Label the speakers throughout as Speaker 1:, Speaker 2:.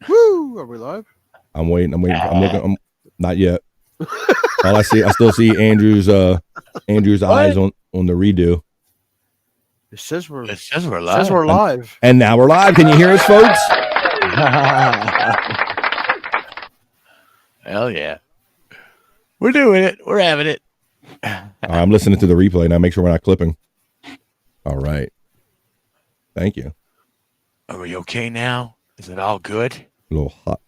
Speaker 1: Woo! Are we live?
Speaker 2: I'm waiting. I'm looking. Not yet. All I still see Andrew's eyes on the redo.
Speaker 1: It says we're live.
Speaker 3: It says we're live.
Speaker 2: And now we're live. Can you hear us, folks?
Speaker 3: Hell yeah. We're doing it. We're having it.
Speaker 2: I'm listening to the replay now. Make sure we're not clipping. All right. Thank you.
Speaker 3: Are we okay now? Is it all good?
Speaker 2: A little hot.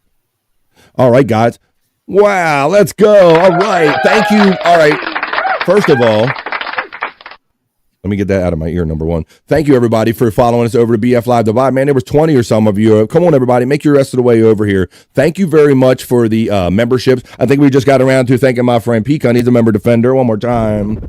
Speaker 2: All right, guys. Wow, let's go. All right. Thank you. All right. First of all, let me get that out of my ear, number one. Thank you, everybody, for following us over to BF Live Dubai. Man, there was 20 or some of you. Come on, everybody. Make your rest of the way over here. Thank you very much for the memberships. I think we just got around to thanking my friend Pecan. He's a member defender. One more time.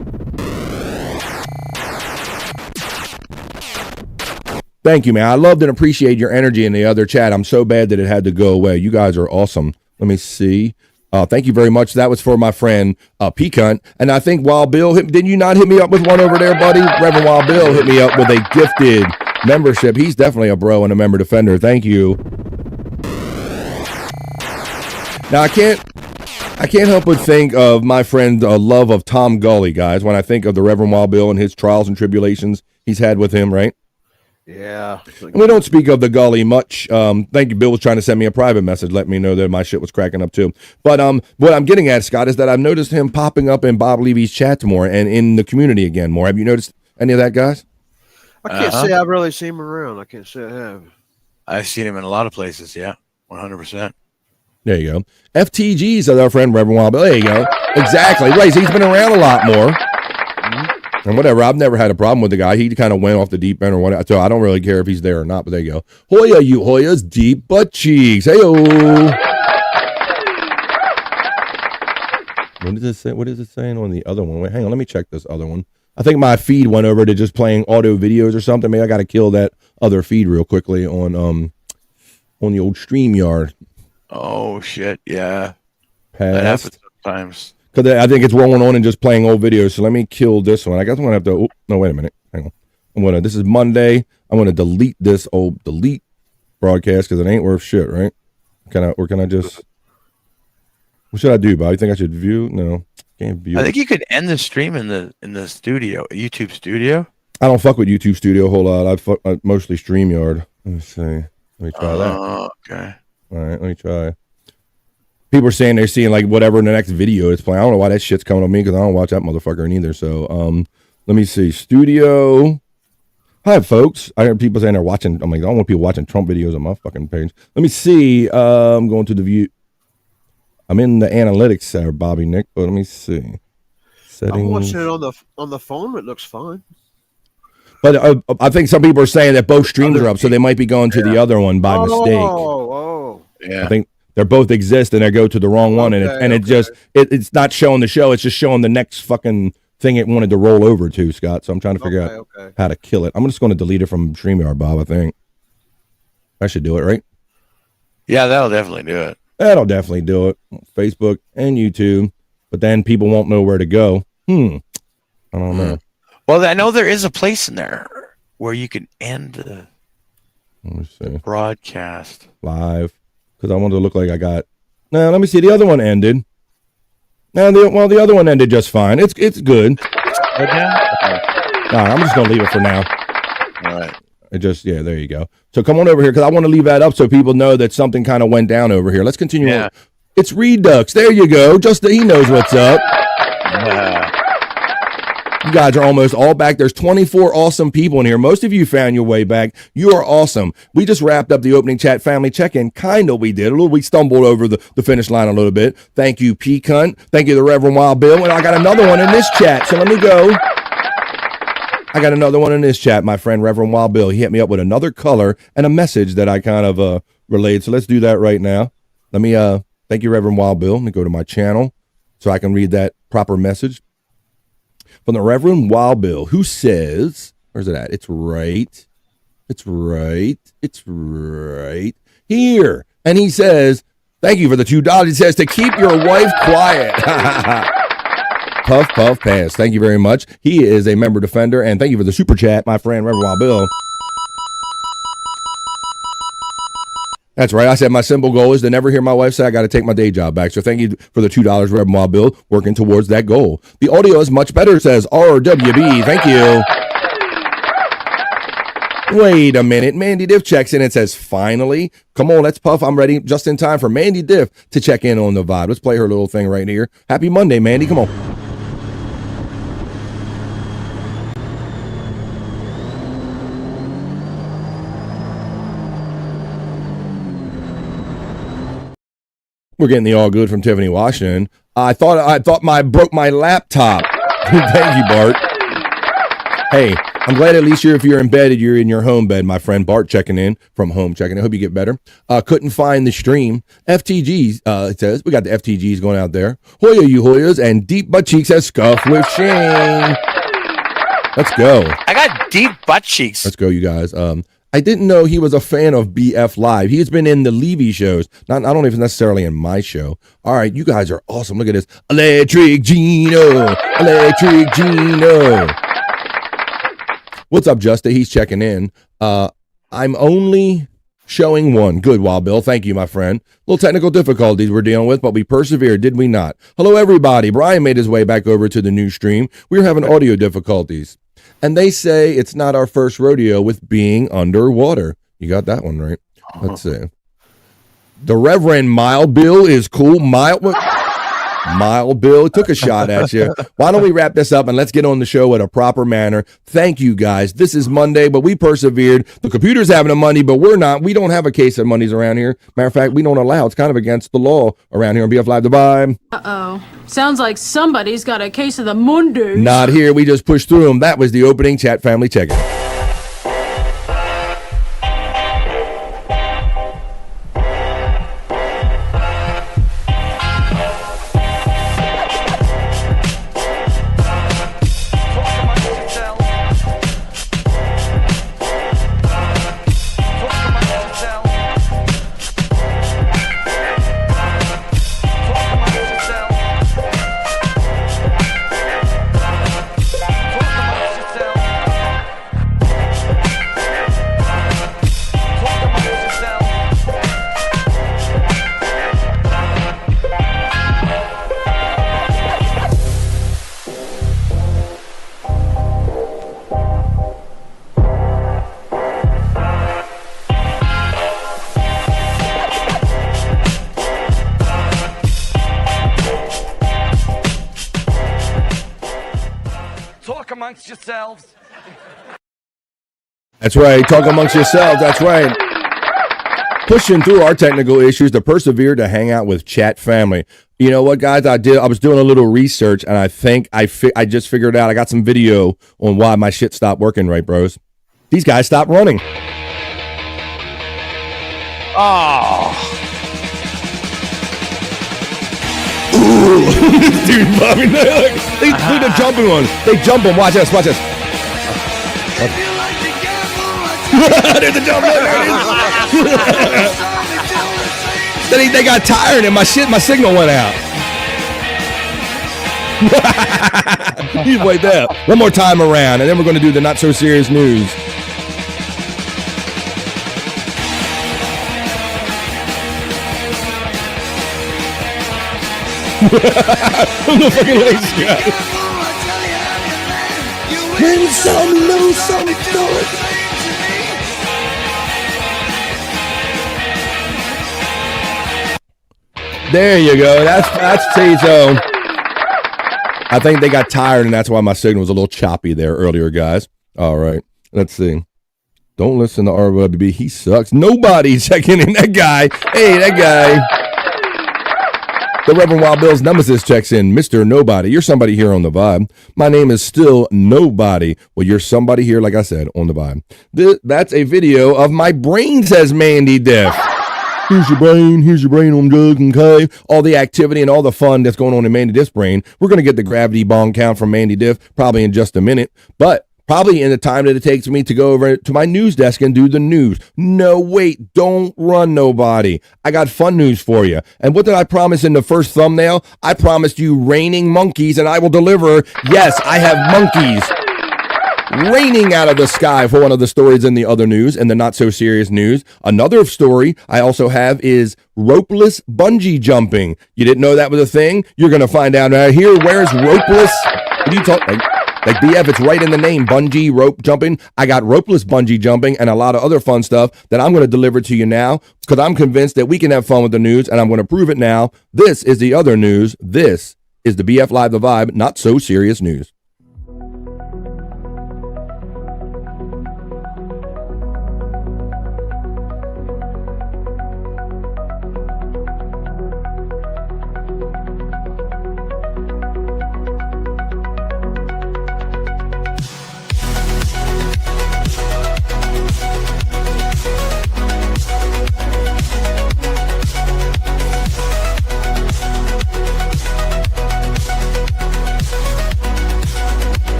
Speaker 2: Thank you, man. I loved and appreciate your energy in the other chat. I'm so bad that it had to go away. You guys are awesome. Let me see. Thank you very much. That was for my friend Pecan. And I think Wild Bill, didn't you not hit me up with one over there, buddy? Reverend Wild Bill hit me up with a gifted membership. He's definitely a bro and a member defender. Thank you. Now, I can't help but think of my friend love of Tom Gully, guys, when I think of the Reverend Wild Bill and his trials and tribulations he's had with him, right?
Speaker 1: Yeah.
Speaker 2: And we don't speak of the Gully much. Thank you. Bill was trying to send me a private message, let me know that my shit was cracking up too. But what I'm getting at, Scott, is that I've noticed him popping up in Bob Levy's chats more and in the community again more. Have you noticed any of that, guys?
Speaker 1: I can't say I've really seen him around. I can't say I have.
Speaker 3: I've seen him in a lot of places, yeah. 100%.
Speaker 2: There you go. FTG's our friend, Reverend Wild Bill. There you go. Exactly. Right. He's been around a lot more. And whatever, I've never had a problem with the guy. He kind of went off the deep end or whatever. So I don't really care if he's there or not, but there you go. Hoya, you Hoyas, deep butt cheeks. Hey-o. What does it say? What is it saying on the other one? Wait, hang on, let me check this other one. I think my feed went over to just playing audio videos or something. Maybe I got to kill that other feed real quickly on the old StreamYard.
Speaker 3: Oh, shit, yeah.
Speaker 2: That
Speaker 3: happens sometimes.
Speaker 2: Because I think it's rolling on and just playing old videos. So let me kill this one. I guess I'm going to have to... Oh, no, wait a minute. Hang on. This is Monday. I'm going to delete this delete broadcast because it ain't worth shit, right? Or can I just... What should I do, Bob? You think I should view? No. Can't view.
Speaker 3: I think you could end the stream in the studio, YouTube studio.
Speaker 2: I don't fuck with YouTube studio a whole lot. I mostly StreamYard. Let me see. Let me try that.
Speaker 3: Okay.
Speaker 2: All right, let me try. People are saying they're seeing like whatever in the next video is playing. I don't know why that shit's coming on me because I don't watch that motherfucker neither. So let me see. Studio. Hi, folks. I heard people saying they're watching. I'm like, I don't want people watching Trump videos on my fucking page. Let me see. I'm going to the view. I'm in the analytics there, Bobby Nick. But let me see. Settings.
Speaker 1: I'm watching it on the phone. It looks fine.
Speaker 2: But I think some people are saying that both streams are up, so they might be going to the other one by mistake.
Speaker 1: Oh,
Speaker 3: yeah.
Speaker 2: I think they both exist, and they go to the wrong one, and it's not showing the show. It's just showing the next fucking thing it wanted to roll over to, Scott. So I'm trying to figure out how to kill it. I'm just going to delete it from StreamYard, Bob. I think I should do it, right?
Speaker 3: Yeah, that'll definitely do it.
Speaker 2: That'll definitely do it. Facebook and YouTube, but then people won't know where to go. I don't know.
Speaker 3: Well, I know there is a place in there where you can end the broadcast
Speaker 2: live because I wanted to look like I got. Now let me see. The other one ended. Now the other one ended just fine. It's good.
Speaker 3: All right,
Speaker 2: I'm just gonna leave it for now.
Speaker 3: All right.
Speaker 2: There you go. So come on over here because I want to leave that up so people know that something kind of went down over here. Let's continue.
Speaker 3: Yeah.
Speaker 2: On. It's Redux. There you go. Just he knows what's up. You guys are almost all back. There's 24 awesome people in here. Most of you found your way back. You are awesome. We just wrapped up the opening chat family check-in. We did. We stumbled over the finish line a little bit. Thank you, P-Cunt. Thank you, the Reverend Wild Bill. And I got another one in this chat. So let me go. I got another one in this chat, my friend, Reverend Wild Bill. He hit me up with another color and a message that I kind of relayed. So let's do that right now. Let me, thank you, Reverend Wild Bill. Let me go to my channel so I can read that proper message. From the Reverend Wild Bill, who says, where's it at? It's right here. And he says, thank you for the $2. He says, to keep your wife quiet. Puff, puff, pass. Thank you very much. He is a member defender. And thank you for the super chat, my friend, Reverend Wild Bill. That's right. I said my simple goal is to never hear my wife say I got to take my day job back. So thank you for the $2 Reverend Wild Bill, working towards that goal. The audio is much better, says RWB. Thank you. Wait a minute. Mandy Diff checks in and says, finally. Come on, let's puff. I'm ready just in time for Mandy Diff to check in on the vibe. Let's play her little thing right here. Happy Monday, Mandy. Come on. We're getting the all good from Tiffany Washington. I thought I broke my laptop. Thank you, Bart. Hey, I'm glad at least if you're in bed, you're in your home bed, my friend. Bart checking in from home, checking in. Hope you get better. Couldn't find the stream. FTGs, it says. We got the FTGs going out there. Hoya, you Hoyas, and Deep Butt Cheeks has Scuff with Shane. Let's go.
Speaker 3: I got deep butt cheeks.
Speaker 2: Let's go, you guys. I didn't know he was a fan of BF Live. He's been in the Levy shows. I don't know if it's necessarily in my show. All right, you guys are awesome. Look at this. Electric Gino. Electric Gino. What's up, Justa? He's checking in. I'm only showing one. Good, Wild Bill. Thank you, my friend. Little technical difficulties we're dealing with, but we persevered, did we not? Hello, everybody. Brian made his way back over to the new stream. We were having audio difficulties. And they say it's not our first rodeo with being underwater. You got that one right. Let's see. The Reverend Mild Bill is cool. Mild Bill took a shot at you. Why don't we wrap this up and let's get on the show in a proper manner. Thank you, guys. This is Monday, but we persevered. The computer's having a Monday, but we're not. We don't have a case of Mondays around here. Matter of fact, we don't allow. It's kind of against the law around here on BF Live. The vibe.
Speaker 4: Uh-oh. Sounds like somebody's got a case of the Mondays.
Speaker 2: Not here. We just pushed through them. That was the opening chat family check-in.
Speaker 5: Amongst yourselves.
Speaker 2: That's right. Talk amongst yourselves. That's right. Pushing through our technical issues to persevere to hang out with chat family. You know what, guys? I was doing a little research, and I think I just figured out. I got some video on why my shit stopped working. Right, bros? These guys stopped running.
Speaker 3: Oh.
Speaker 2: Dude, Bobby, they do the jumping ones. They jump them. Watch this. Watch this. There's the jump. They got tired and my signal went out. He's right there. One more time around, and then we're going to do the not so serious news. I'm the fucking lazy guy. When some know some don't. There you go. That's Tazo. I think they got tired, and that's why my signal was a little choppy there earlier, guys. All right. Let's see. Don't listen to RWB. He sucks. Nobody's checking in. That guy. Hey, that guy. The Reverend Wild Bill's nemesis checks in. Mr. Nobody. You're somebody here on the vibe. My name is still Nobody. Well, you're somebody here, like I said, on the vibe. That's a video of my brain, says Mandy Diff. Here's your brain on drugs and K. All the activity and all the fun that's going on in Mandy Diff's brain. We're going to get the gravity bong count from Mandy Diff probably in just a minute. But probably in the time that it takes me to go over to my news desk and do the news. No, wait, don't run, Nobody. I got fun news for you. And what did I promise in the first thumbnail? I promised you raining monkeys, and I will deliver. Yes, I have monkeys. raining out of the sky for one of the stories in the other news and the not so serious news. Another story I also have is ropeless bungee jumping. You didn't know that was a thing? You're going to find out right here. Where's ropeless? What are you talking? Like BF, it's right in the name, bungee, rope jumping. I got ropeless bungee jumping and a lot of other fun stuff that I'm going to deliver to you now because I'm convinced that we can have fun with the news, and I'm going to prove it now. This is the other news. This is the BF Live The Vibe, not so serious news.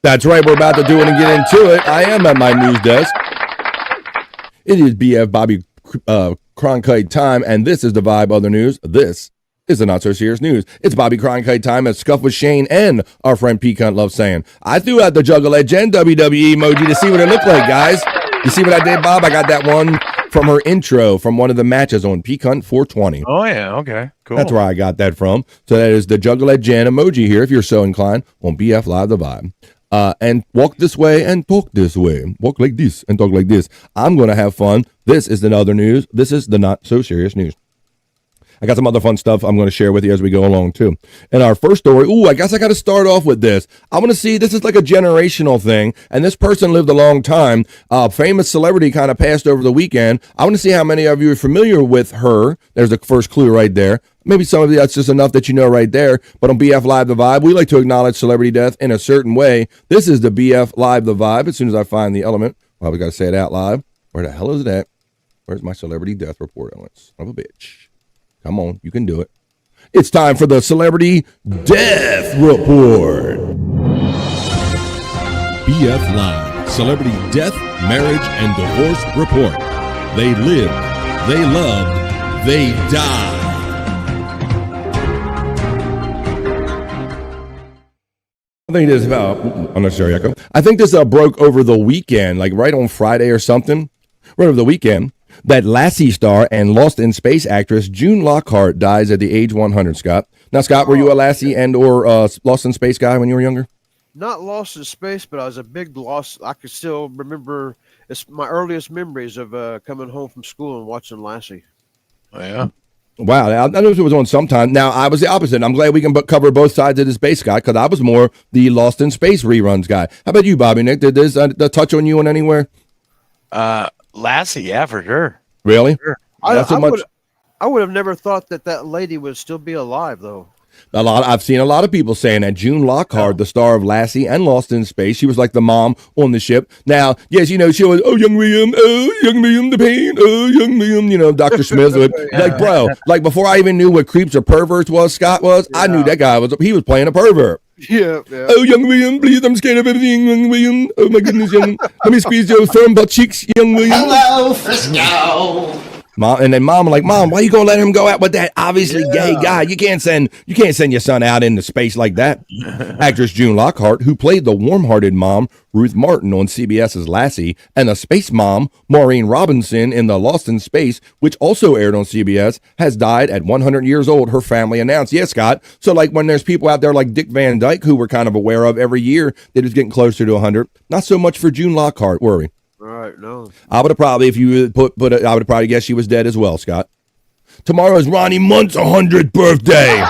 Speaker 2: That's right, we're about to do it and get into it. I am at my news desk. It is BF Bobby Cronkite time, and this is the Vibe Other News. This is the Not So Serious News. It's Bobby Cronkite time at Scuff with Shane and our friend P. Cunt loves saying. I threw out the Juggle at Jen WWE emoji to see what it looked like, guys. You see what I did, Bob? I got that one from her intro from one of the matches on P. Cunt 420.
Speaker 3: Oh, yeah. Okay. Cool.
Speaker 2: That's where I got that from. So that is the Juggle at Jen emoji here, if you're so inclined, on BF Live The Vibe. And walk this way and talk this way. Walk like this and talk like this. I'm going to have fun. This is the other news. This is the not so serious news. I got some other fun stuff I'm going to share with you as we go along, too. And our first story, I guess I got to start off with this. I want to see, this is like a generational thing, and this person lived a long time. Famous celebrity kind of passed over the weekend. I want to see how many of you are familiar with her. There's the first clue right there. Maybe some of you, that's just enough that you know right there. But on BF Live The Vibe, we like to acknowledge celebrity death in a certain way. This is the BF Live The Vibe. As soon as I find the element, well, we got to say it out loud. Where the hell is that? Where's my celebrity death report element? Son of a bitch. Come on, you can do it. It's time for the Celebrity Death Report.
Speaker 5: BF Live Celebrity Death, Marriage, and Divorce Report. They lived, they loved, they died.
Speaker 2: I think this unnecessary echo. I think this broke over the weekend, like right on Friday or something. Right over the weekend, that Lassie star and Lost in Space actress June Lockhart dies at the age 100. Scott. Now, Scott, were you a Lassie and or Lost in Space guy when you were younger?
Speaker 1: Not Lost in Space, but I was a big Lost. I can still remember. It's my earliest memories of coming home from school and watching Lassie.
Speaker 3: Oh, yeah.
Speaker 2: Wow, I know it was on sometime. Now, I was the opposite. I'm glad we can cover both sides of the space guy because I was more the Lost in Space reruns guy. How about you, Bobby Nick? Did this touch on you in anywhere?
Speaker 3: Lassie, yeah, for sure.
Speaker 2: Really?
Speaker 3: Sure.
Speaker 1: I would have never thought that lady would still be alive, though.
Speaker 2: I've seen a lot of people saying that June Lockhart, the star of Lassie and Lost in Space, she was like the mom on the ship. Now, yes, you know, she was, young William, the pain, young William, you know, Dr. Smith. Like, bro, like before I even knew what creeps or perverts Scott was, I knew that guy he was playing a pervert.
Speaker 1: Yeah.
Speaker 2: Oh, young William, please, I'm scared of everything, young William. Oh, my goodness, young. Let me squeeze your firm butt cheeks, young William.
Speaker 6: Hello, Frisco.
Speaker 2: Mom, and then Mom, like, Mom, why you gonna let him go out with that obviously gay guy? You can't send your son out into space like that. Actress June Lockhart, who played the warm-hearted mom Ruth Martin on CBS's Lassie, and the space mom Maureen Robinson in the Lost in Space, which also aired on CBS, has died at 100 years old. Her family announced. Yes, Scott. So, like, when there's people out there like Dick Van Dyke, who we're kind of aware of every year that is getting closer to 100, not so much for June Lockhart, were we?
Speaker 1: Right, no.
Speaker 2: I would have probably, if you put it, I would have probably guessed she was dead as well, Scott. Tomorrow is Ronnie Munt's 100th birthday.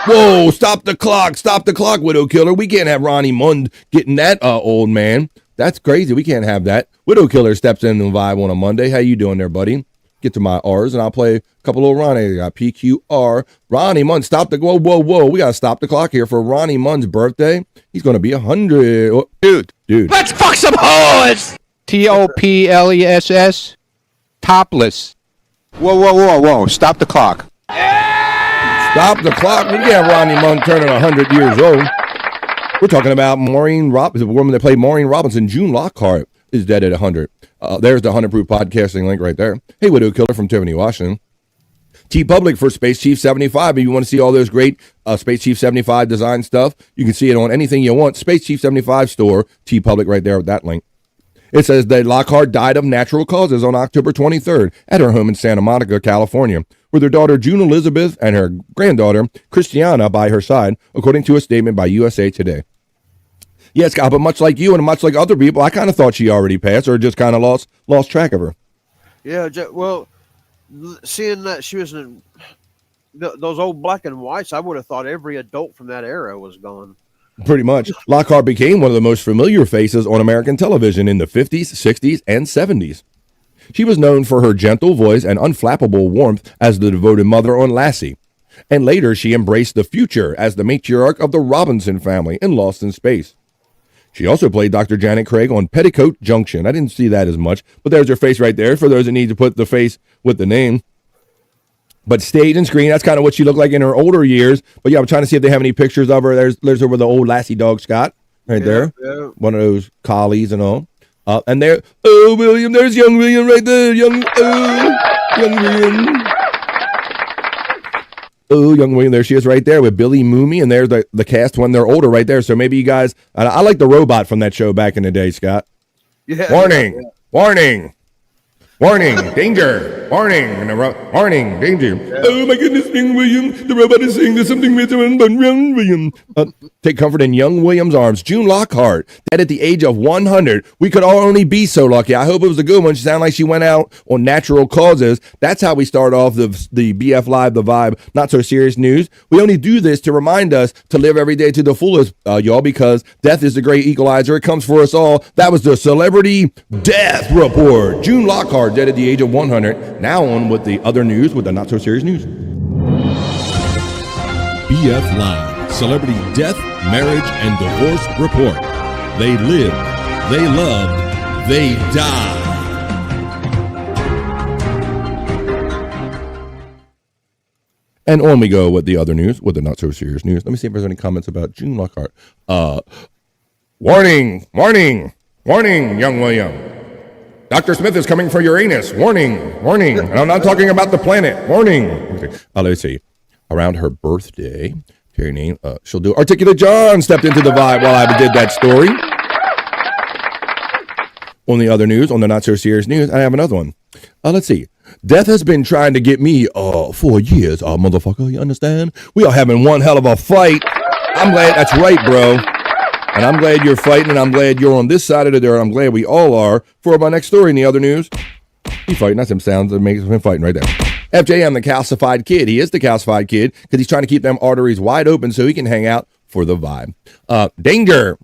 Speaker 2: Whoa, stop the clock, Widow Killer. We can't have Ronnie Munt getting that old man. That's crazy. We can't have that. Widow Killer steps in the vibe on a Monday. How you doing there, buddy? Get to my R's and I'll play a couple of Ronnie. I got PQR. Ronnie Munt, whoa. We got to stop the clock here for Ronnie Munt's birthday. He's going to be 100. Oh, dude.
Speaker 3: Let's fuck some hoes!
Speaker 7: TOPLESS, topless. Whoa. Stop the clock.
Speaker 2: Stop the clock. We can't have Ronnie Munt turning 100 years old. We're talking about Maureen Robinson, the woman that played Maureen Robinson. June Lockhart is dead at 100. There's the 100 Proof Podcasting link right there. Hey, Widow Killer from Tiffany, Washington. T-Public for Space Chief 75. If you want to see all those great Space Chief 75 design stuff, you can see it on anything you want. Space Chief 75 store, T-Public right there with that link. It says that Lockhart died of natural causes on October 23rd at her home in Santa Monica, California, with her daughter June Elizabeth and her granddaughter Christiana by her side, according to a statement by USA Today. Yes, Scott, but much like you and much like other people, I kind of thought she already passed or just kind of lost track of her.
Speaker 1: Yeah, well, seeing that she was in those old black and whites, I would have thought every adult from that era was gone.
Speaker 2: Pretty much. Lockhart became one of the most familiar faces on American television in the 50s, 60s, and 70s. She was known for her gentle voice and unflappable warmth as the devoted mother on Lassie. And later, she embraced the future as the matriarch of the Robinson family in Lost in Space. She also played Dr. Janet Craig on Petticoat Junction. I didn't see that as much, but there's her face right there for those that need to put the face with the name. But stage and screen, that's kind of what she looked like in her older years. But yeah, I'm trying to see if they have any pictures of her. There's her with the old Lassie dog, Scott, right there. Yeah. One of those collies and all. And there, William, there's young William right there. Young William. Oh, young William, there she is right there with Billy Mooney. And there's the cast when they're older right there. So maybe you guys, I like the robot from that show back in the day, Scott. Yeah. Warning. Warning, danger, warning, warning, danger. Yeah. Oh my goodness, young William, the robot is saying there's something with young William. Take comfort in young William's arms. June Lockhart, dead at the age of 100. We could all only be so lucky. I hope it was a good one. She sounded like she went out on natural causes. That's how we start off the BF Live, the Vibe, Not So Serious News. We only do this to remind us to live every day to the fullest, y'all, because death is the great equalizer. It comes for us all. That was the Celebrity Death Report. June Lockhart, dead at the age of 100. Now on with the other news, with the Not So Serious News.
Speaker 5: BF Live, Celebrity Death, Marriage, and Divorce Report. They lived, they loved, they died.
Speaker 2: And on we go with the other news, with the Not So Serious News. Let me see if there's any comments about June Lockhart. Warning, young William. Dr. Smith is coming for Uranus. Warning. And I'm not talking about the planet. Warning. Okay. Let's see. Around her birthday, she'll do Articulate John stepped into the vibe while I did that story. On the other news, on the Not So Serious News, I have another one. Let's see. Death has been trying to get me for years, motherfucker. You understand? We are having one hell of a fight. I'm glad that's right, bro. And I'm glad you're fighting, and I'm glad you're on this side of the dirt. I'm glad we all are. For my next story in the other news, he's fighting. That's him sounds that makes him fighting right there. FJM, the calcified kid. He is the calcified kid because he's trying to keep them arteries wide open so he can hang out for the vibe. Danger,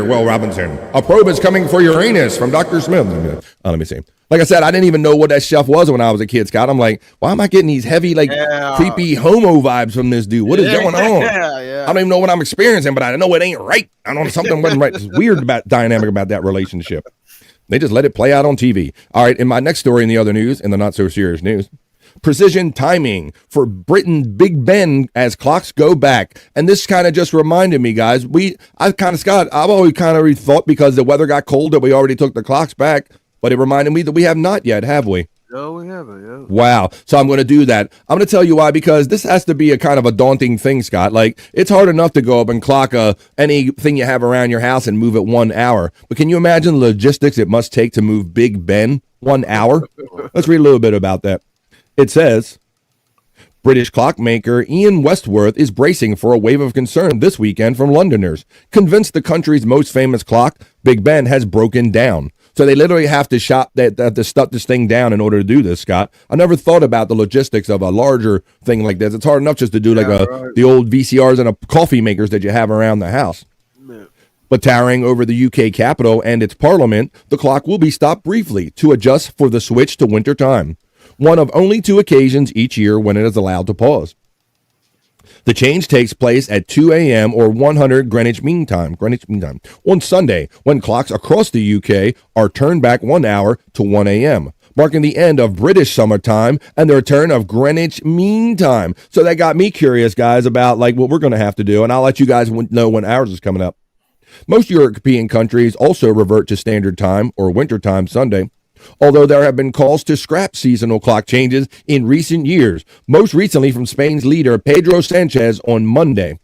Speaker 2: Will Robinson. A probe is coming for Uranus from Dr. Smith. Let me see. Like I said, I didn't even know what that stuff was when I was a kid, Scott. I'm like, why am I getting these heavy, creepy homo vibes from this dude? What is going on? I don't even know what I'm experiencing, but I know it ain't right. I know something wasn't right. It's weird dynamic about that relationship. They just let it play out on TV. All right, in my next story in the other news, in the Not So Serious News, precision timing for Britain's Big Ben as clocks go back. And this kind of just reminded me, guys, I've always kind of thought because the weather got cold that we already took the clocks back, but it reminded me that we have not yet, have we?
Speaker 1: No, we haven't, yeah.
Speaker 2: Wow. So I'm going to do that. I'm going to tell you why, because this has to be a kind of a daunting thing, Scott. Like, it's hard enough to go up and clock anything you have around your house and move it 1 hour. But can you imagine the logistics it must take to move Big Ben 1 hour? Let's read a little bit about that. It says, British clockmaker Ian Westworth is bracing for a wave of concern this weekend from Londoners, convinced the country's most famous clock, Big Ben, has broken down. So they literally have to shut this thing down in order to do this, Scott. I never thought about the logistics of a larger thing like this. It's hard enough just to do the old VCRs and coffee makers that you have around the house. Yeah. But towering over the UK capital and its parliament, the clock will be stopped briefly to adjust for the switch to winter time, one of only 2 occasions each year when it is allowed to pause. The change takes place at 2 a.m. or 100 Greenwich Mean Time on Sunday, when clocks across the UK are turned back 1 hour to 1 a.m. marking the end of British summertime and the return of Greenwich Mean Time. So that got me curious, guys, about like what we're going to have to do, and I'll let you guys know when ours is coming up. Most European countries also revert to standard time or winter time Sunday, although there have been calls to scrap seasonal clock changes in recent years, most recently from Spain's leader Pedro Sanchez on Monday.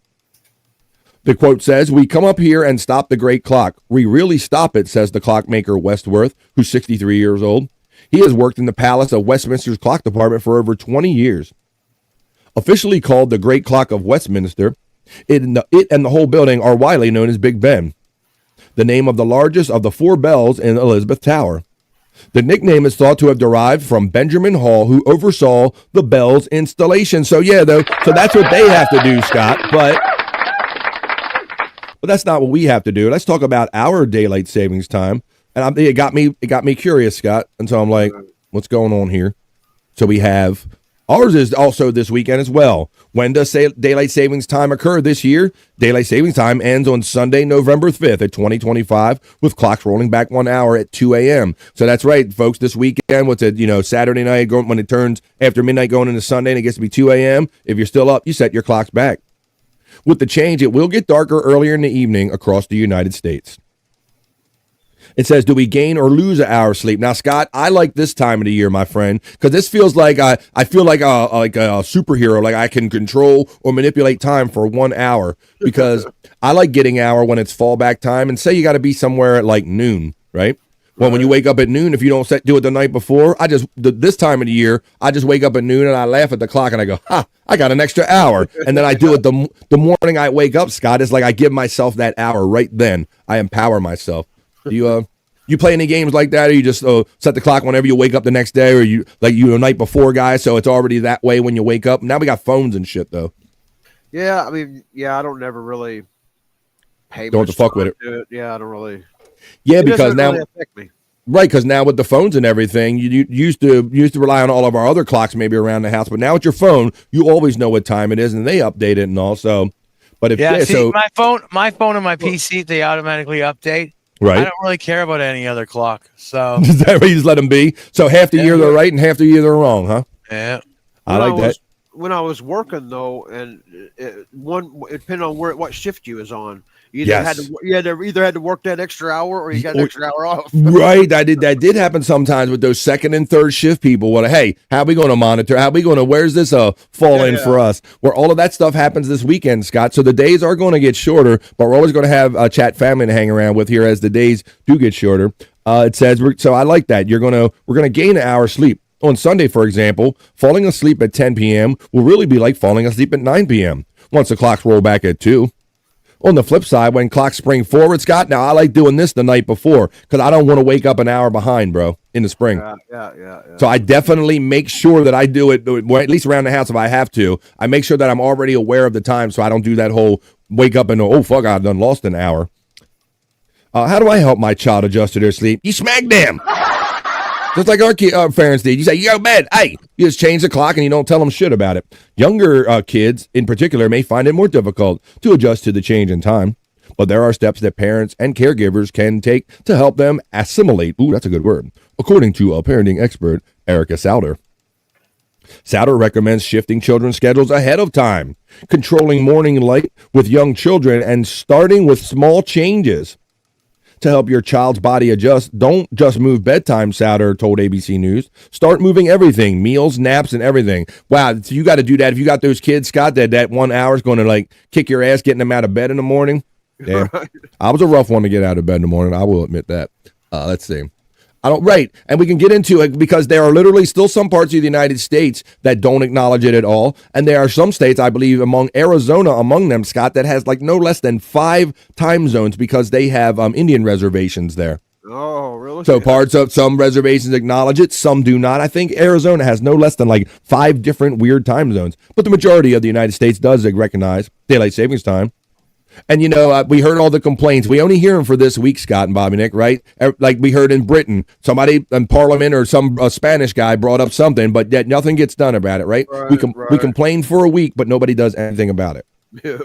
Speaker 2: The quote says, "We come up here and stop the great clock. We really stop it," says the clockmaker Westworth, who's 63 years old. He has worked in the Palace of Westminster's clock department for over 20 years. Officially called the Great Clock of Westminster, it and the whole building are widely known as Big Ben, the name of the largest of the 4 bells in Elizabeth Tower. The nickname is thought to have derived from Benjamin Hall, who oversaw the bell's installation. So that's what they have to do, Scott. But that's not what we have to do. Let's talk about our daylight savings time. And it got me curious, Scott. And so I'm like, what's going on here? So we have ours is also this weekend as well. When does daylight savings time occur this year? Daylight savings time ends on Sunday, November 5th at 2025, with clocks rolling back 1 hour at 2 a.m. So that's right, folks. This weekend, what's it? Saturday night when it turns after midnight going into Sunday and it gets to be 2 a.m. If you're still up, you set your clocks back. With the change, it will get darker earlier in the evening across the United States. It says, do we gain or lose an hour of sleep? Now, Scott, I like this time of the year, my friend, because this feels like I feel like a superhero, like I can control or manipulate time for 1 hour, because I like getting hour when it's fallback time. And say you got to be somewhere at like noon, right? Well, when you wake up at noon, if you don't do it the night before, this time of the year, I just wake up at noon and I laugh at the clock and I go, I got an extra hour. And then I do it the morning I wake up, Scott. It's like I give myself that hour right then. I empower myself. Do you play any games like that, or you just set the clock whenever you wake up the next day, or you the night before, guys, so it's already that way when you wake up? Now we got phones and shit, though.
Speaker 1: Yeah, I mean, I don't never really pay.
Speaker 2: Don't have to fuck with it.
Speaker 1: Yeah, I don't really.
Speaker 2: Yeah, because now,
Speaker 1: really affect me.
Speaker 2: Right? Because now with the phones and everything, you used to rely on all of our other clocks maybe around the house, but now with your phone, you always know what time it is, and they update it and all. So, but
Speaker 3: my phone and my PC, they automatically update.
Speaker 2: Right.
Speaker 3: I don't really care about any other clock. So
Speaker 2: is that why you just let them be? So half the year they're right and half the year they're wrong, huh?
Speaker 3: Yeah.
Speaker 2: I like that.
Speaker 1: When I was working though, and it depending on what shift you was on, you either had to work that extra hour or you got an extra hour off.
Speaker 2: Right. That did happen sometimes with those second and third shift people. Well, hey, how are we going to monitor? Where's this fall in for us? Where all of that stuff happens this weekend, Scott. So the days are going to get shorter, but we're always going to have a chat family to hang around with here as the days do get shorter. It says, so I like that. We're going to gain an hour sleep. On Sunday, for example, falling asleep at 10 p.m. will really be like falling asleep at 9 p.m. once the clocks roll back at 2. On the flip side, when clocks spring forward, Scott, now I like doing this the night before because I don't want to wake up an hour behind, bro, in the spring.
Speaker 1: Yeah.
Speaker 2: So I definitely make sure that I do it, at least around the house if I have to. I make sure that I'm already aware of the time so I don't do that whole wake up and, oh, fuck, I've done lost an hour. How do I help my child adjust to their sleep? You smack them. Just like our parents did. You say, you go to bed. Hey, you just change the clock and you don't tell them shit about it. Younger kids, in particular, may find it more difficult to adjust to the change in time. But there are steps that parents and caregivers can take to help them assimilate. Ooh, that's a good word. According to a parenting expert, Erica Souter. Souter recommends shifting children's schedules ahead of time, controlling morning light with young children, and starting with small changes to help your child's body adjust. Don't just move bedtime, Souter told ABC News. Start moving everything, meals, naps, and everything. Wow, so you got to do that. If you got those kids, Scott, that 1 hour is going to like kick your ass getting them out of bed in the morning. Damn. Right. I was a rough one to get out of bed in the morning. I will admit that. Let's see. And we can get into it because there are literally still some parts of the United States that don't acknowledge it at all. And there are some states, I believe, Arizona among them, Scott, that has like no less than 5 time zones because they have Indian reservations there.
Speaker 1: Oh, really?
Speaker 2: So parts of some reservations acknowledge it, some do not. I think Arizona has no less than like 5 different weird time zones. But the majority of the United States does recognize daylight savings time. And, we heard all the complaints. We only hear them for this week, Scott and Bobby Nick, right? Like we heard in Britain, somebody in Parliament or some Spanish guy brought up something, but yet nothing gets done about it, right? We complain for a week, but nobody does anything about it.
Speaker 1: Yeah.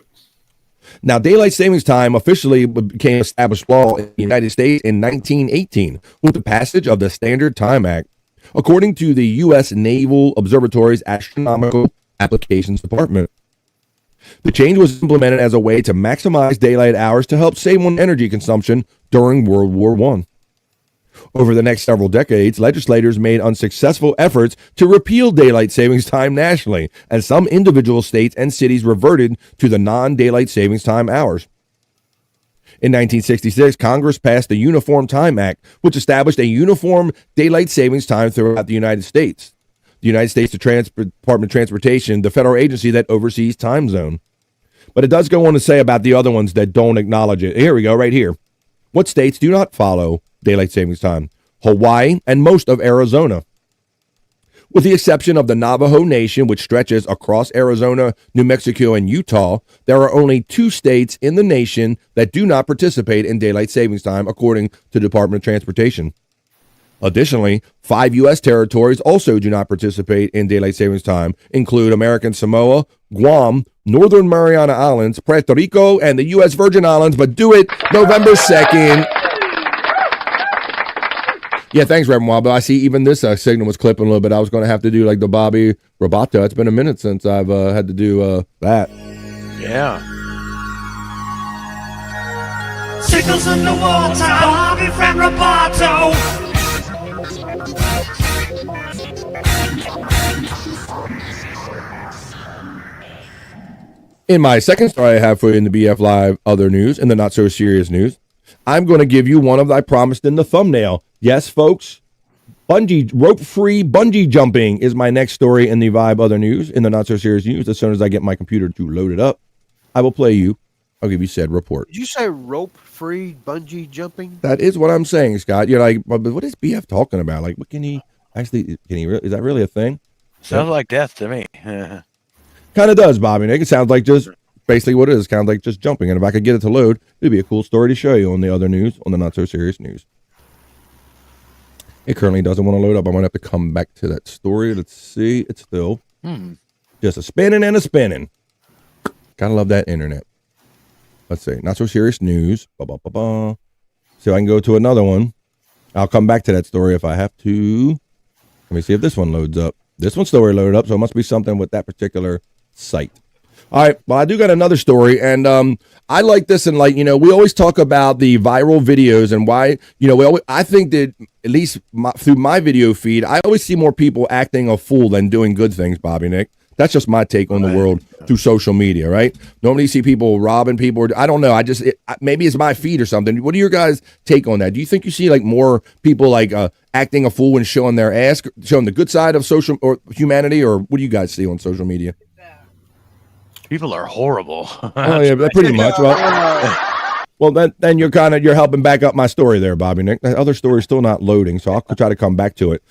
Speaker 2: Now, daylight savings time officially became established law in the United States in 1918 with the passage of the Standard Time Act. according to the U.S. Naval Observatory's Astronomical Applications Department. The change was implemented as a way to maximize daylight hours to help save on energy consumption during World War I. Over the next several decades, legislators made unsuccessful efforts to repeal daylight savings time nationally, as some individual states and cities reverted to the non-daylight savings time hours. In 1966, Congress passed the Uniform Time Act, which established a uniform daylight savings time throughout the United States. The United States Department of Transportation, the federal agency that oversees time zone. But it does go on to say about the other ones that don't acknowledge it. Here we go, right here. What states do not follow daylight savings time? Hawaii and most of Arizona. With the exception of the Navajo Nation, which stretches across Arizona, New Mexico, and Utah, there are only 2 states in the nation that do not participate in daylight savings time, according to the Department of Transportation. Additionally, 5 U.S. territories also do not participate in daylight savings time, include American Samoa, Guam, Northern Mariana Islands, Puerto Rico, and the U.S. Virgin Islands, but do it November 2nd. Yeah, thanks, Reverend Wobble. I see even this signal was clipping a little bit. I was going to have to do like the Bobby Roboto. It's been a minute since I've had to do that.
Speaker 3: Yeah.
Speaker 6: Signals in the water, Bobby from Roboto.
Speaker 2: In my second story I have for you in the BF Live other news, and the not so serious news, I'm going to give you one of I promised in the thumbnail. Yes, folks, rope-free bungee jumping is my next story in the Vibe other news, in the not so serious news. As soon as I get my computer to load it up, I will play you. I'll give you said report.
Speaker 1: Did you say rope-free bungee jumping?
Speaker 2: That is what I'm saying, Scott. You're like, but what is BF talking about? Like, what can he actually? Is that really a thing?
Speaker 3: Sounds like death to me.
Speaker 2: Kind of does, Bobby Nick. It sounds like just basically what it is. Kind of like just jumping. And if I could get it to load, it'd be a cool story to show you on the other news, on the not so serious news. It currently doesn't want to load up. I'm going to have to come back to that story. Let's see. It's still just a spinning and a spinning. Gotta love that internet. Let's see. Not so serious news. So I can go to another one. I'll come back to that story if I have to. Let me see if this one loads up. This one's story loaded up, so it must be something with that particular site. All right, well, I do got another story, and I like this, and we always talk about the viral videos and why, I think that at least through my video feed, I always see more people acting a fool than doing good things, Bobby Nick. That's just my take on the world through social media, right? Normally you see people robbing people. I don't know. Maybe it's my feed or something. What are your guys' take on that? Do you think you see more people acting a fool and showing their ass, showing the good side of social or humanity, or what do you guys see on social media?
Speaker 3: People are horrible.
Speaker 2: Oh yeah, pretty much. Well, then you're helping back up my story there, Bobby Nick. That other story is still not loading, so I'll try to come back to it.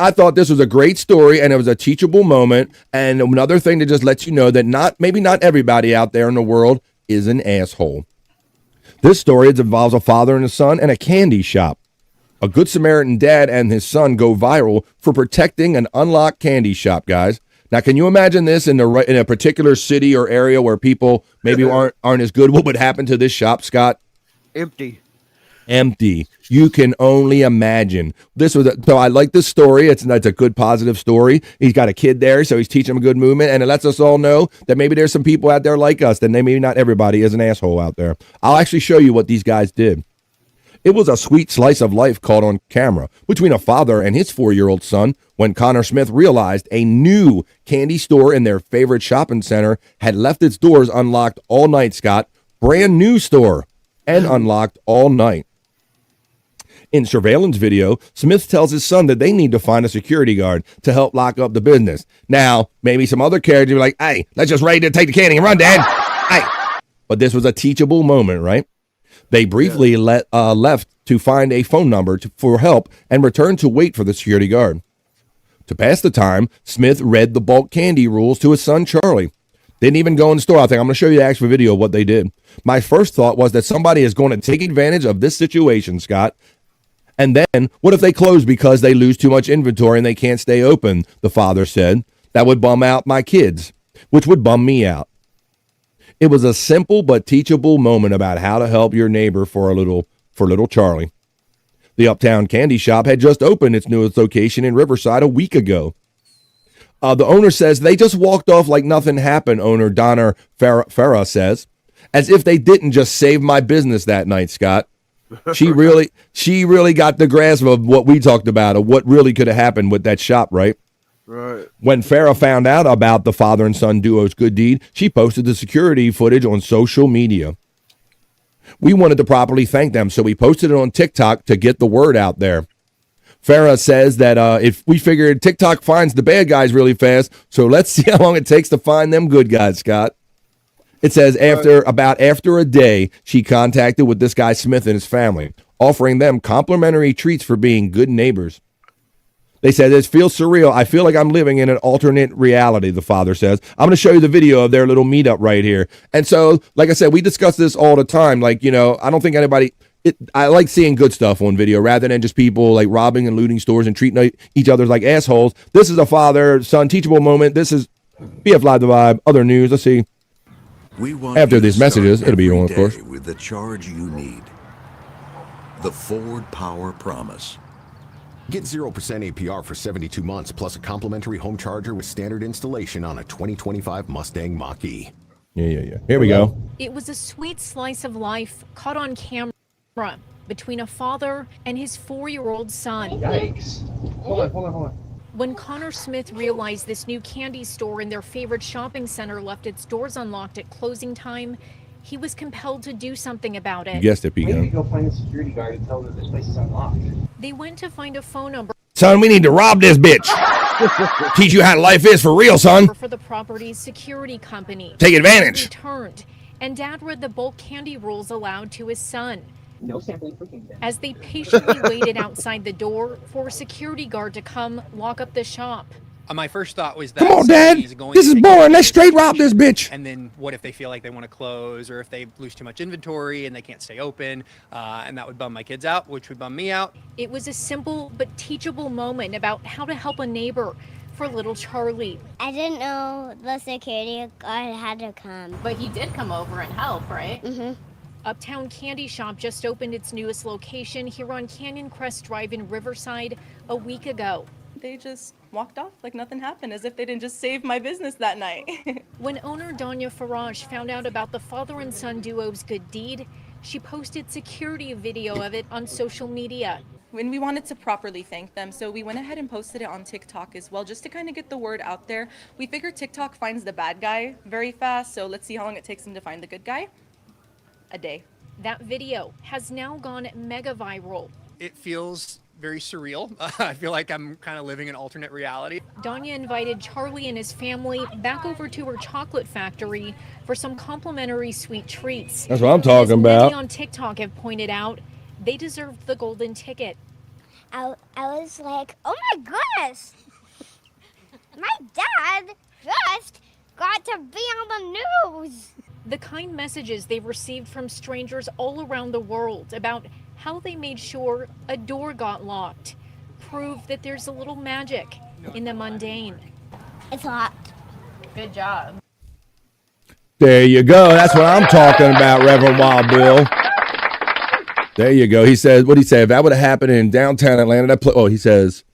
Speaker 2: I thought this was a great story, and it was a teachable moment, and another thing that just lets you know that maybe not everybody out there in the world is an asshole. This story involves a father and a son and a candy shop. A Good Samaritan dad and his son go viral for protecting an unlocked candy shop, guys. Now, can you imagine this in a particular city or area where people maybe aren't as good? What would happen to this shop, Scott?
Speaker 1: Empty.
Speaker 2: You can only imagine. So I like this story. It's a good, positive story. He's got a kid there, so he's teaching him a good movement, and it lets us all know that maybe there's some people out there like us, that maybe not everybody is an asshole out there. I'll actually show you what these guys did. It was a sweet slice of life caught on camera between a father and his 4-year-old son when Connor Smith realized a new candy store in their favorite shopping center had left its doors unlocked all night, Scott. Brand new store and unlocked all night. In surveillance video, Smith tells his son that they need to find a security guard to help lock up the business. Now, maybe some other characters are like, hey, let's just ready to take the candy and run, Dad. Hey. But this was a teachable moment, right? They briefly left to find a phone number for help and returned to wait for the security guard. To pass the time, Smith read the bulk candy rules to his son, Charlie. Didn't even go in the store. I think I'm going to show you the actual video of what they did. My first thought was that somebody is going to take advantage of this situation, Scott. And then what if they close because they lose too much inventory and they can't stay open, the father said. That would bum out my kids, which would bum me out. It was a simple but teachable moment about how to help your neighbor for little Charlie. The Uptown Candy Shop had just opened its newest location in Riverside a week ago. The owner says they just walked off like nothing happened, owner Donna Farah says, as if they didn't just save my business that night, Scott. She really got the grasp of what we talked about, of what really could have happened with that shop, right?
Speaker 1: Right.
Speaker 2: When Farah found out about the father and son duo's good deed, she posted the security footage on social media. We wanted to properly thank them, so we posted it on TikTok to get the word out there. Farah says that if we figured TikTok finds the bad guys really fast, so let's see how long it takes to find them good guys, Scott. It says after a day, she contacted with this guy Smith and his family, offering them complimentary treats for being good neighbors. They said, it feels surreal. I feel like I'm living in an alternate reality, the father says. I'm going to show you the video of their little meetup right here. And so, like I said, we discuss this all the time. Like, you know, I don't think anybody... I like seeing good stuff on video rather than just people like robbing and looting stores and treating each other like assholes. This is a father-son teachable moment. This is BF Live the Vibe. Other news. Let's see. After these messages, it'll be on, of course.
Speaker 8: With the charge you need. The Ford Power Promise.
Speaker 9: Get 0% APR for 72 months plus a complimentary home charger with standard installation on a 2025 Mustang Mach-E.
Speaker 2: Yeah. Here we go.
Speaker 10: It was a sweet slice of life caught on camera between a father and his 4-year-old son.
Speaker 11: Yikes. Hold on.
Speaker 10: When Connor Smith realized this new candy store in their favorite shopping center left its doors unlocked at closing time, he was compelled to do something about it.
Speaker 2: You guessed it,
Speaker 11: We need to
Speaker 2: P-Gun.
Speaker 11: go find the security guard and tell them that this place is unlocked.
Speaker 10: They went to find a phone number
Speaker 2: Son, we need to rob this bitch. Teach you how life is for real, son.
Speaker 10: for the property's security company.
Speaker 2: Take advantage.
Speaker 10: Returned, and Dad read the bulk candy rules aloud to his son.
Speaker 11: No sampling for kingdom.
Speaker 10: As they patiently waited outside the door for a security guard to come lock up the shop.
Speaker 12: My first thought was that
Speaker 2: Come on, Dad. This is boring. Let's straight rob this bitch.
Speaker 12: And then what if they feel like they want to close, or if they lose too much inventory and they can't stay open, and that would bum my kids out, which would bum me out.
Speaker 10: It was a simple but teachable moment about how to help a neighbor for little Charlie.
Speaker 13: I didn't know the security guard had to come.
Speaker 4: But he did come over and help, right?
Speaker 13: Mm-hmm.
Speaker 10: Uptown Candy Shop just opened its newest location here on Canyon Crest Drive in Riverside a week ago.
Speaker 14: They just walked off like nothing happened, as if they didn't just save my business that night.
Speaker 10: When owner Danya Faraj found out about the father and son duo's good deed, she posted security video of it on social media.
Speaker 14: When we wanted to properly thank them, so we went ahead and posted it on TikTok as well, just to kind of get the word out there. We figured TikTok finds the bad guy very fast, so let's see how long it takes them to find the good guy. A day.
Speaker 10: That video has now gone mega viral.
Speaker 12: It feels very surreal. I feel like I'm kind of living an alternate reality.
Speaker 10: Danya invited Charlie and his family back over to her chocolate factory for some complimentary sweet treats.
Speaker 2: That's what I'm talking
Speaker 10: As
Speaker 2: about.
Speaker 10: many on TikTok have pointed out, they deserved the golden ticket.
Speaker 13: I was like, oh my goodness, my dad just got to be on the news.
Speaker 10: The kind messages they've received from strangers all around the world about how they made sure a door got locked prove that there's a little magic in the mundane.
Speaker 13: It's locked.
Speaker 4: Good job.
Speaker 2: There you go. That's what I'm talking about, Reverend Wild Bill. There you go. He says, what he say? If that would have happened in downtown Atlanta, he says,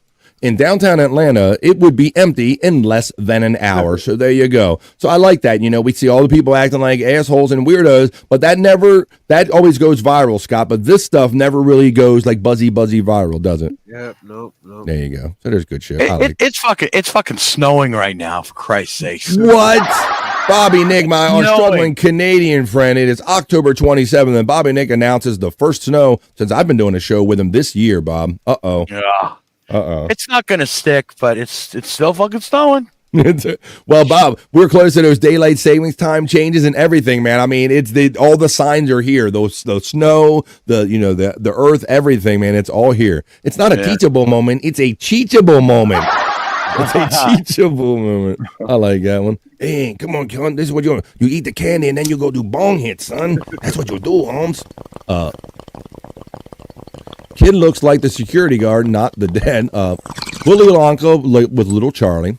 Speaker 2: in downtown Atlanta, it would be empty in less than an hour. So there you go. So I like that. You know, we see all the people acting like assholes and weirdos, but that always goes viral, Scott. But this stuff never really goes like buzzy viral, does it?
Speaker 1: Yep. Nope.
Speaker 2: There you go. So there's good shit.
Speaker 3: It's fucking snowing right now, for Christ's sake.
Speaker 2: What? Bobby Nick, our struggling Canadian friend. It is October 27th, and Bobby Nick announces the first snow since I've been doing a show with him this year, Bob. Uh-oh.
Speaker 3: Yeah.
Speaker 2: Uh-oh.
Speaker 3: It's not going to stick, but it's still fucking snowing.
Speaker 2: Well, Bob, we're close to those daylight savings time changes and everything, man. I mean, all the signs are here. Those snow, the earth, everything, man. It's all here. It's not a teachable moment. It's a cheachable moment. It's a teachable moment. I like that one. Hey, come on, John. This is what you eat the candy and then you go do bong hits, son. That's what you do, Holmes. Kid looks like the security guard, not the dad. Willy Wonka with little Charlie.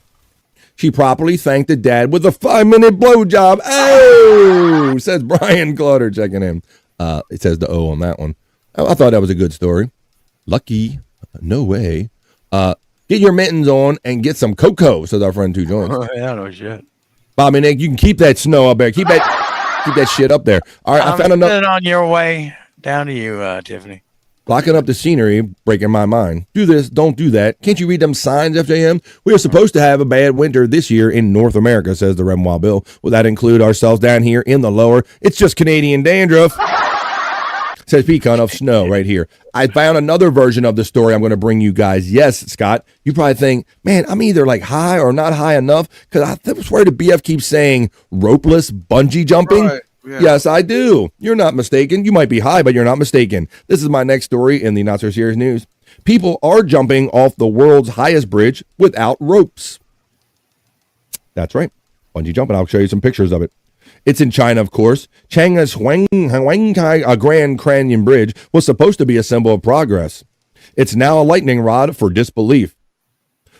Speaker 2: She properly thanked the dad with a 5-minute blowjob. Oh, says Brian Clutter checking in. It says the O on that one. I thought that was a good story. Lucky. No way. Get your mittens on and get some cocoa, says our friend Two Joints.
Speaker 3: Yeah, no shit.
Speaker 2: Bobby Nick, you can keep that snow up there. Keep that shit up there. All right, I found another.
Speaker 3: On your way down to you, Tiffany.
Speaker 2: Blocking up the scenery, breaking my mind. Do this, don't do that. Can't you read them signs, FJM? We are supposed to have a bad winter this year in North America, says the Remois Bill. Will that include ourselves down here in the lower? It's just Canadian dandruff. Says pecan of snow right here. I found another version of the story I'm going to bring you guys. Yes, Scott, you probably think, man, I'm either like high or not high enough, because I swear the BF keeps saying ropeless bungee jumping.
Speaker 1: Right. Yeah.
Speaker 2: Yes, I do. You're not mistaken. You might be high, but you're not mistaken. This is my next story in the Not So Serious News. People are jumping off the world's highest bridge without ropes. That's right. Bungee jumping. I'll show you some pictures of it. It's in China, of course. Chang's Huangtai Grand Canyon Bridge was supposed to be a symbol of progress. It's now a lightning rod for disbelief.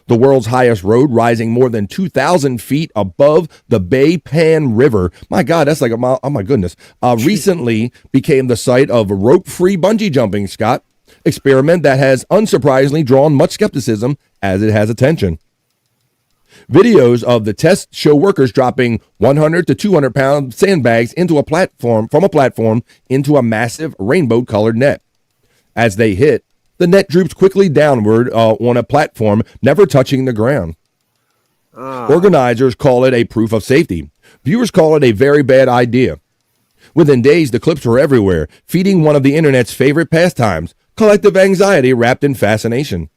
Speaker 2: The world's highest road, rising more than 2,000 feet above the Bay Pan River. My God, that's like a mile. Oh, my goodness. Recently became the site of rope-free bungee jumping, Scott. Experiment that has unsurprisingly drawn much skepticism as it has attention. Videos of the test show workers dropping 100 to 200 pound sandbags into a platform into a massive rainbow-colored net. As they hit, the net droops quickly downward on a platform, never touching the ground. Organizers call it a proof of safety. Viewers call it a very bad idea. Within days, the clips were everywhere, feeding one of the internet's favorite pastimes, collective anxiety wrapped in fascination.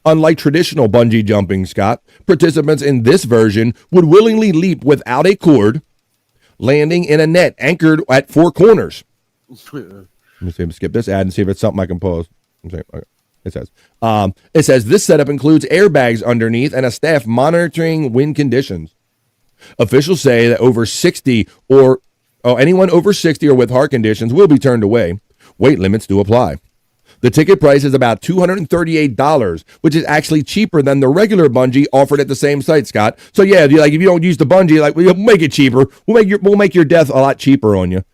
Speaker 2: Unlike traditional bungee jumping, Scott, participants in this version would willingly leap without a cord, landing in a net anchored at four corners. Let me see if I skip this ad and see if it's something I can pause. It says this setup includes airbags underneath and a staff monitoring wind conditions. Officials say that anyone over 60 or with heart conditions will be turned away. Weight limits do apply. The ticket price is about $238, which is actually cheaper than the regular bungee offered at the same site, Scott. So yeah, if you don't use the bungee, we'll make it cheaper. We'll make your death a lot cheaper on you.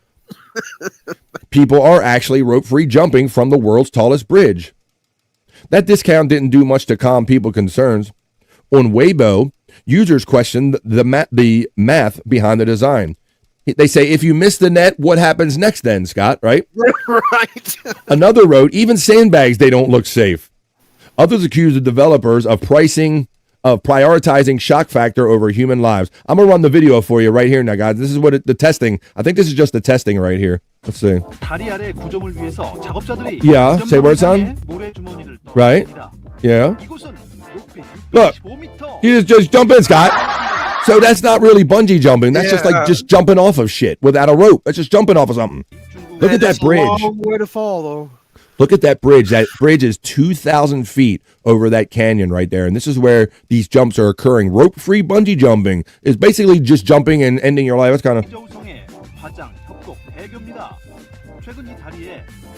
Speaker 2: People are actually rope-free jumping from the world's tallest bridge. That discount didn't do much to calm people's concerns. On Weibo, users questioned the math behind the design. They say, if you miss the net, what happens next then, Scott, right?
Speaker 1: Right.
Speaker 2: Another wrote, even sandbags, they don't look safe. Others accuse the developers of prioritizing shock factor over human lives. I'm going to run the video for you right here now, guys. This is what the testing. I think this is just the testing right here. Let's see. Yeah, say where it's on. Right? Yeah. Look, you just jump in, Scott. So that's not really bungee jumping. That's just jumping off of shit without a rope. That's just jumping off of something. Look at that bridge.
Speaker 1: A long way to fall, though.
Speaker 2: Look at that bridge. That bridge is 2,000 feet over that canyon right there. And this is where these jumps are occurring. Rope-free bungee jumping is basically just jumping and ending your life. That's kind of...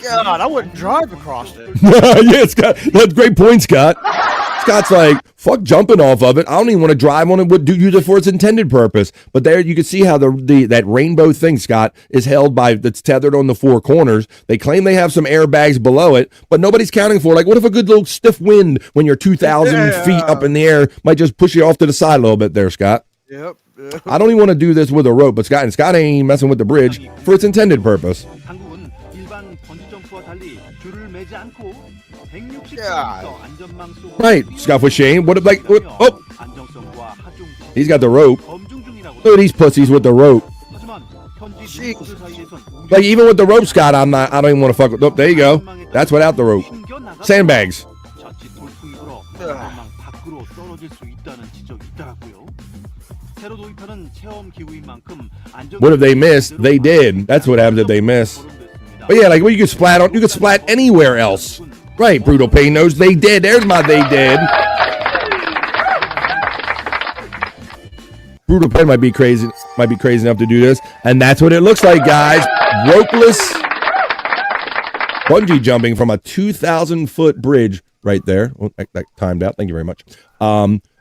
Speaker 1: God, I wouldn't drive across it.
Speaker 2: Yeah, Scott, that's a great point, Scott. Scott's like, fuck jumping off of it. I don't even want to drive on it. Use it for its intended purpose. But there you can see how that rainbow thing, Scott, is held that's tethered on the four corners. They claim they have some airbags below it, but nobody's counting for it. Like, what if a good little stiff wind when you're 2,000 feet up in the air might just push you off to the side a little bit there, Scott?
Speaker 1: Yep.
Speaker 2: I don't even want to do this with a rope, but Scott ain't messing with the bridge for its intended purpose. Right, Scott with Shane. He's got the rope. Look at these pussies with the rope. Like, even with the rope, Scott, I don't even want to fuck with. Oh, there you go. That's without the rope. Sandbags. What if they missed? They did. That's what happens if they miss. But yeah, like, well, you could splat anywhere else. Right, Brutal Pain knows they did. There's my they did. Brutal Pain might be crazy enough to do this. And that's what it looks like, guys. Ropeless bungee jumping from a 2,000-foot bridge right there. Oh, that timed out. Thank you very much.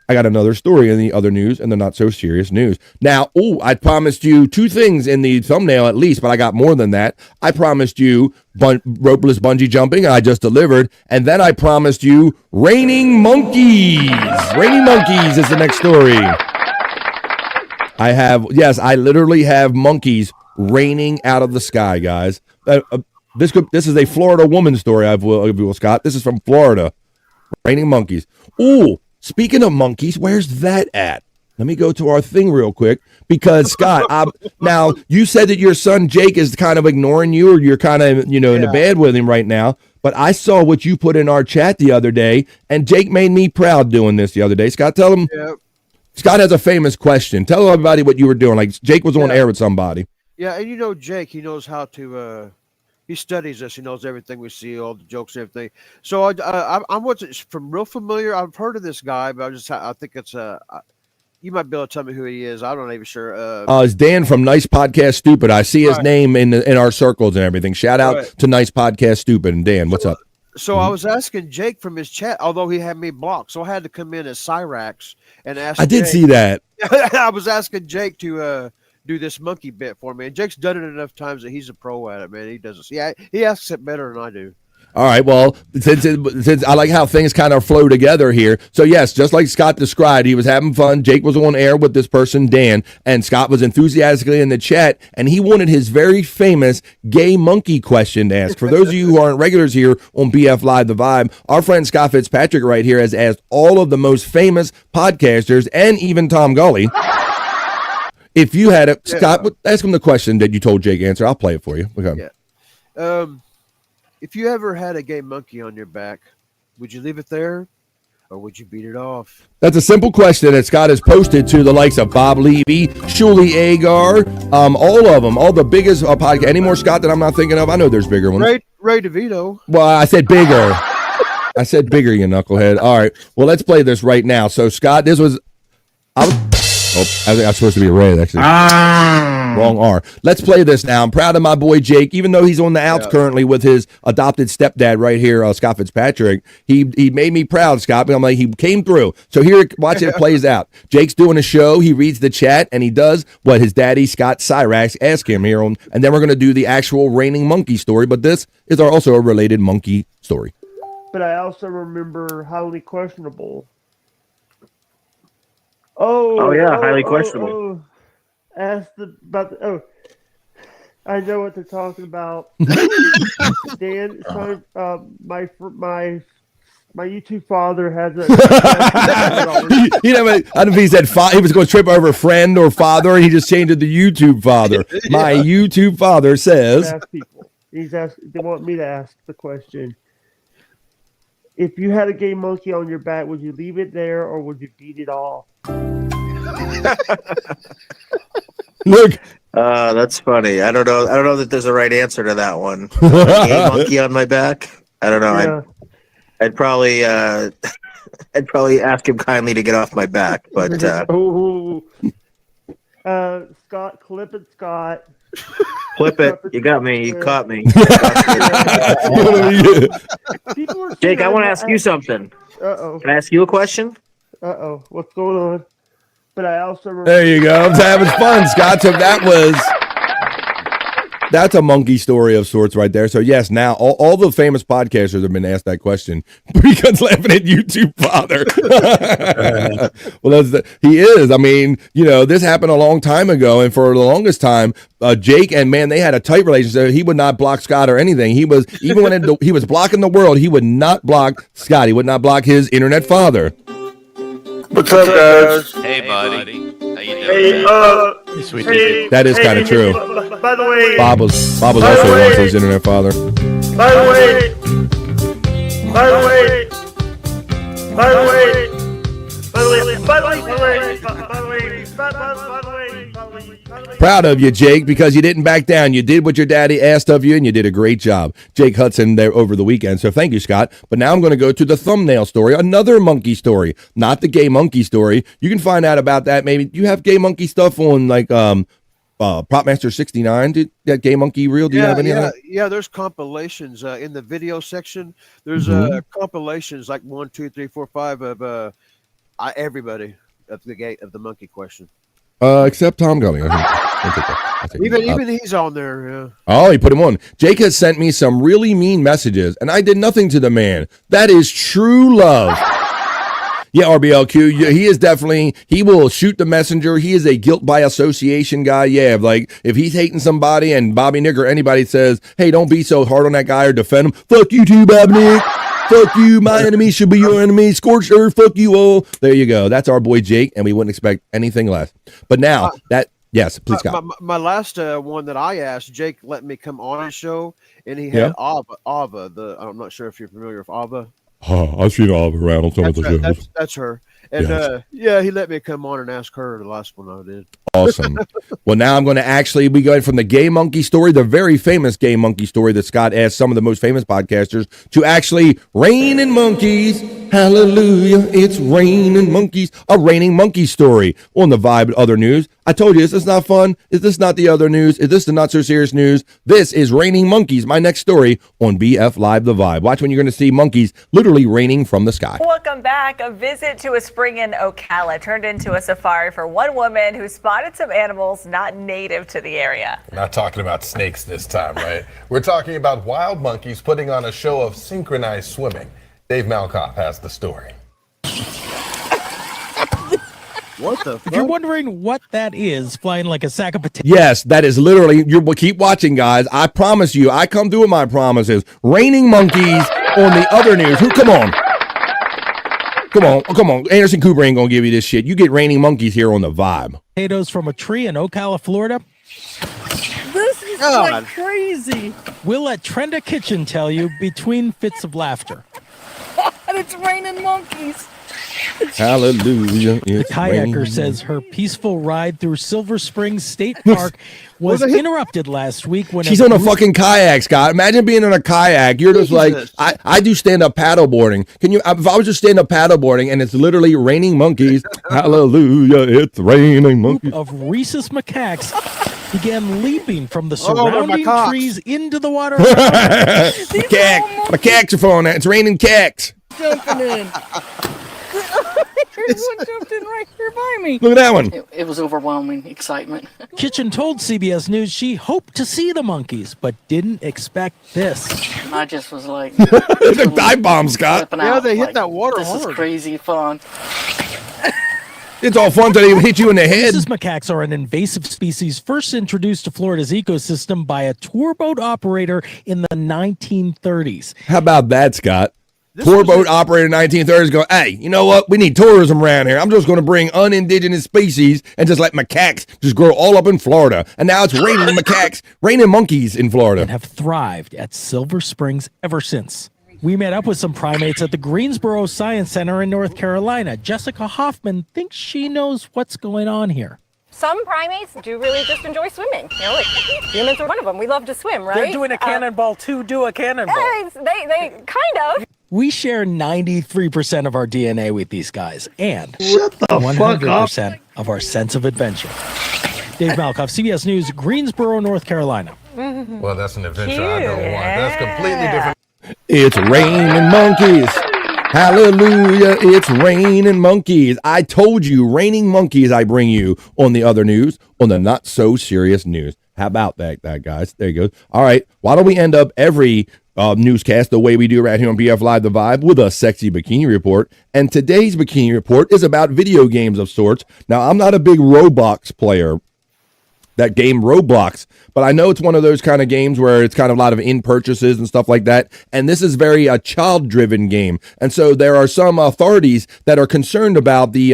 Speaker 2: I got another story in the other news and the not so serious news. Now, I promised you 2 things in the thumbnail at least, but I got more than that. I promised you ropeless bungee jumping, and I just delivered. And then I promised you raining monkeys. Raining monkeys is the next story. I literally have monkeys raining out of the sky, guys. This is a Florida woman story, I will, Scott. This is from Florida. Raining monkeys. Ooh. Speaking of monkeys, where's that at? Let me go to our thing real quick because Scott, now you said that your son Jake is kind of ignoring you, or you're kind of in the bed with him right now. But I saw what you put in our chat the other day, and Jake made me proud doing this the other day. Scott, tell him. Yep. Scott has a famous question. Tell everybody what you were doing. Like Jake was on air with somebody.
Speaker 1: Yeah, and Jake, he knows how to. He studies us. He knows everything we see, all the jokes, and everything. So I'm from real familiar. I've heard of this guy, but I think it's you might be able to tell me who he is. I'm not even sure.
Speaker 2: It's Dan from Nice Podcast Stupid. I see his name in our circles and everything. Shout out to Nice Podcast Stupid. And Dan, what's up?
Speaker 1: So I was asking Jake from his chat, although he had me blocked. So I had to come in as Cyrax and ask.
Speaker 2: I did see that.
Speaker 1: I was asking Jake to do this monkey bit for me, and Jake's done it enough times that he's a pro at it, man. He does it. Yeah, he asks it better than I do.
Speaker 2: All right, well, since I like how things kind of flow together here. So, yes, just like Scott described, he was having fun. Jake was on air with this person, Dan, and Scott was enthusiastically in the chat, and he wanted his very famous gay monkey question to ask. For those of you who aren't regulars here on BF Live The Vibe, our friend Scott Fitzpatrick right here has asked all of the most famous podcasters and even Tom Gully. If you had Scott, ask him the question that you told Jake answer. I'll play it for you. Okay.
Speaker 1: Yeah. If you ever had a gay monkey on your back, would you leave it there, or would you beat it off?
Speaker 2: That's a simple question that Scott has posted to the likes of Bob Levy, Shuli Agar, all of them, all the biggest podcast. Any more, Scott, that I'm not thinking of? I know there's bigger ones.
Speaker 1: Ray DeVito.
Speaker 2: Well, I said bigger. I said bigger, you knucklehead. All right. Well, let's play this right now. So, Scott, I think I'm supposed to be Ray, actually. Wrong R. Let's play this now. I'm proud of my boy Jake, even though he's on the outs currently with his adopted stepdad right here, Scott Fitzpatrick. He made me proud, Scott. But I'm like, he came through. So here, watch it plays out. Jake's doing a show. He reads the chat, and he does what his daddy, Scott Cyrax, asked him here. And then we're going to do the actual raining monkey story. But this is also a related monkey story.
Speaker 15: But I also remember highly questionable. Highly questionable. I know what they're talking about. Dan, my YouTube father has a.
Speaker 2: I don't know if he said he was going to trip over friend or father, and he just changed it to YouTube father. My YouTube father says.
Speaker 15: They want me to ask the question. If you had a gay monkey on your back, would you leave it there or would you beat it off?
Speaker 2: Look.
Speaker 16: That's funny. I don't know that there's a right answer to that one. A gay monkey on my back? I don't know. Yeah. I'd probably ask him kindly to get off my back, but
Speaker 15: Scott, clip it, Scott.
Speaker 16: Clip it. You got me. You caught me. Jake, I want to ask you something.
Speaker 15: Uh-oh.
Speaker 16: Can I ask you a question?
Speaker 15: Uh-oh. What's going on? But I also remember.
Speaker 2: There you go. I'm having fun, Scott. So that's a monkey story of sorts right there. So yes, now all the famous podcasters have been asked that question. Because laughing at YouTube father. Well, he is. I mean, this happened a long time ago, and for the longest time, Jake and they had a tight relationship. He would not block Scott or anything. He was even when he was blocking the world, he would not block Scott. He would not block his internet father.
Speaker 15: What's up, guys?
Speaker 17: Hey, buddy. How you doing?
Speaker 15: Hey,
Speaker 2: that is kind of true.
Speaker 15: By the way,
Speaker 2: Bob was also once his internet father.
Speaker 15: By the way.
Speaker 2: Proud of you, Jake, because you didn't back down. You did what your daddy asked of you, and you did a great job. Jake Hudson there over the weekend. So thank you, Scott. But now I'm going to go to the thumbnail story, another monkey story, not the gay monkey story. You can find out about that. Maybe you have gay monkey stuff on Propmaster 69. Did that gay monkey reel? Do you have any of that?
Speaker 1: Yeah, there's compilations in the video section. There's compilations like 1, 2, 3, 4, 5 of Everybody of the gate of the monkey question.
Speaker 2: Except Tom Gully.
Speaker 1: Even he's on there. Yeah.
Speaker 2: Oh, he put him on. Jake has sent me some really mean messages, and I did nothing to the man. That is true love. Yeah, RBLQ, he is definitely, he will shoot the messenger. He is a guilt by association guy. Yeah, like if he's hating somebody and Bobby Nick or anybody says, hey, don't be so hard on that guy or defend him. Fuck you too, Bobby Nick. Fuck you. My enemy should be your enemy. Scorched earth. Fuck you all. There you go. That's our boy Jake, and we wouldn't expect anything less. But now yes, please, Scott.
Speaker 1: My last one that I asked, Jake let me come on his show, and he had Ava. I'm not sure if you're familiar with Ava.
Speaker 2: I've seen Oliver around on some of the shows.
Speaker 1: That's her. And he let me come on and ask her the last one I did.
Speaker 2: Awesome. Well, now I'm going to we go from the gay monkey story, the very famous gay monkey story that Scott asked some of the most famous podcasters to actually raining monkeys. Hallelujah. It's raining monkeys. A raining monkey story on the Vibe Other News. I told you, is this not fun? Is this not the other news? Is this the not so serious news? This is raining monkeys. My next story on BF Live The Vibe. Watch when you're going to see monkeys literally raining from the sky.
Speaker 18: Welcome back. A visit to a spring in Ocala turned into a safari for one woman who spotted some animals not native to the area.
Speaker 19: We're not talking about snakes this time, right? We're talking about wild monkeys putting on a show of synchronized swimming. Dave Malkoff has the story.
Speaker 1: What the fuck?
Speaker 20: If you're wondering what that is, flying like a sack of potatoes.
Speaker 2: Yes, that is literally, keep watching, guys. I promise you, I come through with my promises. Raining monkeys on the other news. Come on. Come on. Anderson Cooper ain't going to give you this shit. You get raining monkeys here on the Vibe.
Speaker 20: Potatoes from a tree in Ocala, Florida. This is like crazy. We'll let Trenda Kitchen tell you between fits of laughter.
Speaker 18: And it's raining monkeys.
Speaker 2: Hallelujah.
Speaker 20: The kayaker says her peaceful ride through Silver Springs State Park was interrupted last week when
Speaker 2: she's on a fucking kayak, Scott. Imagine being in a kayak. You're just like, I do stand-up paddleboarding. If I was just stand-up paddleboarding and it's literally raining monkeys, hallelujah, it's raining monkeys.
Speaker 20: Of rhesus macaques began leaping from the surrounding trees into the water.
Speaker 2: Macaques are falling out. It's raining cacks.
Speaker 18: Jumping in. There's one jumped in right here by me.
Speaker 2: Look at that one.
Speaker 21: It was overwhelming excitement.
Speaker 20: Kitchen told CBS News she hoped to see the monkeys, but didn't expect this.
Speaker 21: I just was like...
Speaker 2: It's a dive bomb, Scott.
Speaker 1: Yeah, they hit that water
Speaker 21: This
Speaker 1: hard.
Speaker 21: is crazy fun.
Speaker 2: It's all fun until they hit you in the head.
Speaker 20: Rhesus macaques are an invasive species first introduced to Florida's ecosystem by a tour boat operator in the 1930s.
Speaker 2: How about that, Scott? Tour boat operator in 1930s go, hey, you know what? We need tourism around here. I'm just going to bring unindigenous species and just let macaques just grow all up in Florida. And now it's raining macaques, raining monkeys in Florida.
Speaker 20: And have thrived at Silver Springs ever since. We met up with some primates at the Greensboro Science Center in North Carolina. Jessica Hoffman thinks she knows what's going on here.
Speaker 22: Some primates do really just enjoy swimming. You know, like humans are one of them. We love to swim, right?
Speaker 20: They're doing a cannonball to do a cannonball.
Speaker 22: Yeah, they kind of.
Speaker 20: We share 93% of our DNA with these guys and
Speaker 6: Shut the
Speaker 20: 100% of our sense of adventure. Dave Malkoff, CBS News, Greensboro, North Carolina.
Speaker 19: Well, that's an adventure I don't want. That's completely different.
Speaker 2: It's raining monkeys. Hallelujah. It's raining monkeys. I told you, raining monkeys I bring you on the other news, on the not so serious news. How about that guys? There you go. All right. Why don't we end up every newscast the way we do right here on BF Live The Vibe with a sexy bikini report? And today's bikini report is about video games of sorts. Now, I'm not a big Roblox player, that game Roblox, but I know it's one of those kind of games where it's kind of a lot of in-purchases and stuff like that, and this is very a child-driven game, and so there are some authorities that are concerned about the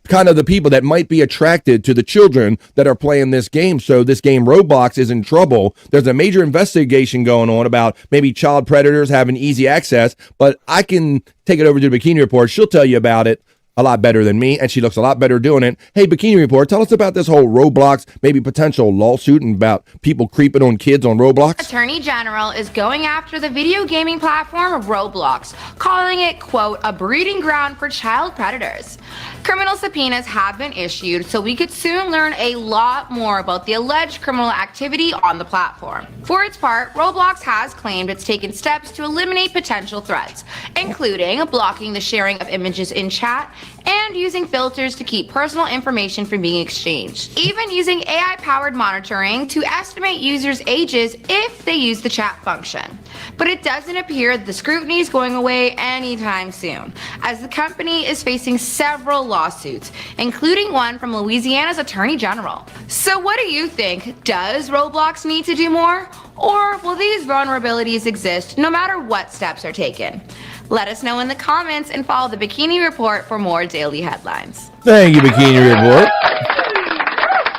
Speaker 2: kind of the people that might be attracted to the children that are playing this game. So this game Roblox is in trouble. There's a major investigation going on about maybe child predators having easy access, but I can take it over to the Bikini Report. She'll tell you about it a lot better than me, and she looks a lot better doing it. Hey, Bikini Report, tell us about this whole Roblox, maybe potential lawsuit and about people creeping on kids on Roblox.
Speaker 23: Attorney General is going after the video gaming platform Roblox, calling it, quote, a breeding ground for child predators. Criminal subpoenas have been issued, so we could soon learn a lot more about the alleged criminal activity on the platform. For its part, Roblox has claimed it's taken steps to eliminate potential threats, including blocking the sharing of images in chat and using filters to keep personal information from being exchanged. Even using AI-powered monitoring to estimate users' ages if they use the chat function. But it doesn't appear that the scrutiny is going away anytime soon, as the company is facing several lawsuits, including one from Louisiana's Attorney General. So what do you think? Does Roblox need to do more? Or will these vulnerabilities exist no matter what steps are taken? Let us know in the comments and follow the Bikini Report for more daily headlines.
Speaker 2: Thank you, Bikini Report.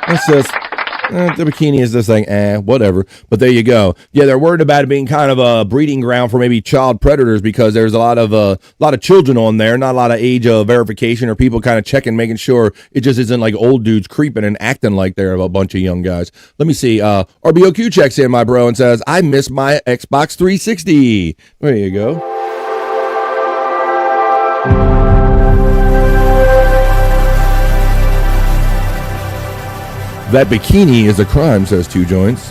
Speaker 2: It's just, the bikini is this thing, whatever. But there you go. Yeah, they're worried about it being kind of a breeding ground for maybe child predators because there's a lot of children on there, not a lot of age verification or people kind of checking, making sure it just isn't like old dudes creeping and acting like they're a bunch of young guys. Let me see. RBOQ checks in, my bro, and says, I miss my Xbox 360. There you go. That bikini is a crime, says Two Joints.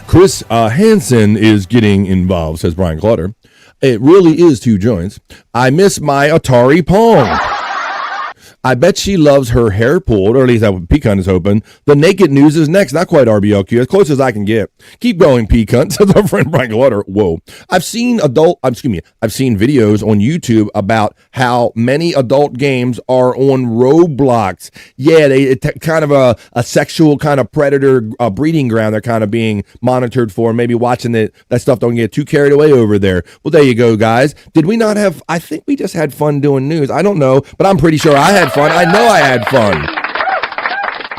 Speaker 2: Chris Hansen is getting involved, says Brian Clutter. It really is Two Joints. I miss my Atari Pong. I bet she loves her hair pulled, or at least that Pecan is hoping. The naked news is next. Not quite RBLQ, as close as I can get. Keep going, Pecan, says our friend Brian Clutter. Whoa. I've seen videos on YouTube about how many adult games are on Roblox. Yeah, it's kind of a sexual kind of predator breeding ground they're kind of being monitored for. Maybe watching that stuff don't get too carried away over there. Well, there you go, guys. Did we not have, I think we just had fun doing news. I don't know, but I'm pretty sure I had fun. I know I had fun.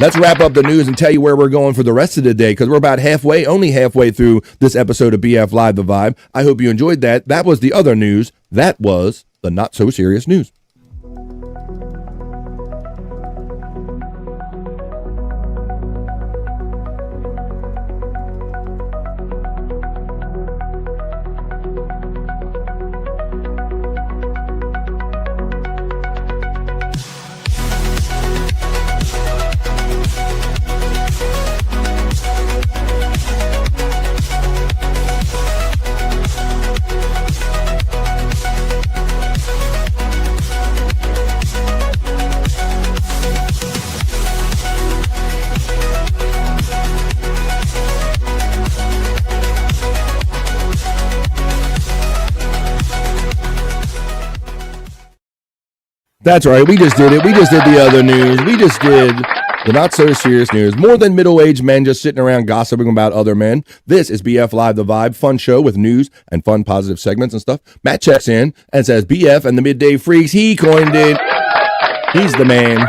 Speaker 2: Let's wrap up the news and tell you where we're going for the rest of the day, because we're about only halfway through this episode of BF Live The Vibe. I hope you enjoyed that. That was the other news. That was the not so serious news. That's right. We just did it. We just did the other news. We just did the not so serious news. More than middle-aged men just sitting around gossiping about other men. This is BF Live The Vibe, fun show with news and fun positive segments and stuff. Matt checks in and says, BF and the Midday Freaks, he coined it. He's the man.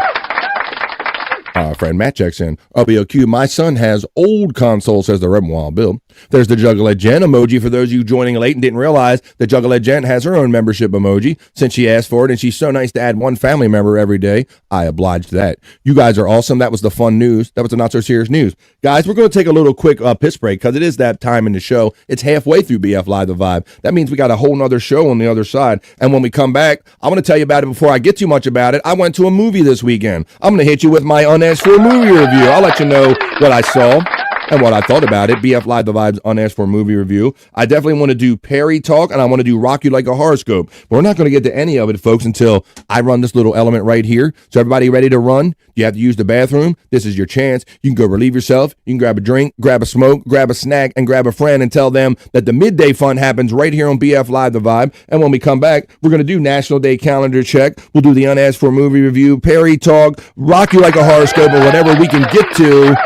Speaker 2: Our friend Matt checks in. RBOQ, my son has old console, says the Red Wild Bill. There's the Juggalette Jen emoji for those of you joining late and didn't realize that Juggalette Jen has her own membership emoji since she asked for it, and she's so nice to add one family member every day. I obliged that. You guys are awesome. That was the fun news. That was the not so serious news. Guys, we're going to take a little quick piss break because it is that time in the show. It's halfway through BF Live The Vibe. That means we got a whole nother show on the other side. And when we come back, I want to tell you about it before I get too much about it. I went to a movie this weekend. I'm going to hit you with my unasked for movie review. I'll let you know what I saw and what I thought about it. BF Live The Vibe's unasked for movie review. I definitely want to do Perry talk, and I want to do Rock You Like a Horoscope. But we're not going to get to any of it, folks, until I run this little element right here. So everybody ready to run? You have to use the bathroom. This is your chance. You can go relieve yourself. You can grab a drink, grab a smoke, grab a snack, and grab a friend and tell them that the midday fun happens right here on BF Live The Vibe. And when we come back, we're going to do National Day Calendar Check. We'll do the unasked for movie review, Perry talk, Rock You Like a Horoscope, or whatever we can get to.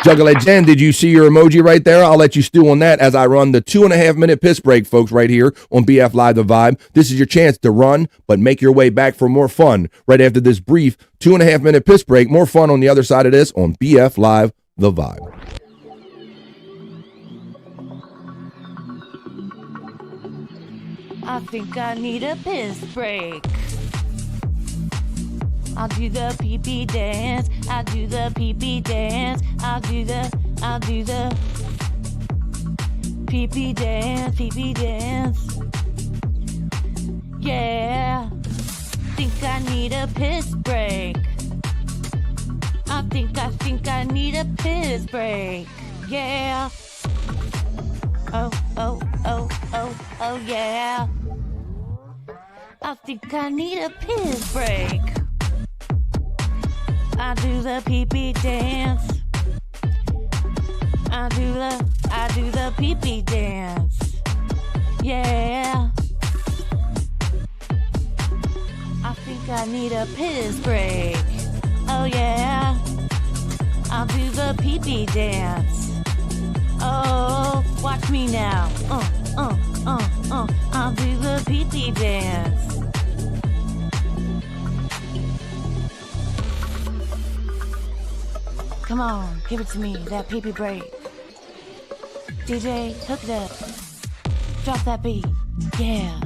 Speaker 2: Juggalette Jen, did you see your emoji right there? I'll let you stew on that as I run the 2.5-minute piss break, folks, right here on BF Live The Vibe. This is your chance to run, but make your way back for more fun right after this brief 2.5-minute piss break. More fun on the other side of this on BF Live The Vibe.
Speaker 5: I think I need a piss break. I'll do the pee-pee dance. I'll do the pee-pee dance. I'll do the pee-pee dance, pee-pee dance. Yeah. Think I need a piss break. I think I need a piss break. Yeah. Oh, yeah. I think I need a piss break. I do the pee-pee dance. I do the pee-pee dance. Yeah. I think I need a piss break. Oh yeah. I'll do the pee-pee dance. Oh, watch me now. I'll do the pee-pee dance. Come on, give it to me, that pee-pee break. DJ, hook it up. Drop that beat. Yeah.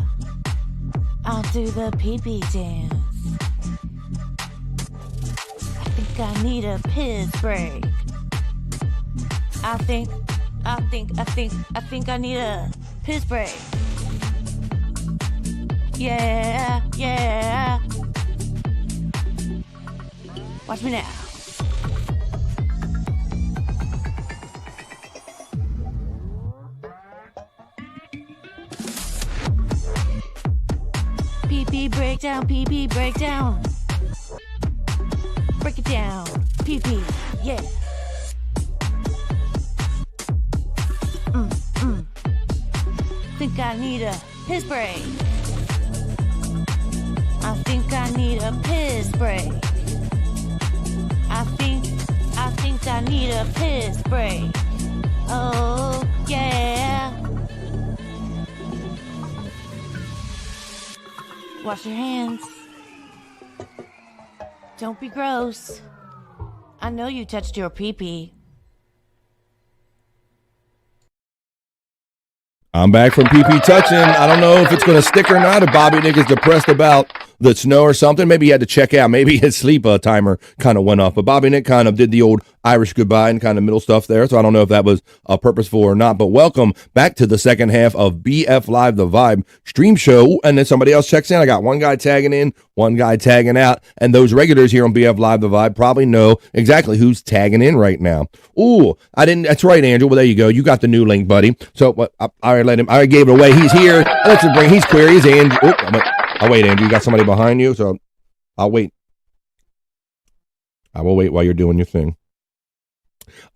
Speaker 5: I'll do the pee-pee dance. I think I need a piss break. I think I need a piss break. Yeah, yeah. Watch me now. Pee-pee breakdown, pee-pee breakdown. Break it down, pee-pee, yeah. Think I need a piss break. I think I need a piss break. I think I need a piss break. Oh, yeah. Wash your hands. Don't be gross. I know you touched your pee-pee.
Speaker 2: I'm back from PP touching. I don't know if it's going to stick or not. If Bobby Nick is depressed about the snow or something, maybe he had to check out. Maybe his sleep timer kind of went off. But Bobby Nick kind of did the old Irish goodbye and kind of middle stuff there. So I don't know if that was purposeful or not. But welcome back to the second half of BF Live The Vibe stream show. And then somebody else checks in. I got one guy tagging in, one guy tagging out. And those regulars here on BF Live The Vibe probably know exactly who's tagging in right now. Ooh, I didn't. That's right, Andrew. Well, there you go. You got the new link, buddy. So I gave it away. He's here. Let's bring. He's queer. He's Andrew. I'll wait, Andrew. You got somebody behind you, so I'll wait. I will wait while you're doing your thing.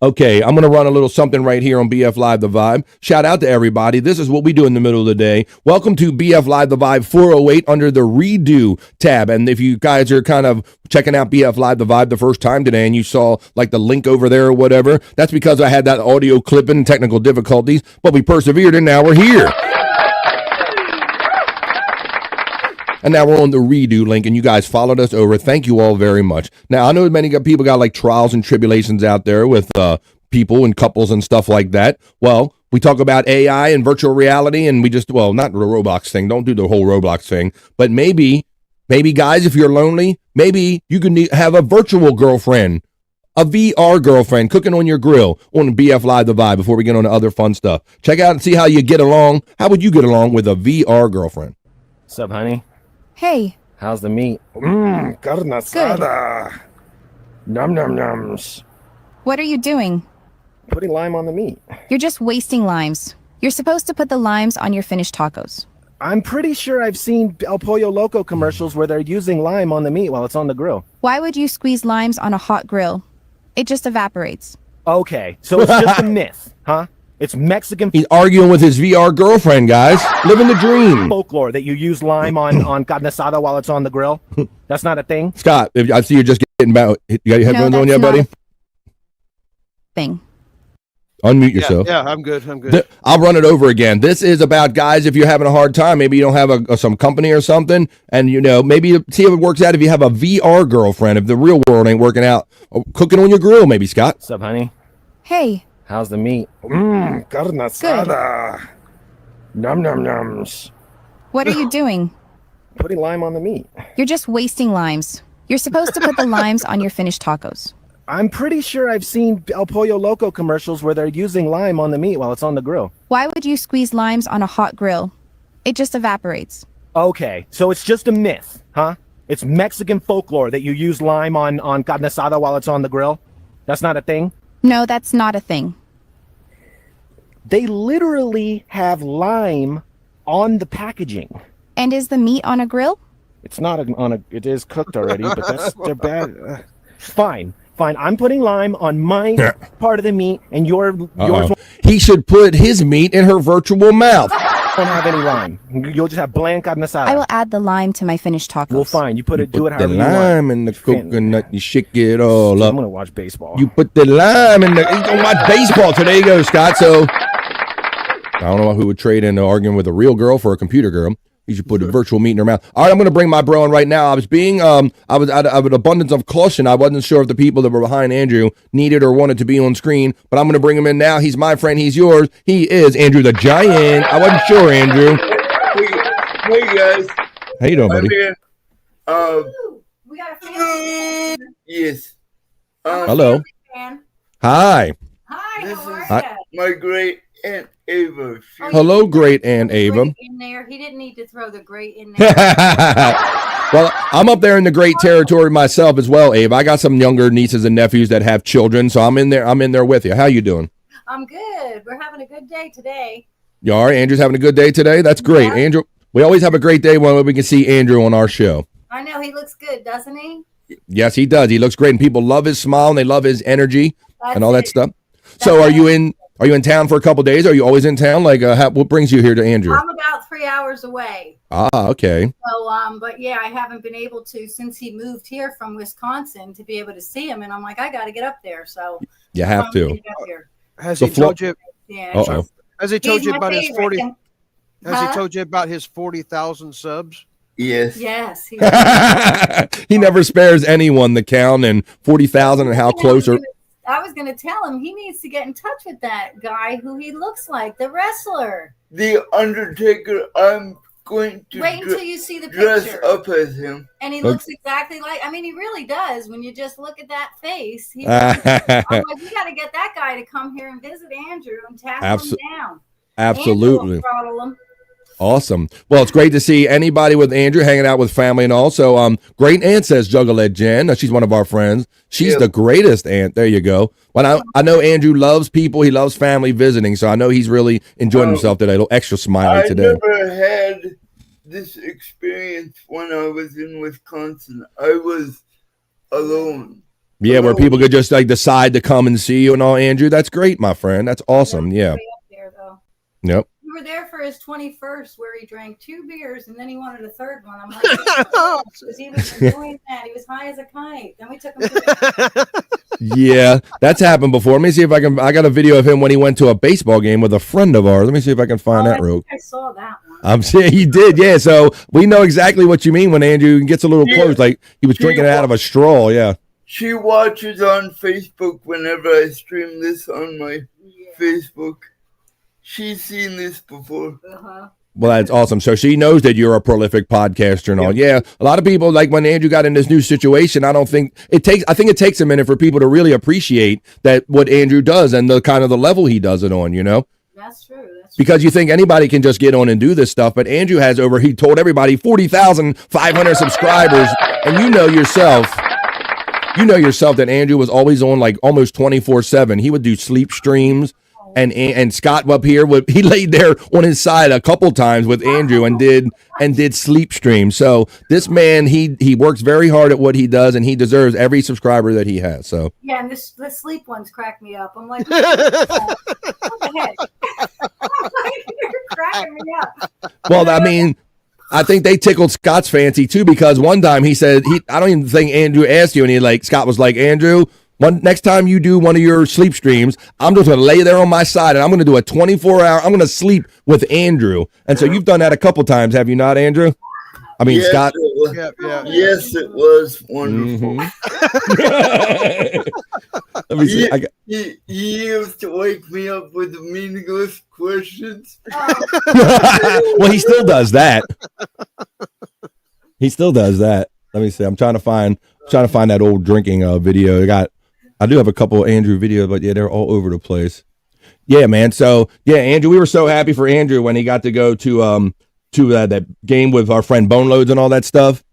Speaker 2: Okay, I'm going to run a little something right here on BF Live The Vibe. Shout out to everybody. This is what we do in the middle of the day. Welcome to BF Live The Vibe 408 under the Redo tab. And if you guys are kind of checking out BF Live The Vibe the first time today and you saw like the link over there or whatever, that's because I had that audio clipping, technical difficulties, but we persevered and now we're here. And now we're on the Redo link, and you guys followed us over. Thank you all very much. Now, I know many people got like trials and tribulations out there with people and couples and stuff like that. Well, we talk about AI and virtual reality, and we just, well, not the Roblox thing. Don't do the whole Roblox thing. But maybe guys, if you're lonely, maybe you can have a virtual girlfriend, a VR girlfriend cooking on your grill on BF Live The Vibe before we get on to other fun stuff. Check out and see how you get along. How would you get along with a VR girlfriend?
Speaker 7: What's up, honey?
Speaker 8: Hey.
Speaker 7: How's the meat? Carne asada. Num num nums.
Speaker 8: What are you doing?
Speaker 7: Putting lime on the meat.
Speaker 8: You're just wasting limes. You're supposed to put the limes on your finished tacos.
Speaker 7: I'm pretty sure I've seen El Pollo Loco commercials where they're using lime on the meat while it's on the grill.
Speaker 8: Why would you squeeze limes on a hot grill? It just evaporates.
Speaker 7: Okay, so it's just a myth, huh? It's Mexican.
Speaker 2: He's arguing with his VR girlfriend, guys. Living the dream.
Speaker 7: Folklore that you use lime on carne asada while it's on the grill. That's not a thing.
Speaker 2: Scott, I see you're just getting about. You got your headphones on yet, buddy?
Speaker 8: Thing.
Speaker 2: Unmute yourself.
Speaker 1: Yeah, I'm good.
Speaker 2: I'll run it over again. This is about, guys, if you're having a hard time, maybe you don't have some company or something, and maybe see if it works out if you have a VR girlfriend, if the real world ain't working out. Cooking on your grill, maybe, Scott.
Speaker 7: What's up, honey?
Speaker 8: Hey.
Speaker 7: How's the meat? Carne asada. Num num nums.
Speaker 8: What are you doing?
Speaker 7: Putting lime on the meat.
Speaker 8: You're just wasting limes. You're supposed to put the limes on your finished tacos.
Speaker 7: I'm pretty sure I've seen El Pollo Loco commercials where they're using lime on the meat while it's on the grill.
Speaker 8: Why would you squeeze limes on a hot grill? It just evaporates.
Speaker 7: Okay, so it's just a myth, huh? It's Mexican folklore that you use lime on carne asada while it's on the grill. That's not a thing?
Speaker 8: No, that's not a thing.
Speaker 7: They literally have lime on the packaging.
Speaker 8: And is the meat on a grill?
Speaker 7: It's not it is cooked already, but they're bad. Fine. I'm putting lime on my part of the meat, and yours.
Speaker 2: He should put his meat in her virtual mouth.
Speaker 7: Don't have any lime. You'll just have bland carne asada.
Speaker 8: I will add the lime to my finished tacos.
Speaker 7: Well, fine. You do it
Speaker 2: The
Speaker 7: however you want.
Speaker 2: lime and the coconut, you shake it all up.
Speaker 7: I'm gonna watch baseball.
Speaker 2: You put the lime in he's gonna watch baseball. So there you go, Scott. So I don't know who would trade in arguing with a real girl for a computer girl. You should put a virtual meat in her mouth. All right, I'm going to bring my bro in right now. I was out of an abundance of caution. I wasn't sure if the people that were behind Andrew needed or wanted to be on screen, but I'm going to bring him in now. He's my friend. He's yours. He is Andrew the Giant. I wasn't sure, Andrew.
Speaker 9: Hey guys.
Speaker 2: How you doing, buddy?
Speaker 9: We got a fan. Yes.
Speaker 2: Hello. Hi.
Speaker 9: This is my great Aunt Ava.
Speaker 2: Hello, great Aunt Ava.
Speaker 22: In there, he didn't need to throw the great in there.
Speaker 2: Well, I'm up there in the great territory myself as well, Ava. I got some younger nieces and nephews that have children, so I'm in there with you. How you doing?
Speaker 22: I'm good. We're having a good day today.
Speaker 2: You all right? Andrew's having a good day today? That's great. Yeah. Andrew, we always have a great day when we can see Andrew on our show.
Speaker 22: I know, he looks good, doesn't he?
Speaker 2: Yes, he does. He looks great, and people love his smile, and they love his energy and all that stuff. So are you in town for a couple of days? Are you always in town? Like, what brings you here to Andrew?
Speaker 22: I'm about 3 hours away.
Speaker 2: Ah, okay.
Speaker 22: So, but yeah, I haven't been able to since he moved here from Wisconsin to be able to see him, and I'm like, I got to get up there. So
Speaker 2: you have to.
Speaker 1: Has he told you?
Speaker 22: Yeah.
Speaker 1: Has he told you about his 40?
Speaker 22: Has
Speaker 1: Has he told you about his 40,000 subs?
Speaker 9: Yes.
Speaker 22: Yes.
Speaker 2: He never spares anyone the count and 40,000 and how close are.
Speaker 22: I was going to tell him he needs to get in touch with that guy who he looks like, the wrestler.
Speaker 9: The Undertaker. I'm going to
Speaker 22: wait until you see the
Speaker 9: dress
Speaker 22: picture.
Speaker 9: up as him.
Speaker 22: And he looks exactly like, I mean, he really does. When you just look at that face, I'm like, we got to get that guy to come here and visit Andrew and tackle him down.
Speaker 2: Absolutely.
Speaker 22: Throttle him.
Speaker 2: Awesome. Well, it's great to see anybody with Andrew hanging out with family and all. So, great aunt says Juggalette Jen. She's one of our friends. She's the greatest aunt. There you go. Well, I know Andrew loves people. He loves family visiting. So I know he's really enjoying himself today. A little extra smiley today.
Speaker 9: I never had this experience when I was in Wisconsin. I was alone.
Speaker 2: Yeah, where people could just like decide to come and see you and all. Andrew, that's great, my friend. That's awesome. Yeah. Yep.
Speaker 22: We were there for his 21st where he drank 2 beers and then he wanted a third one. I'm like, because he was enjoying that. He was high as a kite. Then we took him to
Speaker 2: Yeah, that's happened before. Let me see if I got a video of him when he went to a baseball game with a friend of ours. Let me see if I can find that real.
Speaker 22: I saw that one.
Speaker 2: I'm saying he did, yeah. So we know exactly what you mean when Andrew gets a little close, like he was drinking it out of a straw, yeah.
Speaker 9: She watches on Facebook whenever I stream this on my Facebook. She's seen this before.
Speaker 2: Well, that's awesome. So she knows that you're a prolific podcaster and all. Yeah, a lot of people, like when Andrew got in this new situation, I think it takes a minute for people to really appreciate that what Andrew does and the kind of the level he does it on, you know?
Speaker 22: That's true.
Speaker 2: Because you think anybody can just get on and do this stuff, but Andrew has he told everybody 40,500 subscribers, and you know yourself that Andrew was always on like almost 24/7. He would do sleep streams. And Scott up here he laid there on his side a couple times with Andrew and did sleep streams. So this man he works very hard at what he does and he deserves every subscriber that he has. So
Speaker 22: yeah, and the sleep ones crack me up. I'm like, what the heck? You're cracking me up.
Speaker 2: Well, I mean, I think they tickled Scott's fancy too because one time he said I don't even think Andrew asked you, and Scott was like, Andrew, next time you do one of your sleep streams, I'm just going to lay there on my side and I'm going to do a 24-hour. I'm going to sleep with Andrew. And so you've done that a couple times, have you not, Andrew? I mean,
Speaker 9: yes,
Speaker 2: Scott.
Speaker 9: Yes, it was wonderful.
Speaker 2: Let me see.
Speaker 9: He used to wake me up with meaningless questions.
Speaker 2: Well, he still does that. Let me see. I'm trying to find that old drinking video. I do have a couple of Andrew videos, but yeah, they're all over the place. Yeah, man. So yeah, Andrew, we were so happy for Andrew when he got to go to that game with our friend Bone Loads and all that stuff.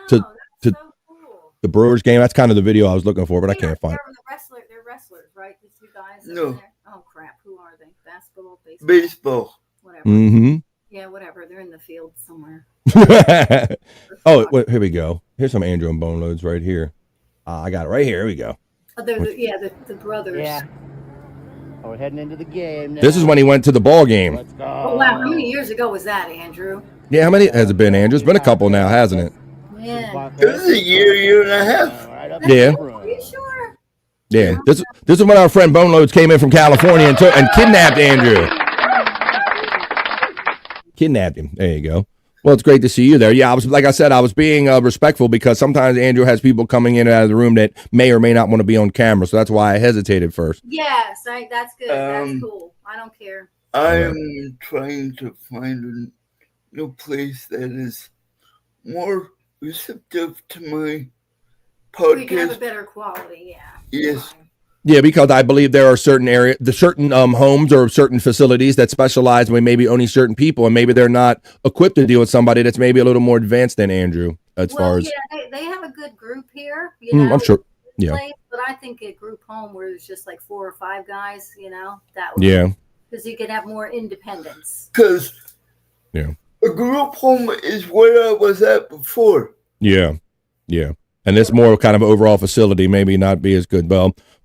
Speaker 2: To
Speaker 22: so cool.
Speaker 2: The Brewers game. That's kind of the video I was looking for, but I can't find it.
Speaker 22: They're wrestlers, right? These two guys.
Speaker 9: No.
Speaker 22: Oh crap! Who are they? Basketball, baseball.
Speaker 9: Baseball.
Speaker 22: Whatever.
Speaker 2: Mm-hmm.
Speaker 22: Yeah, whatever. They're in the field somewhere.
Speaker 2: Oh, wait, here we go. Here's some Andrew and Bone Loads right here. I got it right here. Here we go.
Speaker 22: Oh, they're the brothers.
Speaker 11: Yeah. Oh, we're heading into the game now.
Speaker 2: This is when he went to the ball game.
Speaker 11: Let's go.
Speaker 22: Oh wow, how many years ago was that, Andrew?
Speaker 2: Yeah, how many has it been, Andrew? It's been a couple now, hasn't it?
Speaker 22: Yeah.
Speaker 9: This is a year and a half.
Speaker 2: Yeah.
Speaker 22: Are you sure?
Speaker 2: Yeah. This is when our friend Bone Loads came in from California and kidnapped Andrew. Kidnapped him. There you go. Well, it's great to see you there. Yeah, like I said, I was being respectful because sometimes Andrew has people coming in and out of the room that may or may not want to be on camera. So that's why I hesitated first.
Speaker 22: Yes, that's good. That's cool. I don't care.
Speaker 9: I'm trying to find a new place that is more receptive to my podcast.
Speaker 22: We can have a better quality, yeah.
Speaker 9: Yes.
Speaker 2: Yeah, because I believe there are certain homes or certain facilities that specialize in maybe only certain people, and maybe they're not equipped to deal with somebody that's maybe a little more advanced than Andrew as far as.
Speaker 22: Yeah, they have a good group here. You know,
Speaker 2: I'm sure. Yeah.
Speaker 22: But I think a group home where there's just like 4 or 5 guys, that would.
Speaker 2: Yeah.
Speaker 22: Because you can have more independence.
Speaker 9: Because
Speaker 2: yeah,
Speaker 9: a group home is where I was at before.
Speaker 2: Yeah, yeah, and this more kind of overall facility maybe not be as good.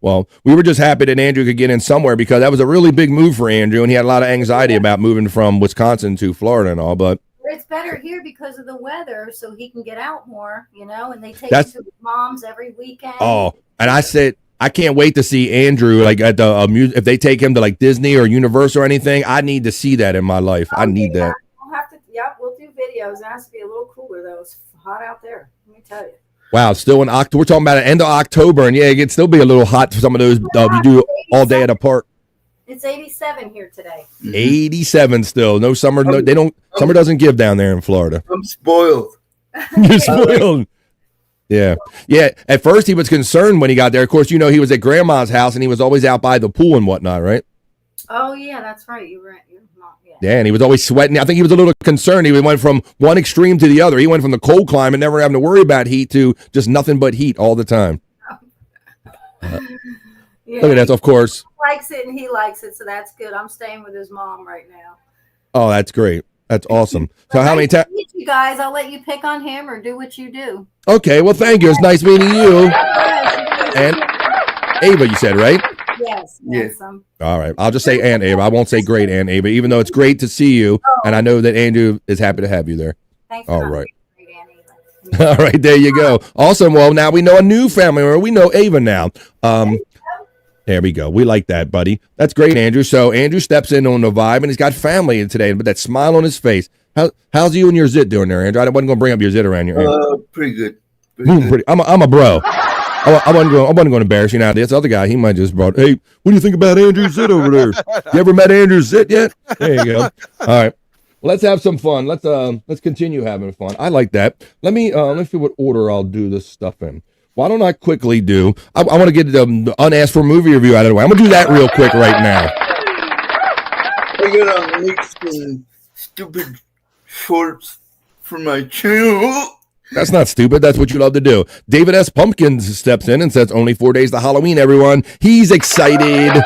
Speaker 2: Well, we were just happy that Andrew could get in somewhere because that was a really big move for Andrew, and he had a lot of anxiety about moving from Wisconsin to Florida and all. But
Speaker 22: it's better here because of the weather, so he can get out more, and they take him to his mom's every weekend.
Speaker 2: Oh, and I said I can't wait to see Andrew like at the if they take him to like Disney or Universal or anything. I need to see that in my life. I need that.
Speaker 22: We'll have to. Yep, we'll do videos. It has to be a little cooler though. It's hot out there. Let me tell you.
Speaker 2: Wow, still in October. We're talking about the end of October, and yeah, it can still be a little hot for some of those you do all day at a park.
Speaker 22: It's 87 here today.
Speaker 2: 87 still. No summer. No, they don't. Summer doesn't give down there in Florida.
Speaker 9: I'm spoiled.
Speaker 2: You're spoiled. Yeah. Yeah. At first, he was concerned when he got there. Of course, he was at Grandma's house, and he was always out by the pool and whatnot, right?
Speaker 22: Oh yeah, that's right. You're not.
Speaker 2: Yeah, and he was always sweating. I think he was a little concerned. He went from one extreme to the other. He went from the cold climate, never having to worry about heat, to just nothing but heat all the time.
Speaker 22: Yeah,
Speaker 2: look at that, of course.
Speaker 22: He likes it and he likes it, so that's good. I'm staying with his mom right now.
Speaker 2: Oh, that's great. That's awesome. So how many times?
Speaker 22: You guys, I'll let you pick on him or do what you do.
Speaker 2: Okay, well, thank you. It's nice meeting you. And Ava, you said, right?
Speaker 22: Yes.
Speaker 9: Yes.
Speaker 2: All right. I'll just say Aunt Ava. I won't say great Aunt Ava, even though it's great to see you. And I know that Andrew is happy to have you there.
Speaker 22: Thanks.
Speaker 2: All right. All right. There you go. Awesome. Well, now we know a new family member. We know Ava now. There we go. We like that, buddy. That's great, Andrew. So Andrew steps in on the vibe, and he's got family today, but that smile on his face. How's you and your zit doing there, Andrew? I wasn't going to bring up your zit around your
Speaker 9: pretty good. Pretty good.
Speaker 2: I'm a bro. I wasn't going to embarrass you now. This other guy, he might just brought, hey, what do you think about Andrew's zit over there? You ever met Andrew's zit yet? There you go. All right. Well, let's have some fun. Let's continue having fun. I like that. Let's see what order I'll do this stuff in. Why don't I quickly do, I want to get the unasked for movie review out of the way. I'm going to do that real quick right now.
Speaker 9: I gotta make some stupid shorts for my channel.
Speaker 2: That's not stupid. That's what you love to do. David S. Pumpkins steps in and says, only 4 days to Halloween, everyone. He's excited.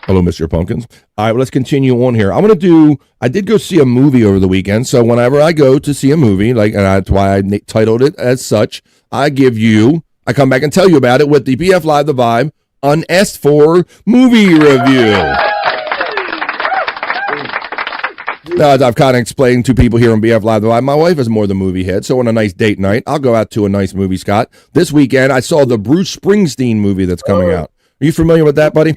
Speaker 2: Hello, Mr. Pumpkins. All right, well, let's continue on here. I did go see a movie over the weekend. So whenever I go to see a movie, and that's why I titled it as such, I come back and tell you about it with the BF Live The Vibe unasked for movie review. Now, as I've kind of explained to people here on BF Live, my wife is more the movie head, so on a nice date night, I'll go out to a nice movie, Scott. This weekend, I saw the Bruce Springsteen movie that's coming out. Are you familiar with that, buddy?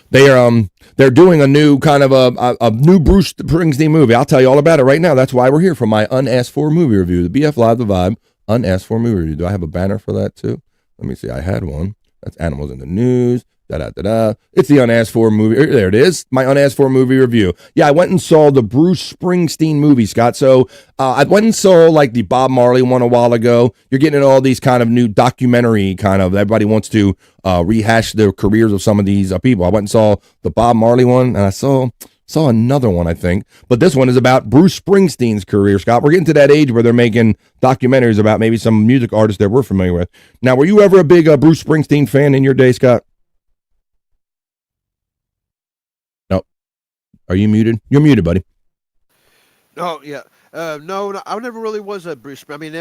Speaker 2: They're doing a new kind of a new Bruce Springsteen movie. I'll tell you all about it right now. That's why we're here for my unasked for movie review, the BF Live The Vibe unasked for movie review. Do I have a banner for that too? Let me see. I had one. That's Animals in the News. It's the unasked for movie. There it is. My unasked for movie review. Yeah, I went and saw the Bruce Springsteen movie, Scott. So I went and saw like the Bob Marley one a while ago. You're getting all these kind of new documentary kind of, everybody wants to rehash the careers of some of these people. I went and saw the Bob Marley one, and I saw another one, I think. But this one is about Bruce Springsteen's career, Scott. We're getting to that age where they're making documentaries about maybe some music artists that we're familiar with. Now, were you ever a big Bruce Springsteen fan in your day, Scott? Are you muted? You're muted, buddy.
Speaker 1: Oh yeah. No, I never really was a Bruce. I mean,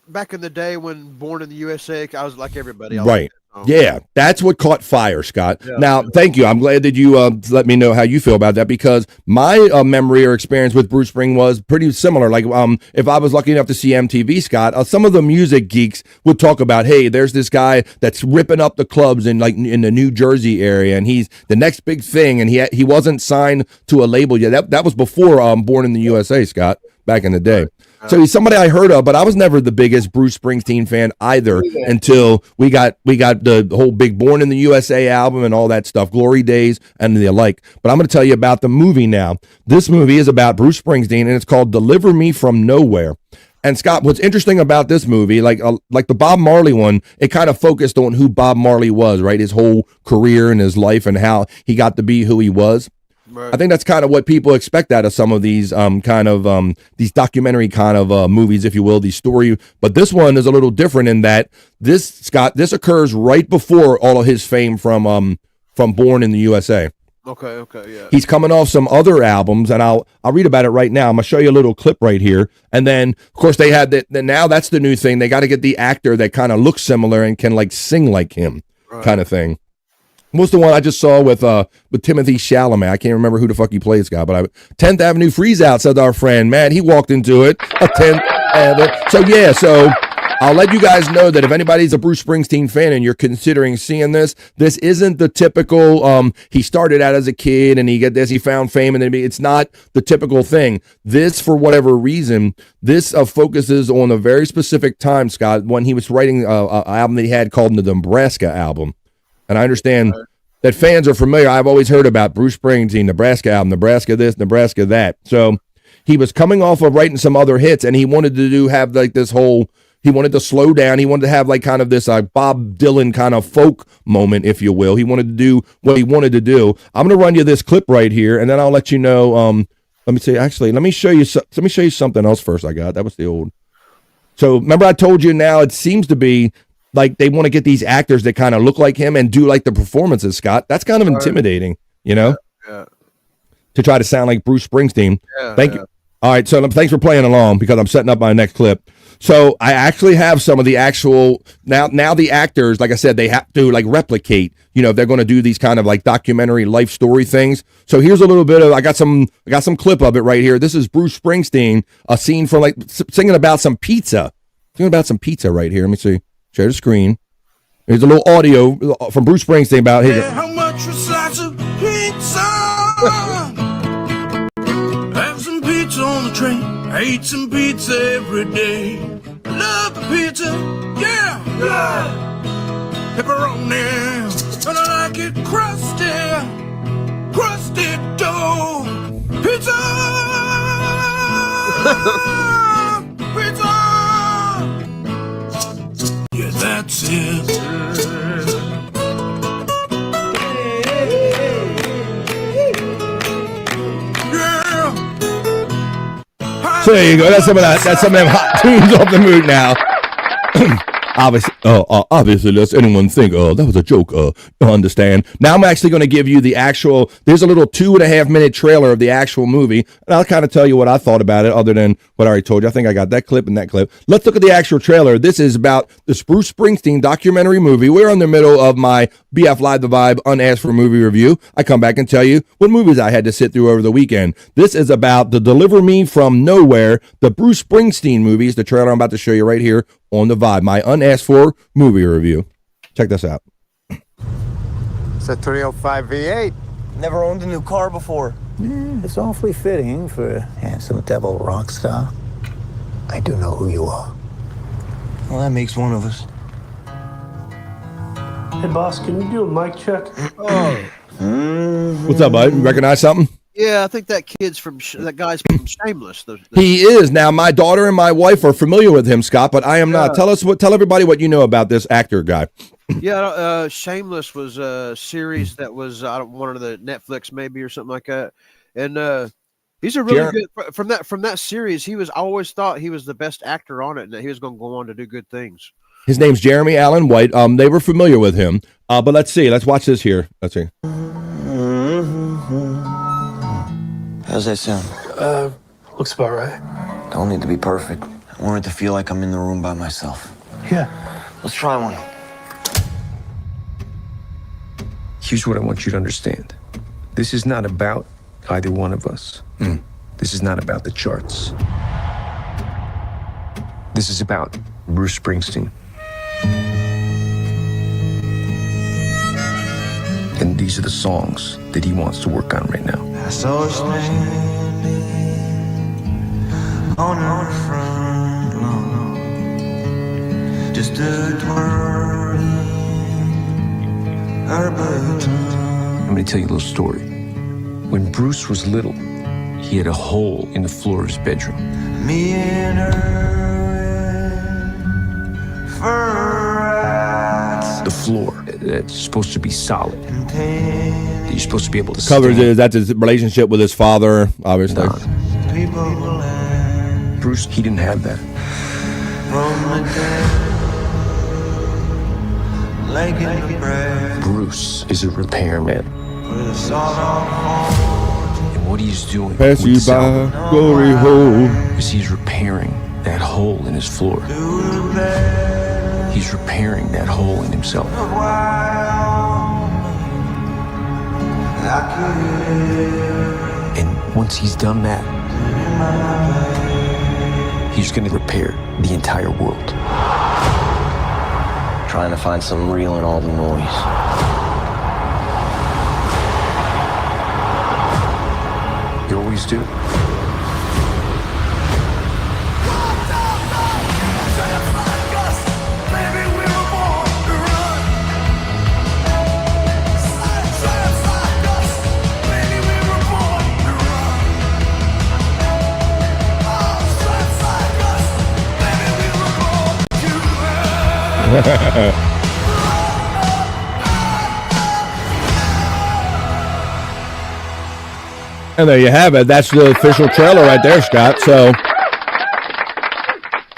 Speaker 1: back in the day when Born in the USA, I was like everybody.
Speaker 2: Right. Yeah, that's what caught fire, Scott.
Speaker 1: Yeah.
Speaker 2: Now, thank you. I'm glad that you let me know how you feel about that, because my memory or experience with Bruce Spring was pretty similar. Like, if I was lucky enough to see MTV, Scott, some of the music geeks would talk about, hey, there's this guy that's ripping up the clubs in the New Jersey area, and he's the next big thing, and he wasn't signed to a label yet. That was before Born in the USA, Scott, back in the day. So he's somebody I heard of, but I was never the biggest Bruce Springsteen fan either until we got the whole big Born in the USA album and all that stuff, Glory Days and the like. But I'm going to tell you about the movie now. This movie is about Bruce Springsteen, and it's called Deliver Me from Nowhere. And Scott, what's interesting about this movie, like the Bob Marley one, it kind of focused on who Bob Marley was, right? His whole career and his life and how he got to be who he was. Right. I think that's kind of what people expect out of some of these these documentary kind of movies, if you will, these story. But this one is a little different in that this occurs right before all of his fame from Born in the USA.
Speaker 1: Okay, yeah.
Speaker 2: He's coming off some other albums, and I'll read about it right now. I'm gonna show you a little clip right here, and then of course they had that. Now that's the new thing. They got to get the actor that kind of looks similar and can like sing like him, kind of thing. What's the one I just saw with Timothy Chalamet? I can't remember who the fuck he plays, Scott, but 10th Avenue Freeze Out, said our friend. Man, he walked into it. A 10th Avenue. So I'll let you guys know that if anybody's a Bruce Springsteen fan and you're considering seeing this isn't the typical, he started out as a kid and he found fame, and then it's not the typical thing. This, for whatever reason, this focuses on a very specific time, Scott, when he was writing an album that he had called the Nebraska album. And I understand that fans are familiar. I've always heard about Bruce Springsteen, Nebraska album, Nebraska this, Nebraska that. So he was coming off of writing some other hits, and he wanted to have like this whole, he wanted to slow down. He wanted to have like kind of this Bob Dylan kind of folk moment, if you will. He wanted to do what he wanted to do. I'm going to run you this clip right here, and then I'll let you know. Let me show you something else first. That was the old. So remember I told you, now it seems to be like they want to get these actors that kind of look like him and do like the performances, Scott. That's kind of intimidating, you know?
Speaker 1: Yeah.
Speaker 2: To try to sound like Bruce Springsteen.
Speaker 1: Yeah,
Speaker 2: Thank you. All right, so thanks for playing along, because I'm setting up my next clip. So I actually have some of the actual now the actors, like I said, they have to like replicate, if they're going to do these kind of like documentary life story things. So here's a little bit of I got some clip of it right here. This is Bruce Springsteen, a scene from like singing about some pizza. Singing about some pizza right here. Let me see. Share the screen. There's a little audio from Bruce Springsteen about his.
Speaker 6: How much for a slice of pizza? Have some pizza on the train. I eat some pizza every day. Love the pizza, yeah. Pepperoni, and I like it crusty dough. Pizza, pizza. Yeah, that's it.
Speaker 2: So there you go. That's some of that. That's some of them hot tunes off the mood now. Obviously, lets anyone think, that was a joke. You understand. Now I'm actually going to give you the actual, there's a little 2.5 minute trailer of the actual movie, and I'll kind of tell you what I thought about it, other than what I already told you. I think I got that clip and that clip. Let's look at the actual trailer. This is about this Bruce Springsteen documentary movie. We're in the middle of my BF Live the Vibe unasked for movie review. I come back and tell you what movies I had to sit through over the weekend. This is about the Deliver Me from Nowhere, the Bruce Springsteen movies. The trailer I'm about to show you right here on the Vibe, my unasked for movie review. Check this out.
Speaker 10: It's a 305 V8. Never owned a new car before. It's awfully fitting for a handsome devil rock star. I do know who you are. Well, that makes one of us.
Speaker 15: Hey, boss, can you do a mic check?
Speaker 2: What's up, bud? You recognize something?
Speaker 1: Yeah, I think that guy's from Shameless.
Speaker 2: He is. Now, my daughter and my wife are familiar with him, Scott, but I am not. Tell everybody what you know about this actor guy.
Speaker 1: Yeah, Shameless was a series that was one of the Netflix maybe or something like that, and he's a really good from that series. I always thought he was the best actor on it, and that he was going to go on to do good things.
Speaker 2: His name's Jeremy Allen White. They were familiar with him, but let's see. Let's watch this here. Let's see.
Speaker 10: How's that sound?
Speaker 12: Looks about right.
Speaker 10: Don't need to be perfect. I want it to feel like I'm in the room by myself.
Speaker 12: Yeah.
Speaker 10: Let's try one.
Speaker 12: Here's what I want you to understand. This is not about either one of us. This is not about the charts. This is about Bruce Springsteen. And these are the songs that he wants to work on right now.
Speaker 10: I saw her standing on her front lawn, just a twirling her baton.
Speaker 12: I'm gonna tell you a little story. When Bruce was little, he had a hole in the floor of his bedroom.
Speaker 10: Me and her,
Speaker 12: The floor that's supposed to be solid. That you're supposed to be able to
Speaker 2: Covers
Speaker 12: stand.
Speaker 2: that's his relationship with his father, obviously.
Speaker 12: Bruce, he didn't have that. Bruce is a repairman. And what he's doing
Speaker 2: Pass
Speaker 12: with
Speaker 2: you
Speaker 12: this
Speaker 2: by,
Speaker 12: album
Speaker 2: glory hole.
Speaker 12: is he's repairing that hole in his floor. He's repairing that hole in himself. And once he's done that, he's gonna repair the entire world.
Speaker 10: trying to find some real in all the noise.
Speaker 12: You always do.
Speaker 2: And there you have it. That's the official trailer right there, Scott. So,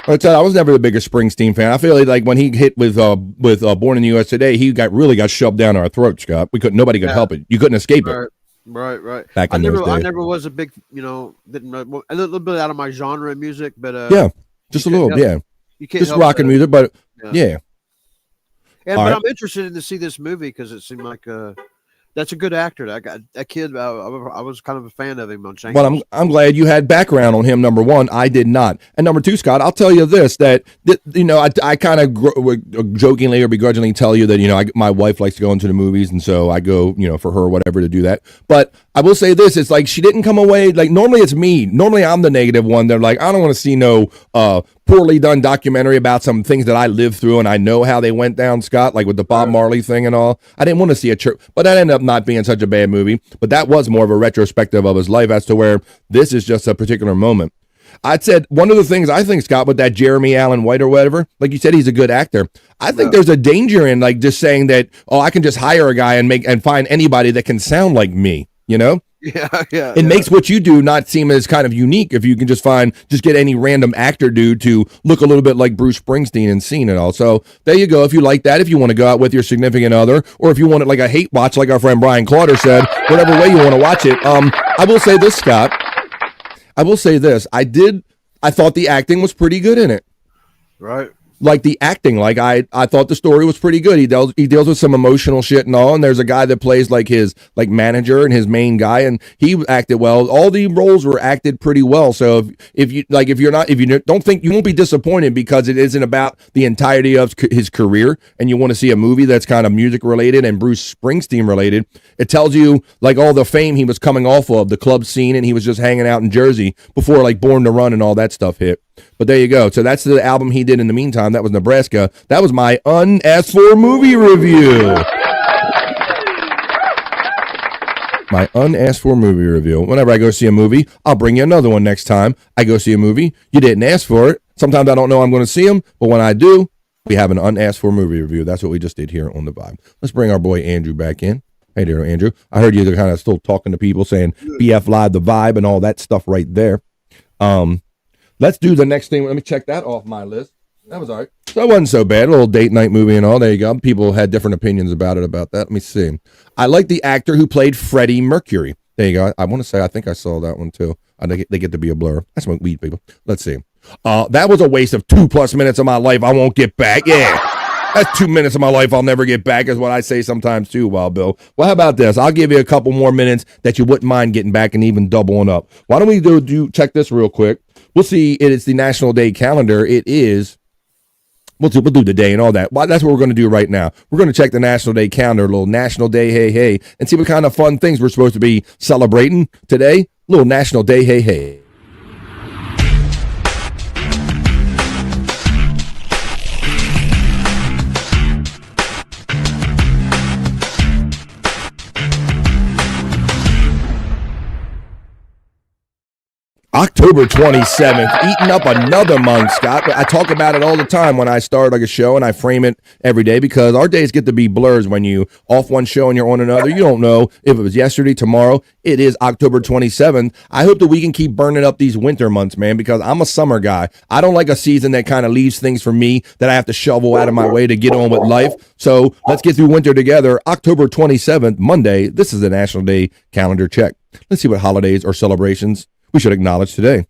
Speaker 2: I was never the biggest Springsteen fan. I feel like when he hit with Born in the U.S. Today, he really got shoved down our throat, Scott. Nobody could help it. You couldn't escape it.
Speaker 1: Right.
Speaker 2: Back in those days.
Speaker 1: I never was a big, didn't a little bit out of my genre of music, but
Speaker 2: yeah, just a little, yeah.
Speaker 1: You can't
Speaker 2: just
Speaker 1: help
Speaker 2: rocking
Speaker 1: that.
Speaker 2: music, but yeah.
Speaker 1: But
Speaker 2: right.
Speaker 1: I'm interested in to see this movie because it seemed like that's a good actor. That kid, I was kind of a fan of him on Shane.
Speaker 2: Well, I'm glad you had background on him. Number one, I did not, and number two, Scott, I'll tell you this: that I kind of jokingly or begrudgingly tell you that my wife likes to go into the movies, and so I go for her or whatever to do that. But I will say this: it's like she didn't come away like normally it's me. Normally I'm the negative one. They're like, I don't want to see no poorly done documentary about some things that I lived through and I know how they went down, Scott, like with the Bob Marley thing and all. I didn't want to see a church, but that ended up not being such a bad movie. But that was more of a retrospective of his life as to where this is just a particular moment. I'd said one of the things I think, Scott, with that Jeremy Allen White or whatever, like you said, he's a good actor. I think there's a danger in like just saying that, I can just hire a guy and find anybody that can sound like me,
Speaker 1: Yeah.
Speaker 2: It makes what you do not seem as kind of unique if you can just get any random actor dude to look a little bit like Bruce Springsteen and seen it all. So there you go. If you like that, if you want to go out with your significant other, or if you want it like a hate watch, like our friend Brian Clauder said, whatever way you want to watch it. I will say this, Scott. I will say this. I thought the acting was pretty good in it.
Speaker 1: Right.
Speaker 2: Like the acting, like I thought the story was pretty good. He deals with some emotional shit and all, and there's a guy that plays like his manager and his main guy, and he acted well. All the roles were acted pretty well. So if you don't think, you won't be disappointed because it isn't about the entirety of his career, and you want to see a movie that's kind of music related and Bruce Springsteen related. It tells you like all the fame he was coming off of, the club scene, and he was just hanging out in Jersey before like Born to Run and all that stuff hit. But there you go. So that's the album he did in the meantime. That was Nebraska. That was my unasked for movie review. My unasked for movie review. Whenever I go see a movie, I'll bring you another one next time I go see a movie. You didn't ask for it. Sometimes I don't know I'm going to see them, but when I do, we have an unasked for movie review. That's what we just did here on The Vibe. Let's bring our boy Andrew back in. Hey there, Andrew. I heard you're kind of still talking to people saying BF Live, The Vibe, and all that stuff right there. Let's do the next thing. Let me check that off my list. That was all right. So it wasn't so bad. A little date night movie and all. There you go. People had different opinions about that. Let me see. I like the actor who played Freddie Mercury. There you go. I want to say, I think I saw that one too. They get to be a blur. I smoke weed, people. Let's see. That was a waste of 2+ minutes of my life I won't get back. Yeah. That's 2 minutes of my life I'll never get back is what I say sometimes too, Wild Bill. Well, how about this? I'll give you a couple more minutes that you wouldn't mind getting back and even doubling up. Why don't we do check this real quick? We'll see. It's the National Day calendar. It is. We'll do the day and all that. Well, that's what we're going to do right now. We're going to check the National Day calendar, a little National Day, hey, hey, and see what kind of fun things we're supposed to be celebrating today. Little National Day, hey, hey. October 27th, eating up another month, Scott. I talk about it all the time when I start like a show, and I frame it every day because our days get to be blurs when you off one show and you're on another. You don't know if it was yesterday, tomorrow. It is October 27th. I hope that we can keep burning up these winter months, man, because I'm a summer guy. I don't like a season that kind of leaves things for me that I have to shovel out of my way to get on with life. So let's get through winter together. October 27th, Monday. This is the National Day calendar check. Let's see what holidays or celebrations we should acknowledge today.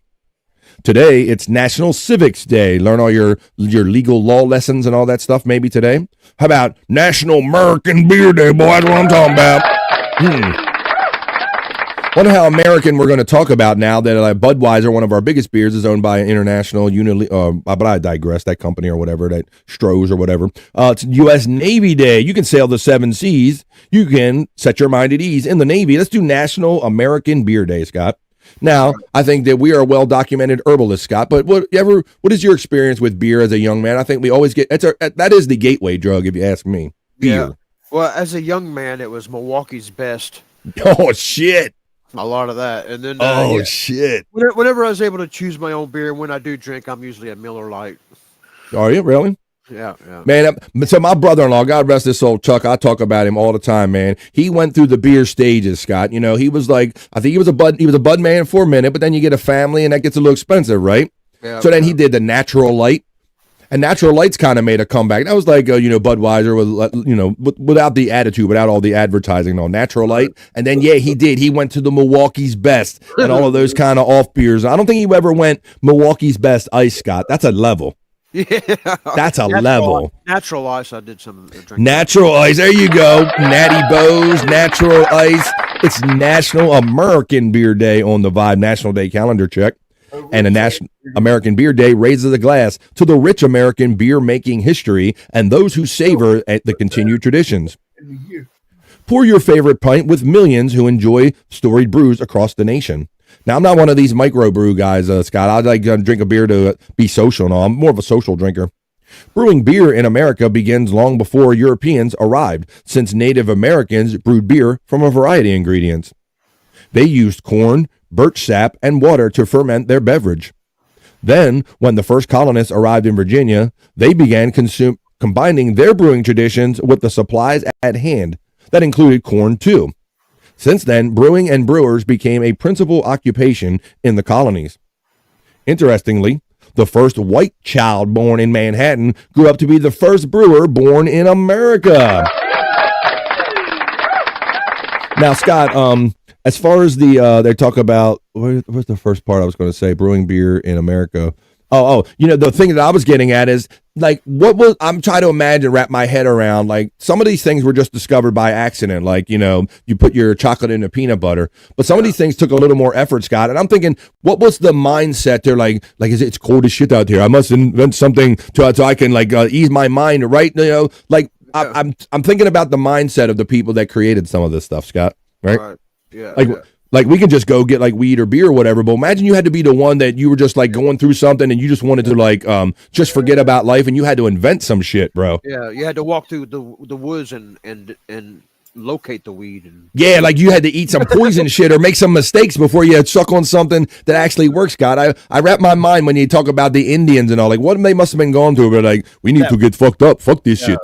Speaker 2: Today, it's National Civics Day. Learn all your legal law lessons and all that stuff maybe today. How about National American Beer Day, boy? That's what I'm talking about. Wonder how American we're going to talk about now that Budweiser, one of our biggest beers, is owned by an international but I digress, that company or whatever, that Stroh's or whatever. It's U.S. Navy Day. You can sail the 7 seas. You can set your mind at ease in the Navy. Let's do National American Beer Day, Scott. Now, I think that we are a well-documented herbalist, Scott, but what is your experience with beer as a young man? I think we always that is the gateway drug, if you ask me. Beer.
Speaker 1: Yeah. Well, as a young man, it was Milwaukee's Best.
Speaker 2: Oh, shit.
Speaker 1: A lot of that. And then,
Speaker 2: shit.
Speaker 1: Whenever I was able to choose my own beer, when I do drink, I'm usually a Miller Lite.
Speaker 2: Are you really?
Speaker 1: Yeah.
Speaker 2: Man, so my brother-in-law, God rest his soul, Chuck, I talk about him all the time, man. He went through the beer stages, Scott. You know, he was like, I think he was a bud man for a minute, but then you get a family and that gets a little expensive, right?
Speaker 1: Yeah.
Speaker 2: So then he did the Natural Light. And Natural Light's kind of made a comeback. That was like, Budweiser with, without the attitude, without all the advertising, Natural Light. And then, he went to the Milwaukee's Best and all of those kind of off beers. I don't think he ever went Milwaukee's Best Ice, Scott. That's a level.
Speaker 1: Yeah.
Speaker 2: That's a level.
Speaker 1: Natural Ice, I did some drinking.
Speaker 2: Natural Ice, there you go. Natty Bows, Natural Ice. It's National American Beer Day on the Vibe National Day calendar check. And a National American Beer Day raises a glass to the rich American beer-making history and those who savor at the continued traditions. Pour your favorite pint with millions who enjoy storied brews across the nation. Now, I'm not one of these microbrew guys, Scott. I like to drink a beer to be social and all. I'm more of a social drinker. Brewing beer in America begins long before Europeans arrived, since Native Americans brewed beer from a variety of ingredients. They used corn, birch sap, and water to ferment their beverage. Then, when the first colonists arrived in Virginia, they began combining their brewing traditions with the supplies at hand. That included corn, too. Since then, brewing and brewers became a principal occupation in the colonies. Interestingly, the first white child born in Manhattan grew up to be the first brewer born in America. Now, Scott, as far as they talk about, what's the first part I was going to say? Brewing beer in America. The thing that I was getting at is, like, I'm trying to wrap my head around, like, some of these things were just discovered by accident, like, you put your chocolate into peanut butter, but some of these things took a little more effort, Scott, and I'm thinking, what was the mindset? They're like, it's cold as shit out here, I must invent something so I can, ease my mind, right? I'm thinking about the mindset of the people that created some of this stuff, Scott, right?
Speaker 1: Yeah.
Speaker 2: Like, we can just go get, weed or beer or whatever, but imagine you had to be the one that you were just, going through something and you just wanted to, just forget about life and you had to invent some shit, bro.
Speaker 1: Yeah, you had to walk through the woods and locate the weed.
Speaker 2: Yeah, like you had to eat some poison shit or make some mistakes before you suck on something that actually works, God. I wrap my mind when you talk about the Indians and all, what they must have been going through, but, we need to get fucked up. Fuck this shit.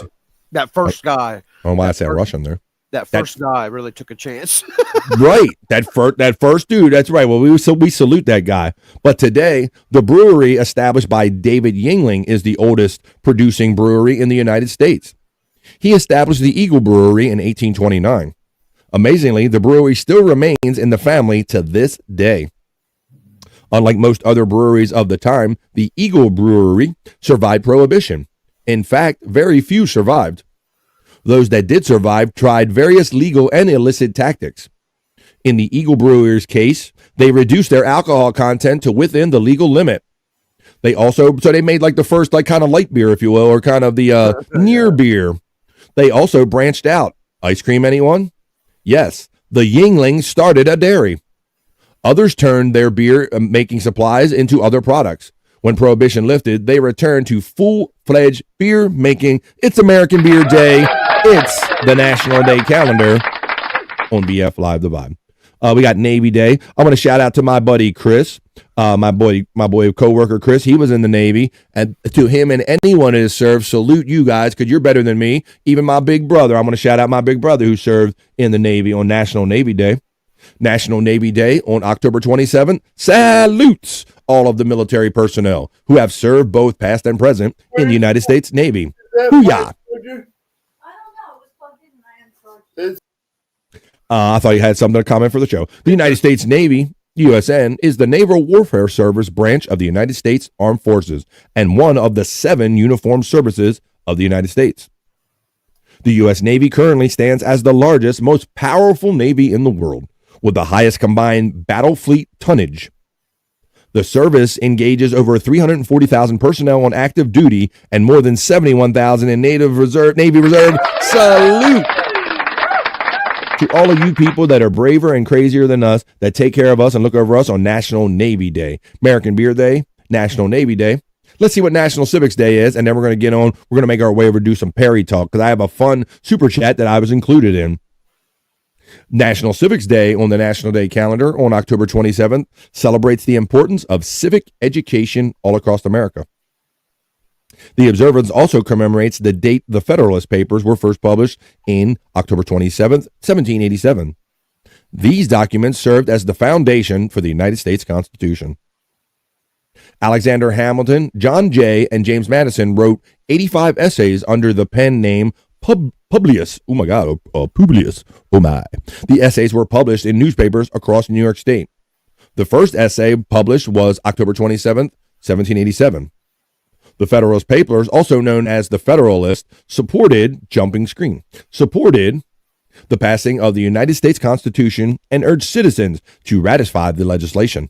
Speaker 1: That first guy.
Speaker 2: Oh, why I said Russian there.
Speaker 1: That first guy really took a chance.
Speaker 2: Right. That first dude. That's right. Well, we salute that guy. But today, the brewery established by David Yingling is the oldest producing brewery in the United States. He established the Eagle Brewery in 1829. Amazingly, the brewery still remains in the family to this day. Unlike most other breweries of the time, the Eagle Brewery survived Prohibition. In fact, very few survived. Those that did survive tried various legal and illicit tactics. In the Eagle Brewery's case, they reduced their alcohol content to within the legal limit. They made like the first like kind of light beer, if you will, or kind of the near beer. They also branched out. Ice cream, anyone? Yes, the Yinglings started a dairy. Others turned their beer making supplies into other products. When Prohibition lifted, they returned to full-fledged beer making. It's American Beer Day. It's the National Day calendar on BF Live The Vibe. We got Navy Day. I want to shout out to my buddy Chris, my boy coworker Chris. He was in the Navy, and to him and anyone that has served, salute you guys because you're better than me. Even my big brother. I'm going to shout out my big brother who served in the Navy on National Navy Day. National Navy Day on October 27th salutes all of the military personnel who have served both past and present in the United States Navy. Hoo-yah! I thought you had something to comment for the show. The United States Navy, USN, is the Naval Warfare Service branch of the United States Armed Forces and one of the 7 uniformed services of the United States. The U.S. Navy currently stands as the largest, most powerful Navy in the world, with the highest combined battle fleet tonnage. The service engages over 340,000 personnel on active duty and more than 71,000 in Navy Reserve. Salute to all of you people that are braver and crazier than us, that take care of us and look over us on National Navy Day. American Beer Day, National Navy Day. Let's see what National Civics Day is, and then we're going to get on. We're going to make our way over to do some Perry talk because I have a fun super chat that I was included in. National Civics Day on the National Day calendar on October 27th celebrates the importance of civic education all across America. The observance also commemorates the date the Federalist Papers were first published in October 27th, 1787. These documents served as the foundation for the United States Constitution. Alexander Hamilton, John Jay, and James Madison wrote 85 essays under the pen name Publius. Oh my God, Publius. Oh my. The essays were published in newspapers across New York State. The first essay published was October 27th, 1787. The Federalist Papers, also known as the Federalist, supported the passing of the United States Constitution and urged citizens to ratify the legislation.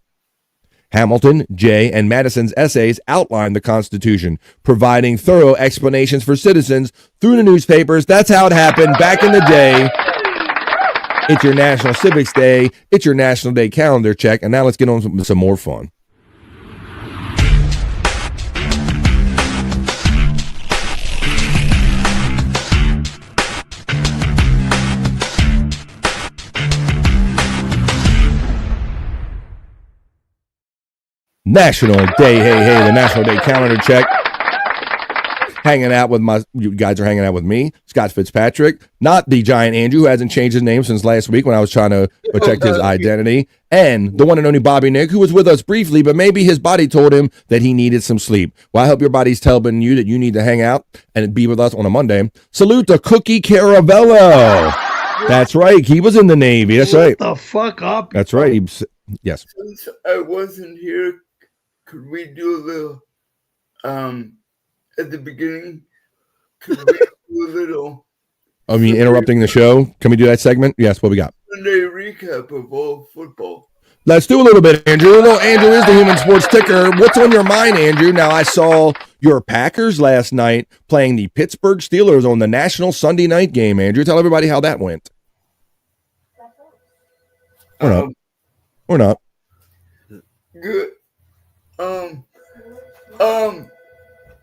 Speaker 2: Hamilton, Jay, and Madison's essays outlined the Constitution, providing thorough explanations for citizens through the newspapers. That's how it happened back in the day. It's your National Civics Day. It's your National Day calendar check. And now let's get on with some more fun. National Day, hey, the National Day calendar check. You guys are hanging out with me, Scott Fitzpatrick, not the giant Andrew, who hasn't changed his name since last week when I was trying to protect his identity, and the one and only Bobby Nick, who was with us briefly, but maybe his body told him that he needed some sleep. Well, I hope your body's telling you that you need to hang out and be with us on a Monday. Salute to Cookie Caravello. That's right. He was in the Navy. That's right.
Speaker 9: Shut the fuck up.
Speaker 2: That's right. Yes.
Speaker 9: Since I wasn't here, could we do a little, at the beginning, could we do a little...
Speaker 2: I mean, interrupting the show. Can we do that segment? Yes, what we got?
Speaker 9: Sunday recap of all football.
Speaker 2: Let's do a little bit, Andrew. No, Andrew is the Human Sports Ticker. What's on your mind, Andrew? Now, I saw your Packers last night playing the Pittsburgh Steelers on the National Sunday night game, Andrew. Tell everybody how that went. Or not.
Speaker 9: Good.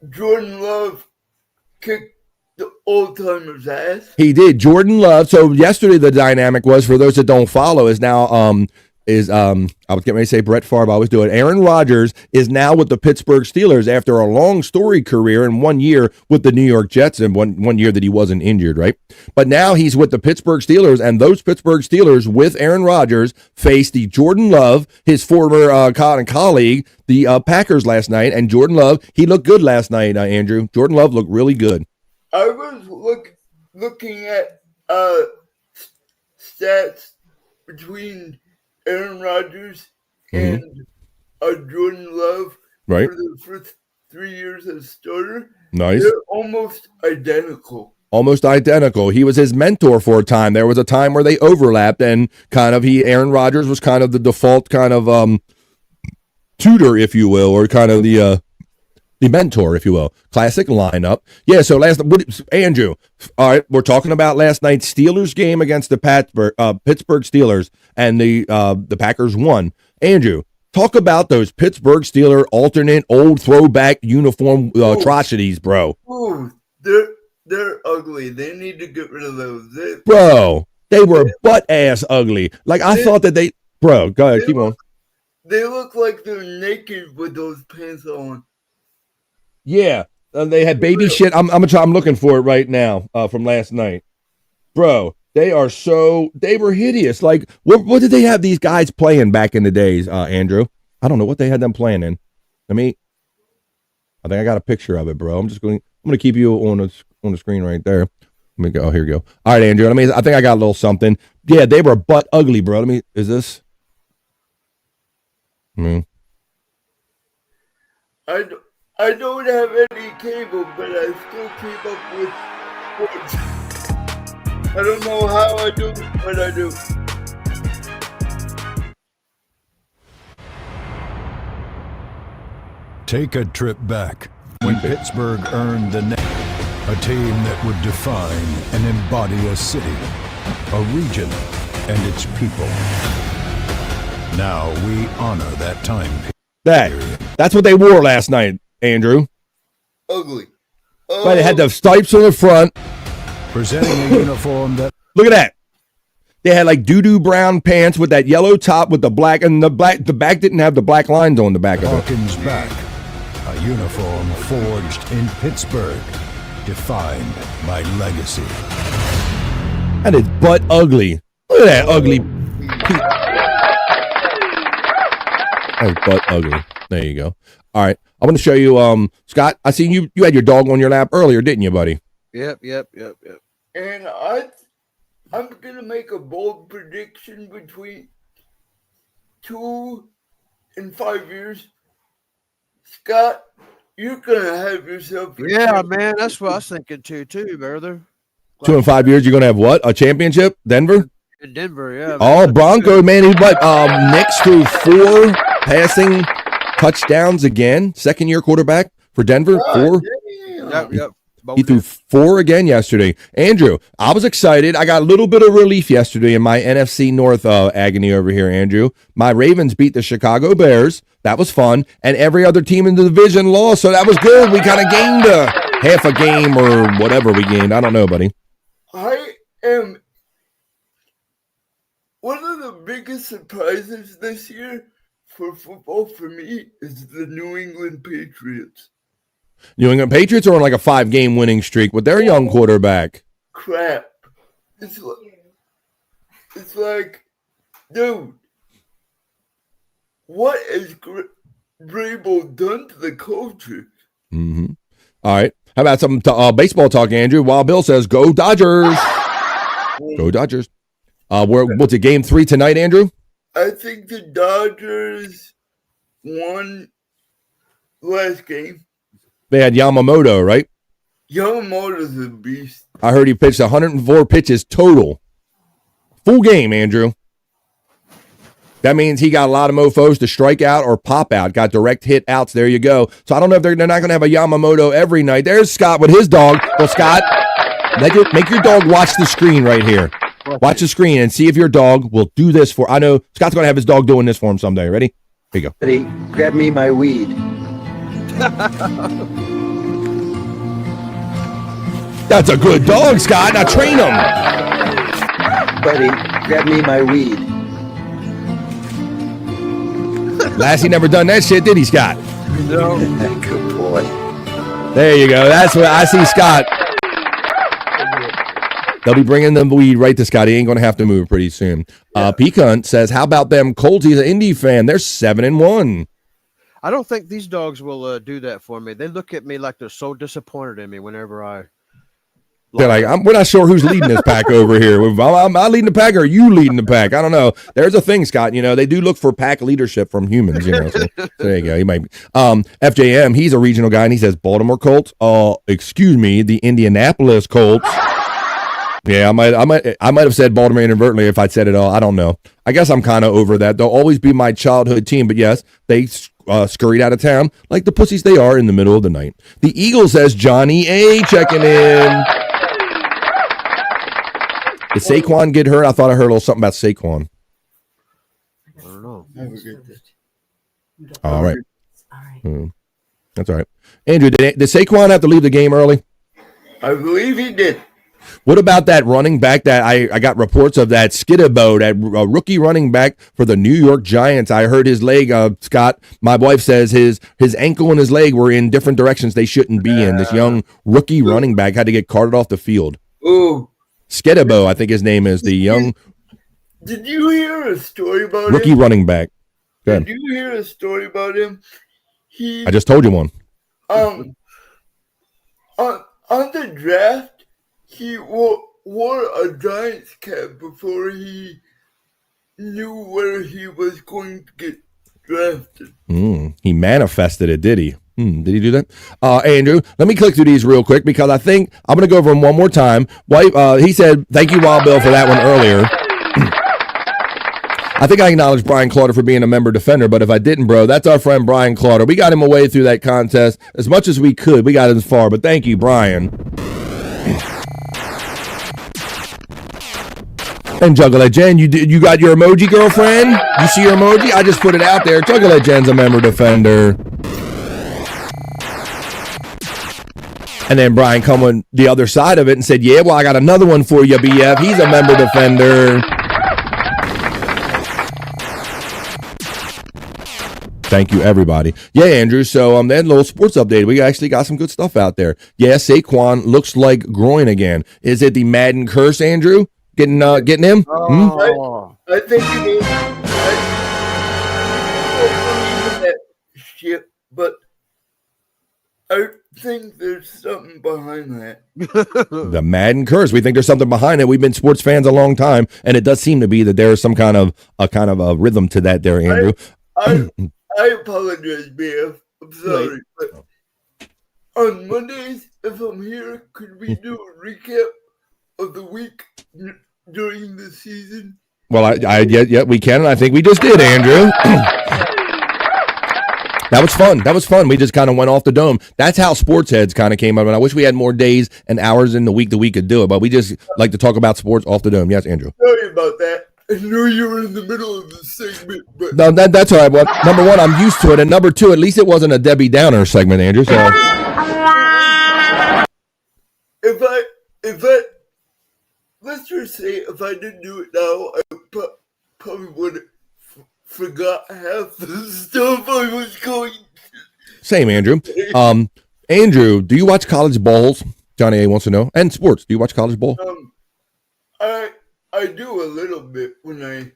Speaker 9: Jordan Love kicked the old-timers' ass.
Speaker 2: He did. Jordan Love. So yesterday the dynamic was, for those that don't follow, is now I was getting ready to say Brett Favre, I always do it. Aaron Rodgers is now with the Pittsburgh Steelers after a long storied career and 1 year with the New York Jets and one year that he wasn't injured, right? But now he's with the Pittsburgh Steelers, and those Pittsburgh Steelers with Aaron Rodgers faced the Jordan Love, his former colleague, the Packers last night. And Jordan Love, he looked good last night, Andrew. Jordan Love looked really good.
Speaker 9: I was looking at stats between Aaron Rodgers and Jordan Love
Speaker 2: Right.
Speaker 9: for the first 3 years as starter.
Speaker 2: Nice.
Speaker 9: They're almost identical.
Speaker 2: Almost identical. He was his mentor for a time. There was a time where they overlapped, and kind of Aaron Rodgers was kind of the default kind of tutor, if you will, or kind of the mentor, if you will. Classic lineup. Yeah, so Andrew, all right, we're talking about last night's Steelers game against the Pittsburgh Steelers, and the Packers won. Andrew, talk about those Pittsburgh Steeler alternate old throwback uniform atrocities, bro.
Speaker 9: Ooh, they're ugly. They need to get rid of those.
Speaker 2: Bro, they were butt-ass ugly. Like, I thought that they... Bro, go ahead, keep on.
Speaker 9: They look like they're naked with those pants on.
Speaker 2: Yeah, they had baby shit. I'm looking for it right now from last night. Bro, they were hideous. Like, what did they have these guys playing back in the days, Andrew? I don't know what they had them playing in. I think I got a picture of it, bro. I'm going to keep you on the screen right there. Let me go. Here we go. All right, Andrew. I think I got a little something. Yeah, they were butt ugly, bro. Is this?
Speaker 9: I don't have any cable, but I still keep up with sports. I don't know how I do, but I do.
Speaker 4: Take a trip back when Pittsburgh earned the name, a team that would define and embody a city, a region, and its people. Now we honor that time period.
Speaker 2: That's what they wore last night, Andrew.
Speaker 9: Ugly.
Speaker 2: But it had the stripes on the front.
Speaker 4: Presenting a uniform that...
Speaker 2: Look at that. They had like doo-doo brown pants with that yellow top with the black, and the back didn't have the black lines on the back of it.
Speaker 4: Hawkins back. A uniform forged in Pittsburgh, defined by legacy.
Speaker 2: And it's butt ugly. Look at that ugly. That's butt ugly. There you go. All right. I'm going to show you, Scott, I seen you had your dog on your lap earlier, didn't you, buddy?
Speaker 1: Yep.
Speaker 9: And I'm going to make a bold prediction between 2 and 5 years. Scott, you're going to have yourself...
Speaker 1: Yeah, man, that's what I was thinking too, brother.
Speaker 2: 2 and 5 years, you're going to have what? A championship? Denver?
Speaker 1: In Denver, yeah.
Speaker 2: Oh, Bronco, man. He's next to 4 passing touchdowns again. Second-year quarterback for Denver. 4.
Speaker 1: Yep.
Speaker 2: He threw 4 again yesterday. Andrew, I was excited. I got a little bit of relief yesterday in my NFC North agony over here, Andrew. My Ravens beat the Chicago Bears. That was fun. And every other team in the division lost, so that was good. We kind of gained half a game or whatever we gained. I don't know, buddy.
Speaker 9: I am... One of the biggest surprises this year for football for me is the New England Patriots.
Speaker 2: New England Patriots are on like a 5-game winning streak with their young quarterback.
Speaker 9: Crap. It's like, dude, what has Vrabel done to the culture?
Speaker 2: Mm-hmm. All right. How about some baseball talk, Andrew? Wild Bill says, go Dodgers. Go Dodgers. What's it, game 3 tonight, Andrew?
Speaker 9: I think the Dodgers won last game.
Speaker 2: They had Yamamoto, right?
Speaker 9: Yamamoto's a beast.
Speaker 2: I heard he pitched 104 pitches total. Full game, Andrew. That means he got a lot of mofos to strike out or pop out. Got direct hit outs. There you go. So I don't know if they're not going to have a Yamamoto every night. There's Scott with his dog. Well, Scott, make your dog watch the screen right here. Watch the screen and see if your dog will do this for... I know Scott's going to have his dog doing this for him someday. Ready? Here you go.
Speaker 10: Buddy, grab me my weed.
Speaker 2: That's a good dog, Scott. Now train him.
Speaker 10: Buddy, grab me my weed.
Speaker 2: Lassie never done that shit, did he, Scott?
Speaker 10: No. Good boy.
Speaker 2: There you go. That's what I see, Scott. They'll be bringing the weed right to Scott. He ain't going to have to move pretty soon. Pecan says, how about them Colts? He's an Indy fan. They're 7-1.
Speaker 1: I don't think these dogs will do that for me. They look at me like they're so disappointed in me whenever I
Speaker 2: They're like, we're not sure who's leading this pack over here. Am I leading the pack or are you leading the pack? I don't know. There's a thing, Scott. They do look for pack leadership from humans. So there you go. He might be. FJM, he's a regional guy, and he says Baltimore Colts. Excuse me, the Indianapolis Colts. Yeah, I might have said Baltimore inadvertently if I'd said it all. I don't know. I guess I'm kind of over that. They'll always be my childhood team, but yes, they scurried out of town like the pussies they are in the middle of the night. The Eagles says Johnny A checking in. Did Saquon get hurt? I thought I heard a little something about Saquon.
Speaker 1: I don't know.
Speaker 2: All right. That's all right. Andrew, did Saquon have to leave the game early?
Speaker 9: I believe he did.
Speaker 2: What about that running back that I got reports of, that Skidabo, that rookie running back for the New York Giants? I heard his leg, Scott, my wife says his ankle and his leg were in different directions they shouldn't be in. This young rookie running back had to get carted off the field.
Speaker 9: Oh.
Speaker 2: Skidabo, I think his name is, the young.
Speaker 9: Did you hear a story about
Speaker 2: rookie
Speaker 9: him?
Speaker 2: Running back? Go ahead.
Speaker 9: Did you hear a story about him?
Speaker 2: I just told you one.
Speaker 9: On the draft, he wore a Giants cap before he knew where he was going to get drafted.
Speaker 2: He manifested it, did he? Did he do that? Andrew, let me click through these real quick because I think I'm going to go over them one more time. He said, thank you, Wild Bill, for that one earlier. I think I acknowledged Brian Clauder for being a member defender, but if I didn't, bro, that's our friend Brian Clauder. We got him away through that contest as much as we could. We got him as far, but thank you, Brian. And Juggle Jen, you got your emoji, girlfriend? You see your emoji? I just put it out there. Juggle Jen's a member defender. And then Brian come on the other side of it and said, yeah, well, I got another one for you, BF. He's a member defender. Thank you, everybody. Yeah, Andrew. So that little sports update, we actually got some good stuff out there. Yeah, Saquon looks like groin again. Is it the Madden curse, Andrew? Getting him?
Speaker 9: I think it is. I don't believe in that shit, but I think there's something behind that.
Speaker 2: The Madden curse. We think there's something behind it. We've been sports fans a long time, and it does seem to be that there's some kind of a rhythm to that there, Andrew.
Speaker 9: I apologize, BF. I'm sorry, but on Mondays, if I'm here, could we do a recap of the week during the season?
Speaker 2: Well, yeah, we can, and I think we just did, Andrew. That was fun. We just kind of went off the dome. That's how Sports Heads kind of came up, and I wish we had more days and hours in the week that we could do it, but we just like to talk about sports off the dome. Yes, Andrew.
Speaker 9: Sorry about that. I knew you were in the middle of the segment, but
Speaker 2: no, that's all right. Well, number one, I'm used to it, and number two, at least it wasn't a Debbie Downer segment, Andrew. So
Speaker 9: if I let's just say if I didn't do it now, I probably would have forgot half the stuff I was going to.
Speaker 2: Same, Andrew. Andrew, do you watch college bowls? Johnny A wants to know. And sports. Do you watch college bowl?
Speaker 9: I do a little bit when I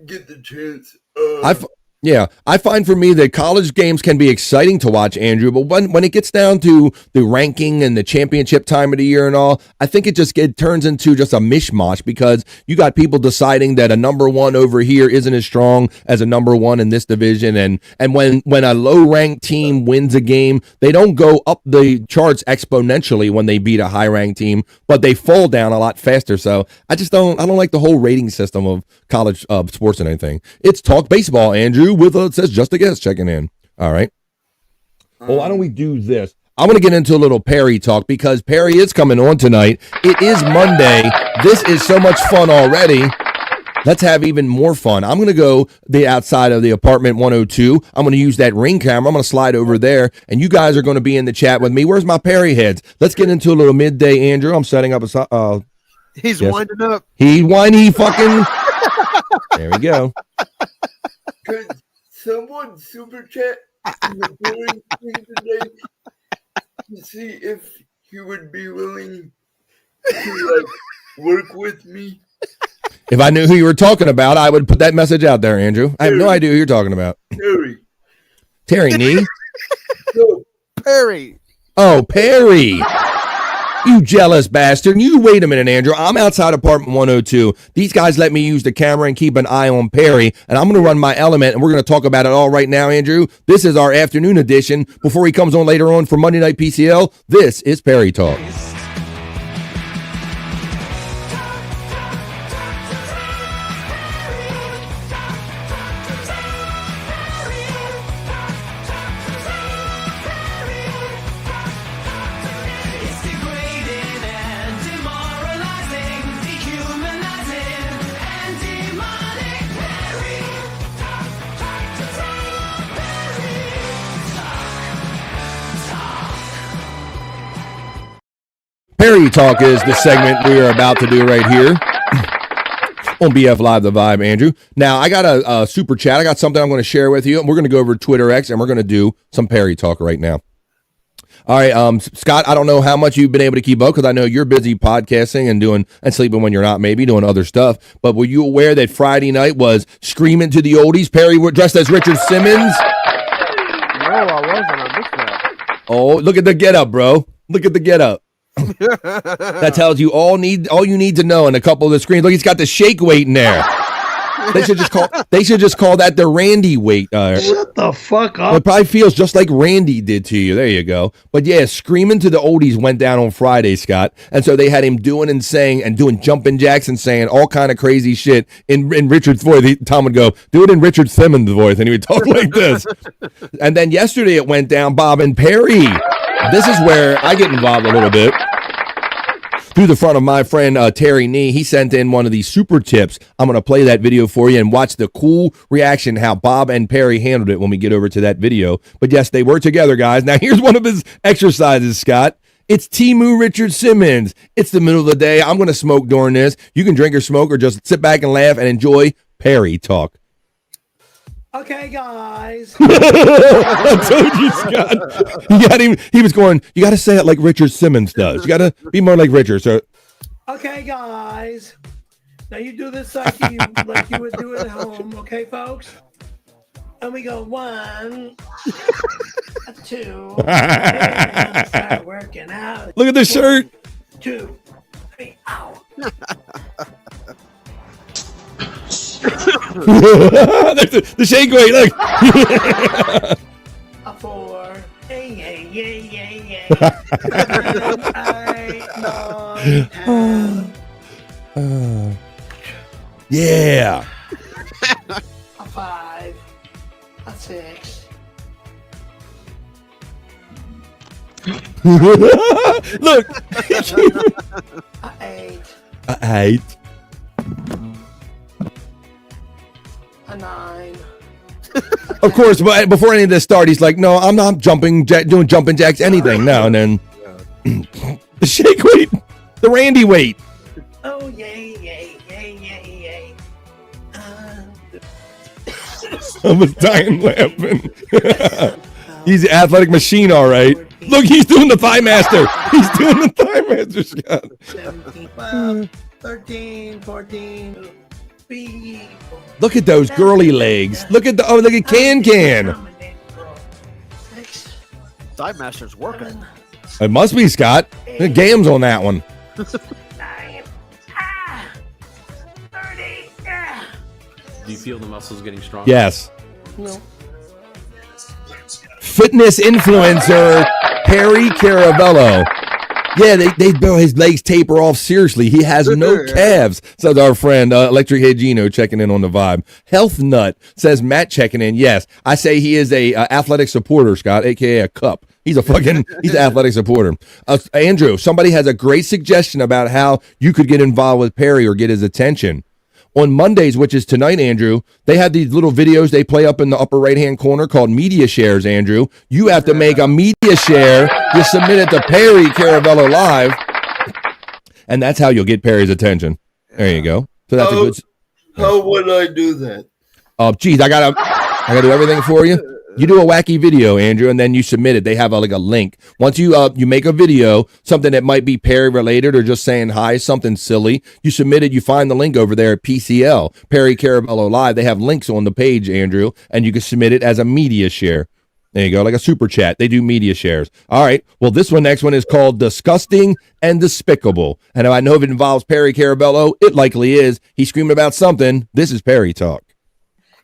Speaker 9: get the chance.
Speaker 2: I find for me that college games can be exciting to watch, Andrew, but when it gets down to the ranking and the championship time of the year and all, I think it turns into just a mishmash because you got people deciding that a number one over here isn't as strong as a number one in this division, and when a low-ranked team wins a game, they don't go up the charts exponentially when they beat a high-ranked team, but they fall down a lot faster. So I don't like the whole rating system of college sports and anything. It's Talk Baseball, Andrew. With it says just a guest checking in. All right. Well, why don't we do this? I want to get into a little Perry talk because Perry is coming on tonight. It is Monday. This is so much fun already. Let's have even more fun. I'm going to go the outside of the apartment 102. I'm going to use that ring camera. I'm going to slide over there, and you guys are going to be in the chat with me. Where's my Perry heads? Let's get into a little midday, Andrew. I'm setting up a.
Speaker 1: He's winding up.
Speaker 2: He fucking. There we go.
Speaker 9: Could someone super chat in the boring thing today to see if he would be willing to work with me?
Speaker 2: If I knew who you were talking about, I would put that message out there, Andrew. I have no idea who you're talking about.
Speaker 9: Terry
Speaker 2: Nee?
Speaker 9: No.
Speaker 1: Perry.
Speaker 2: Oh, Perry. You jealous bastard. You wait a minute, Andrew. I'm outside apartment 102. These guys let me use the camera and keep an eye on Perry, and I'm going to run my element, and we're going to talk about it all right now, Andrew. This is our afternoon edition before he comes on later on for Monday Night PCL. This is Perry Talk. Perry Talk is the segment we are about to do right here on BF Live The Vibe, Andrew. Now, I got a super chat. I got something I'm going to share with you, and we're going to go over to Twitter X, and we're going to do some Perry Talk right now. All right, Scott, I don't know how much you've been able to keep up because I know you're busy podcasting and doing and sleeping when you're not, maybe doing other stuff. But were you aware that Friday night was Screaming to the Oldies? Perry dressed as Richard Simmons.
Speaker 1: No, I wasn't. I missed that.
Speaker 2: Oh, look at the getup, bro. Look at the getup. That tells you all you need to know in a couple of the screens. Look, he's got the shake weight in there. They should just call that the Randy weight.
Speaker 15: Shut the fuck up.
Speaker 2: It probably feels just like Randy did to you. There you go. But yeah, Screaming to the Oldies went down on Friday, Scott. And so they had him doing and saying and doing jumping jacks and saying all kind of crazy shit in Richard's voice. Tom would go, do it in Richard Simmons' voice. And he would talk like this. And then yesterday it went down Bob and Perry. This is where I get involved a little bit. Through the front of my friend Terry Nee, he sent in one of these super tips. I'm going to play that video for you and watch the cool reaction how Bob and Perry handled it when we get over to that video. But yes, they were together, guys. Now here's one of his exercises, Scott. It's Timu Richard Simmons. It's the middle of the day. I'm going to smoke during this. You can drink or smoke or just sit back and laugh and enjoy Perry Talk.
Speaker 3: Okay, guys.
Speaker 2: I told you, Scott. You got him. He was going, you got to say it like Richard Simmons does. You got to be more like Richard. So,
Speaker 3: okay, guys. Now you do this like you would do at home, okay, folks? And we go 1, 2, start working out.
Speaker 2: Look at the shirt.
Speaker 3: 2, 3, ow.
Speaker 2: The shake weight, look.
Speaker 3: A 4. Hey. 8, 9, 10.
Speaker 2: Yeah.
Speaker 3: A 5. A 6.
Speaker 2: Look.
Speaker 3: A 8.
Speaker 2: A 8.
Speaker 3: A 9.
Speaker 2: Of course, but before any of this started, he's like, no, I'm not doing jumping jacks, anything. No, and then the shake weight, the Randy weight.
Speaker 3: Oh, yay.
Speaker 2: I was dying laughing. He's an athletic machine, all right. Look, he's doing the Thigh Master. He's doing the Thigh Master, Scott.
Speaker 3: 17, 12, 13, 14.
Speaker 2: Look at those girly legs. Look at Can.
Speaker 1: Thigh Master's working.
Speaker 2: It must be, Scott. The gams on that one.
Speaker 3: 9, 30.
Speaker 13: Do you feel the muscles getting stronger?
Speaker 2: Yes.
Speaker 3: No.
Speaker 2: Fitness influencer Perry Caravello. Yeah, they his legs taper off. Seriously, he has no calves, says our friend Electric Head Gino checking in on the vibe. Health Nut says Matt checking in. Yes, I say he is a athletic supporter, Scott, aka a cup. He's an athletic supporter. Andrew, somebody has a great suggestion about how you could get involved with Perry or get his attention. On Mondays, which is tonight, Andrew, they have these little videos they play up in the upper right-hand corner called media shares, Andrew. You have to make a media share. You submit it to Perry Caravello Live, and that's how you'll get Perry's attention. There you go. So that's a good...
Speaker 9: How would I do that?
Speaker 2: Oh, geez, I gotta do everything for you. You do a wacky video, Andrew, and then you submit it. They have a link. Once you make a video, something that might be Perry related or just saying hi, something silly, you submit it. You find the link over there at PCL, Perry Caravello Live. They have links on the page, Andrew, and you can submit it as a media share. There you go, like a super chat. They do media shares. All right. Well, this next one is called Disgusting and Despicable. And if I know if it involves Perry Carabello, it likely is. He's screaming about something. This is Perry Talk.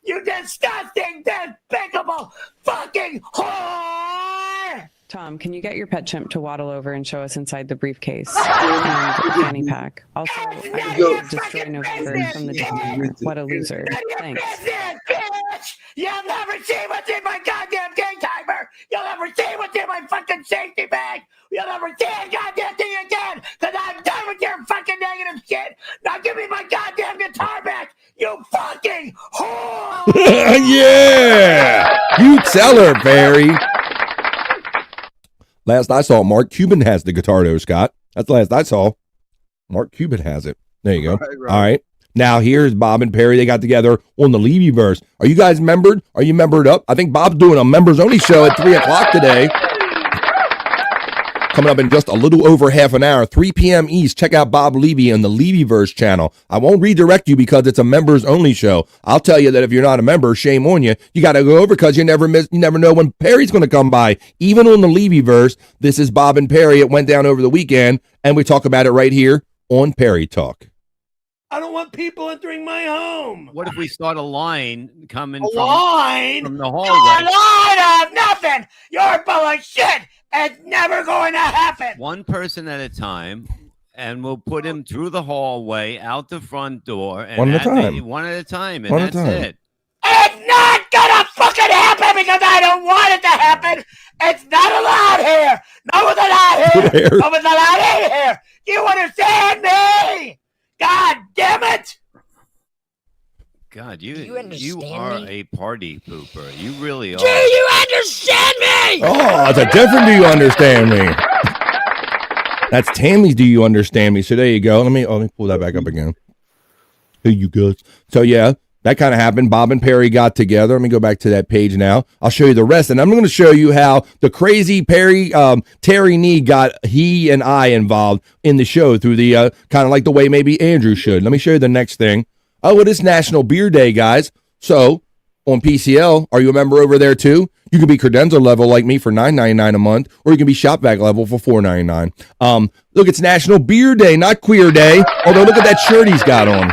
Speaker 10: You disgusting, despicable, fucking whore!
Speaker 14: Tom, can you get your pet chimp to waddle over and show us inside the briefcase and fanny pack? Also, I would destroy November from the timer. What a loser. Thanks.
Speaker 10: Bitch! You'll never see what's in my goddamn day timer! You'll never see what's in my fucking safety bag! You'll never see a goddamn thing again! Because I'm done with your fucking negative shit! Now give me my goddamn guitar back! You fucking whore!
Speaker 2: Yeah! You tell her, Perry. Last I saw, Mark Cuban has the guitar, though, Scott. That's the last I saw. Mark Cuban has it. There you go. Right. All right. Now, here's Bob and Perry. They got together on the Levy verse. Are you guys membered? Are you membered up? I think Bob's doing a members-only show at 3 o'clock today. Coming up in just a little over half an hour, 3 p.m. East. Check out Bob Levy on the Levyverse channel. I won't redirect you because it's a members-only show. I'll tell you that if you're not a member, shame on you. You got to go over because you never know when Perry's going to come by. Even on the Levyverse, this is Bob and Perry. It went down over the weekend, and we talk about it right here on Perry Talk.
Speaker 3: I don't want people entering my home.
Speaker 16: What if we start a line coming
Speaker 10: from the hallway?
Speaker 3: You're a
Speaker 10: line of nothing! You're full of shit! It's never going to happen!
Speaker 16: One person at a time, and we'll put him through the hallway, out the front door. And
Speaker 2: One at a time.
Speaker 16: One at a time, and
Speaker 2: One at
Speaker 16: that's
Speaker 2: a time.
Speaker 16: it.
Speaker 10: It's not gonna fucking happen because I don't want it to happen! It's not allowed here! No one's allowed here! No one's allowed in here! Do you understand me? God damn it!
Speaker 16: God, you
Speaker 10: understand
Speaker 16: are
Speaker 10: me?
Speaker 16: a party pooper. You really are.
Speaker 10: Do you understand me?
Speaker 2: Oh, it's a different do you understand me? That's Tammy's do you understand me? So there you go. Let me pull that back up again. Hey, you guys. So yeah, that kind of happened. Bob and Perry got together. Let me go back to that page now. I'll show you the rest. And I'm going to show you how the crazy Terry Nee got he and I involved in the show through the kind of like the way maybe Andrew should. Let me show you the next thing. Oh, it is National Beer Day, guys. So on PCL, are you a member over there too? You can be credenza level like me for $9.99 a month, or you can be Shopback level for $4.99. Look, it's National Beer Day, not Queer Day. Although look at that shirt he's got on.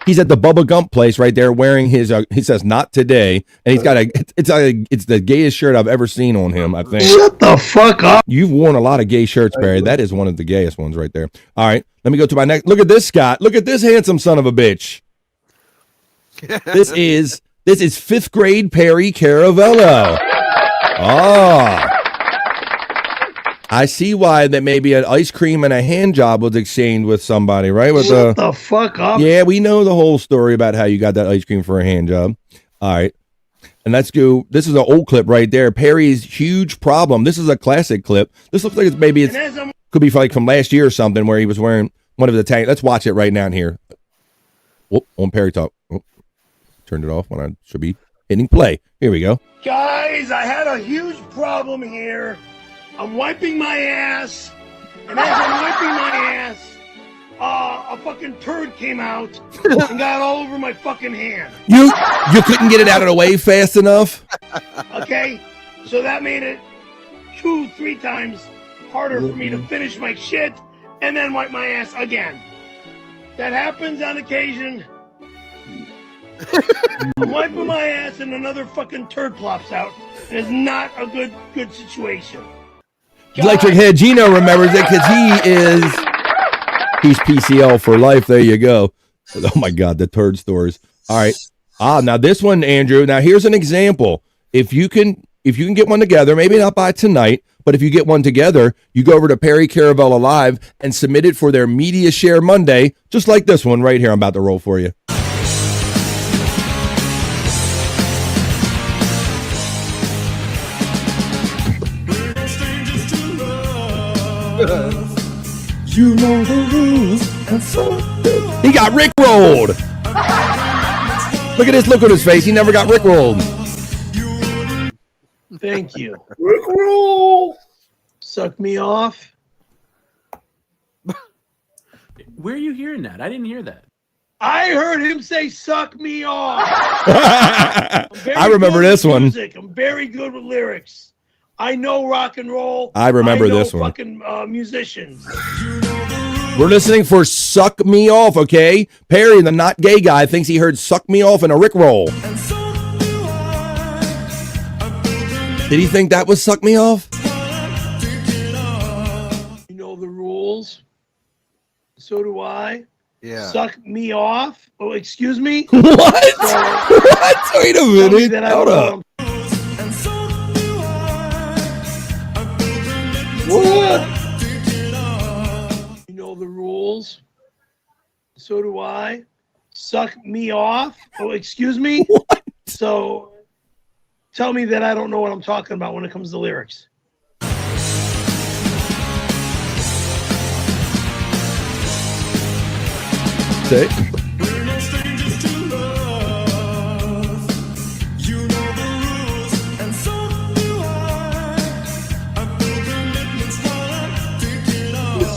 Speaker 2: He's at the Bubba Gump place right there wearing his, he says, not today. And he's got it's the gayest shirt I've ever seen on him, I think.
Speaker 3: Shut the fuck up.
Speaker 2: You've worn a lot of gay shirts, Barry. That is one of the gayest ones right there. All right, let me go to my next. Look at this, Scott. Look at this handsome son of a bitch. This is 5th grade Perry Caravello. Ah. I see why that maybe an ice cream and a hand job was exchanged with somebody, right?
Speaker 3: Shut the fuck up.
Speaker 2: Yeah, we know the whole story about how you got that ice cream for a hand job. All right. And let's go. This is an old clip right there. Perry's huge problem. This is a classic clip. This looks like it could be like from last year or something where he was wearing one of the tank. Let's watch it right now in here. Whoop, on Perry Talk. Oh, turned it off when I should be hitting play. Here we go.
Speaker 3: Guys, I had a huge problem here. I'm wiping my ass, and as I'm wiping my ass, a fucking turd came out and got all over my fucking hand.
Speaker 2: You couldn't get it out of the way fast enough?
Speaker 3: Okay, so that made it 2-3 times harder for me to finish my shit and then wipe my ass again. That happens on occasion. I'm wiping my ass and another fucking turd plops out. It is not a good situation.
Speaker 2: Electric Head Gino remembers it because he's PCL for life. There you go. Oh my God, the turd stores. All right. Now this one, Andrew. Now here's an example. If you can get one together, maybe not by tonight, but if you get one together, you go over to Perry Caravella Live and submit it for their Media Share Monday, just like this one right here. I'm about to roll for you. You know the rules, and so he got rickrolled. Look at this look on his face. He never got rickrolled.
Speaker 3: Thank you. Rickroll. Suck me off.
Speaker 13: Where are you hearing that? I didn't hear that.
Speaker 3: I heard him say "suck me off."
Speaker 2: I I remember
Speaker 3: good
Speaker 2: this
Speaker 3: with
Speaker 2: one.
Speaker 3: Music. I'm very good with lyrics. I know rock and roll.
Speaker 2: I remember
Speaker 3: know
Speaker 2: this one.
Speaker 3: Fucking musicians.
Speaker 2: We're listening for Suck Me Off, okay? Perry, the not gay guy, thinks he heard Suck Me Off in a Rickroll. Did he think that was Suck Me Off?
Speaker 3: You know the rules. So do I.
Speaker 1: Yeah.
Speaker 3: Suck me off. Oh, excuse me.
Speaker 2: What? What? Wait a
Speaker 3: Tell me
Speaker 2: minute.
Speaker 3: that I
Speaker 2: Hold
Speaker 3: don't know
Speaker 2: up.
Speaker 3: What? You know the rules. So do I. Suck me off. Oh, excuse me.
Speaker 2: What?
Speaker 3: So tell me that I don't know what I'm talking about when it comes to lyrics.
Speaker 2: Say.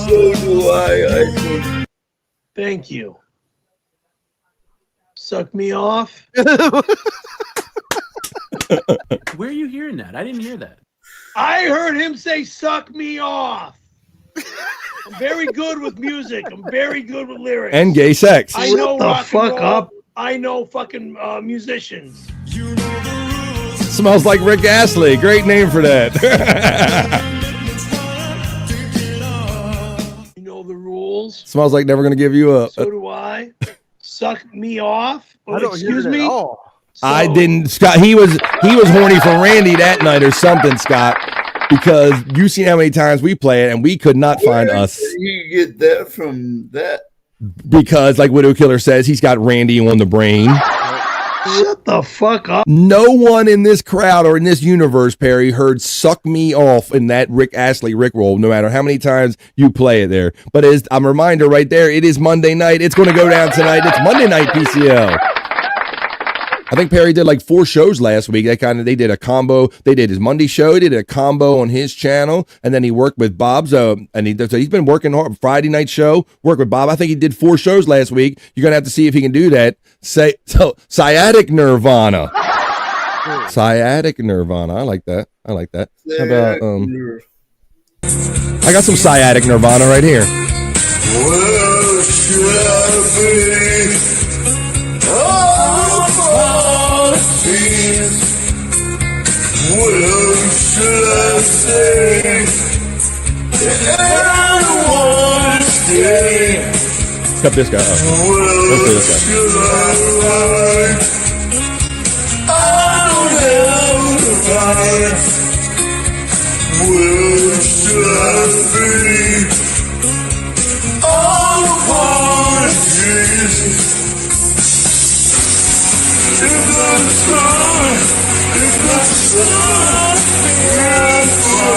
Speaker 9: So do I.
Speaker 3: Thank you. Suck me off.
Speaker 13: Where are you hearing that? I didn't hear that.
Speaker 3: I heard him say suck me off. I'm very good with music. I'm very good with lyrics.
Speaker 2: And gay sex.
Speaker 3: I know
Speaker 15: Shut the
Speaker 3: rock
Speaker 15: fuck
Speaker 3: and roll.
Speaker 15: up.
Speaker 3: I know fucking musicians.
Speaker 2: Smells like Rick Astley. Great name for that.
Speaker 3: You know the rules.
Speaker 2: Smells like Never Gonna Give You Up.
Speaker 3: So do I. Suck me off. Oh,
Speaker 1: I don't hear
Speaker 3: excuse
Speaker 1: it at
Speaker 3: me.
Speaker 1: all.
Speaker 2: I didn't, Scott. He was horny for Randy that night or something, Scott, because you seen how many times we play it and we could not find us.
Speaker 9: Did you get that from that?
Speaker 2: Because, like Widow Killer says, he's got Randy on the brain.
Speaker 3: Shut the fuck up.
Speaker 2: No one in this crowd or in this universe, Perry, heard Suck Me Off in that Rick Astley Rickroll, no matter how many times you play it there. But as a reminder right there, it is Monday night. It's going to go down tonight. It's Monday night PCL. I think Perry did like 4 shows last week. They did a combo. They did his Monday show. He did a combo on his channel, and then he worked with Bob's. So he's been working hard. Friday night show, work with Bob. I think he did 4 shows last week. You're gonna have to see if he can do that. Sciatic Nirvana. Sciatic Nirvana. I like that. How about I got some Sciatic Nirvana right here.
Speaker 9: Well, should I be? Well, should I say? I want to stay.
Speaker 2: Cut this guy up.
Speaker 9: Well, should I ride? I don't have the right. Well, should I be? All apologies. If the sun.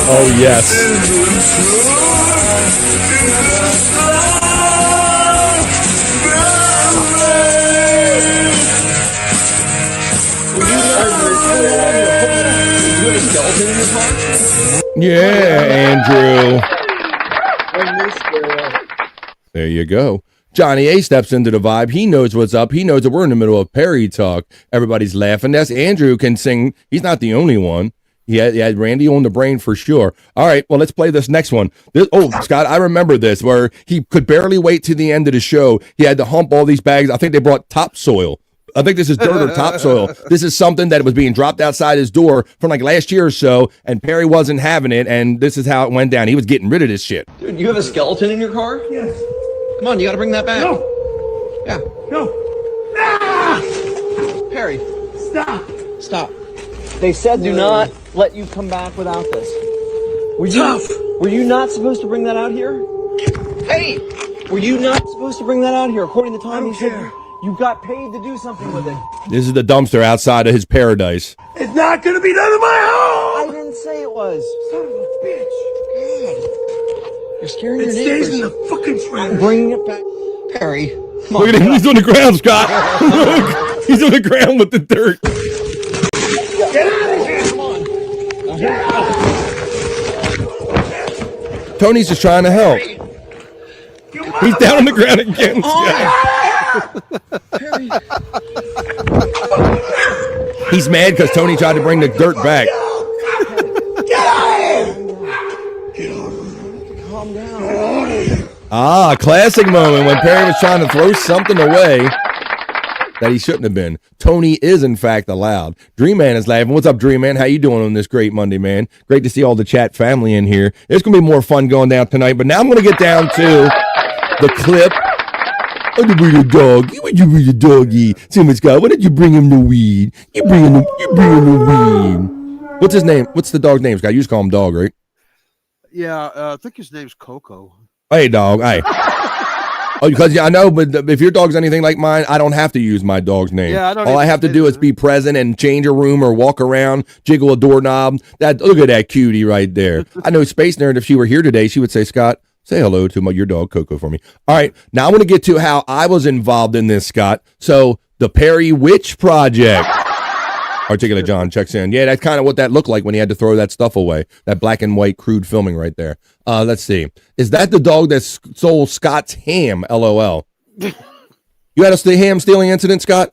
Speaker 2: Oh, yes. Yeah, Andrew. There you go. Johnny A steps into the vibe. He knows what's up. He knows that we're in the middle of Perry talk. Everybody's laughing. That's Andrew can sing. He's not the only one. He had Randy on the brain for sure. All right, well, let's play this next one. Scott, I remember this, where he could barely wait to the end of the show. He had to hump all these bags. I think they brought topsoil. I think this is dirt or topsoil. This is something that was being dropped outside his door from like last year or so, and Perry wasn't having it, and this is how it went down. He was getting rid of this shit.
Speaker 17: Dude, you have a skeleton in your car?
Speaker 3: Yes.
Speaker 17: Come on, you gotta bring that back.
Speaker 3: No.
Speaker 17: Yeah.
Speaker 3: No. Ah!
Speaker 17: Perry.
Speaker 3: Stop.
Speaker 17: They said do not let you come back without this. Were you not supposed to bring that out here? Hey! Were you not supposed to bring that out here? According to Tom, he said you got paid to do something with it.
Speaker 2: This is the dumpster outside of his paradise.
Speaker 3: It's not gonna be done in my home!
Speaker 17: I didn't say it was.
Speaker 3: Son of a bitch.
Speaker 17: You're scaring your
Speaker 3: It
Speaker 17: neighbors.
Speaker 3: stays in the fucking trash.
Speaker 17: I'm bringing it back. Perry, come on.
Speaker 2: Look at him. He's on the ground, Scott. Look, he's on the ground with the dirt.
Speaker 3: Get out of here! Come on. Get out!
Speaker 2: Tony's just trying to help. He's down on the ground again, Scott. He's mad because Tony tried to bring the dirt back.
Speaker 6: Get out of here!
Speaker 17: Calm down.
Speaker 2: Ah, classic moment when Perry was trying to throw something away that he shouldn't have been. Tony is, in fact, allowed. Dream Man is laughing. What's up, Dream Man? How you doing on this great Monday, man? Great to see all the chat family in here. It's going to be more fun going down tonight, but now I'm going to get down to the clip. What did you bring the dog? What did you bring the doggy? See, Scott, what did you bring him the weed? You bring him the weed. What's his name? What's the dog's name, Scott? You just call him Dog, right?
Speaker 1: Yeah, I think his name's Coco.
Speaker 2: Hey, dog. Hey. Oh, because I know, but if your dog's anything like mine, I don't have to use my dog's name.
Speaker 1: Yeah, I don't
Speaker 2: All I have to do is be present and change a room or walk around, jiggle a doorknob. Look at that cutie right there. I know Space Nerd, if she were here today, she would say, Scott, say hello to your dog, Coco, for me. All right, now I want to get to how I was involved in this, Scott. So, the Perry Witch Project. Articulate John checks in. Yeah, that's kind of what that looked like when he had to throw that stuff away. That black and white crude filming right there. Let's see. Is that the dog that stole Scott's ham? LOL. You had a ham stealing incident, Scott?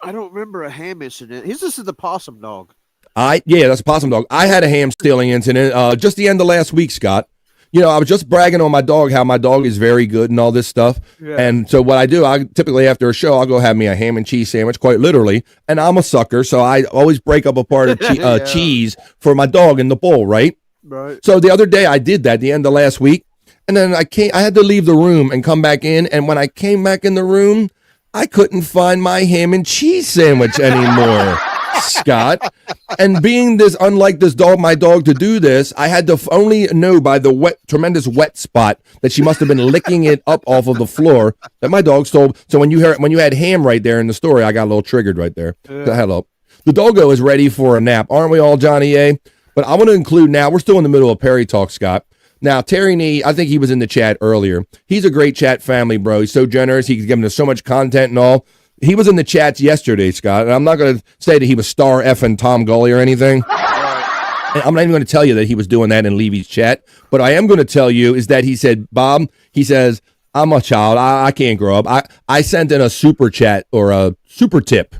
Speaker 1: I don't remember a ham incident. This is the possum dog.
Speaker 2: Yeah, that's a possum dog. I had a ham stealing incident just the end of last week, Scott. You know, I was just bragging on my dog, how my dog is very good and all this stuff. Yeah. And so what I do, I typically after a show, I'll go have me a ham and cheese sandwich, quite literally. And I'm a sucker, so I always break up a part of cheese for my dog in the bowl, right?
Speaker 1: Right.
Speaker 2: So the other day I did that, the end of last week. And then I had to leave the room and come back in. And when I came back in the room, I couldn't find my ham and cheese sandwich anymore. Scott, and being this unlike this dog, my dog to do this, I had to only know by the tremendous wet spot that she must have been licking it up off of the floor that my dog stole. So when you had ham right there in the story, I got a little triggered right there. Yeah. Hello, the doggo is ready for a nap, aren't we all, Johnny A? But I want to include now. We're still in the middle of Perry Talk, Scott. Now, Terry Nee, I think he was in the chat earlier. He's a great chat family, bro. He's so generous. He's giving us so much content and all. He was in the chats yesterday, Scott, and I'm not going to say that he was star effing Tom Gully or anything. And I'm not even going to tell you that he was doing that in Levy's chat, but I am going to tell you is that he said, Bob, he says, I'm a child. I can't grow up. I sent in a super chat or a super tip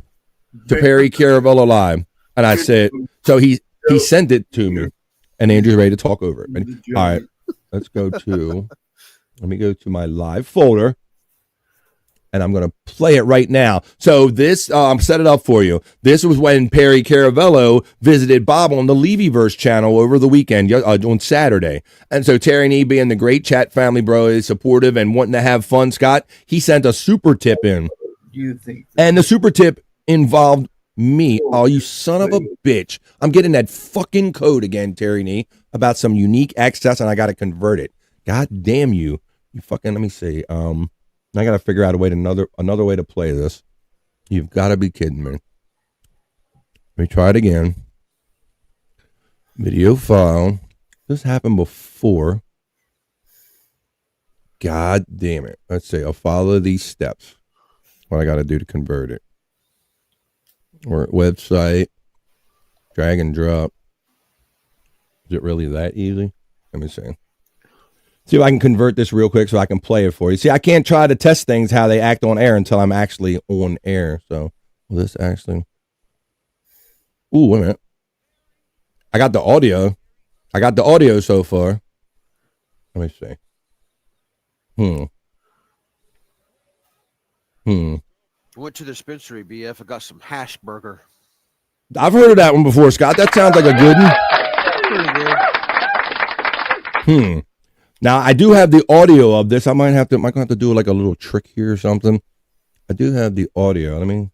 Speaker 2: to Perry Caravello Live, and I said, so he sent it to me, and Andrew's ready to talk over it. All right, let me go to my live folder. And I'm going to play it right now. So this, I'm set it up for you. This was when Perry Caravello visited Bob on the Levyverse channel over the weekend, on Saturday. And so Terry Nee, being the great chat family bro, is supportive and wanting to have fun, Scott, he sent a super tip in. And the super tip involved me. Oh, you son of a bitch. I'm getting that fucking code again, Terry Nee, about some unique access, and I got to convert it. God damn you. You fucking, let me see. I got to figure out a way to another way to play this. You've got to be kidding me. Let me try it again. Video file. This happened before. God damn it. Let's see. I'll follow these steps. What I got to do to convert it. Or website. Drag and drop. Is it really that easy? Let me see. See if I can convert this real quick so I can play it for you. See, I can't try to test things how they act on air until I'm actually on air. So, will this actually... Ooh, wait a minute. I got the audio. So far. Let me see.
Speaker 1: Went to the dispensary, BF. I got some hash burger.
Speaker 2: I've heard of that one before, Scott. That sounds like a good one.
Speaker 1: Pretty good.
Speaker 2: Now, I do have the audio of this. I might have to do like a little trick here or something. I do have the audio. Let me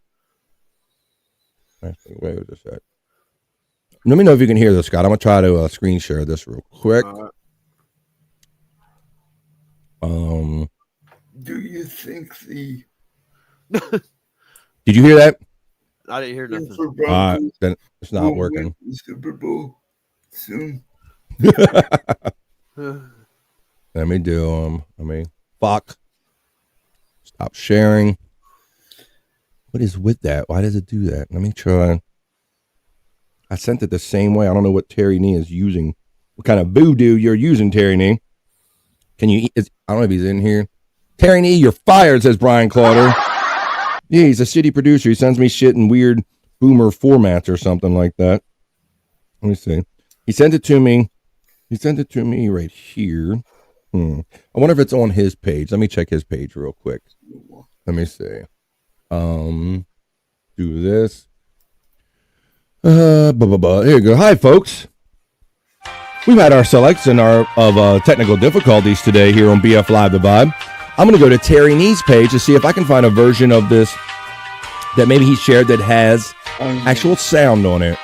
Speaker 2: know if you can hear this, Scott. I'm going to try to screen share this real quick.
Speaker 9: Do you think the...
Speaker 2: Did you hear that?
Speaker 1: I didn't hear nothing.
Speaker 2: Then it's not working.
Speaker 9: Super Bowl soon.
Speaker 2: Let me do fuck. Stop sharing. What is with that? Why does it do that? Let me try. I sent it the same way. I don't know what Terry Nee is using. What kind of voodoo you're using, Terry Nee? Can you? I don't know if he's in here. Terry Nee, you're fired, says Brian Clauder. Yeah, he's a shitty producer. He sends me shit in weird boomer formats or something like that. Let me see. He sent it to me. He sent it to me right here. I wonder if it's on his page. Let me check his page real quick. Let me see. Do this. Here you go. Hi, folks. We've had our selection of technical difficulties today here on BF Live The Vibe. I'm going to go to Terry Nee's page to see if I can find a version of this that maybe he shared that has actual sound on it.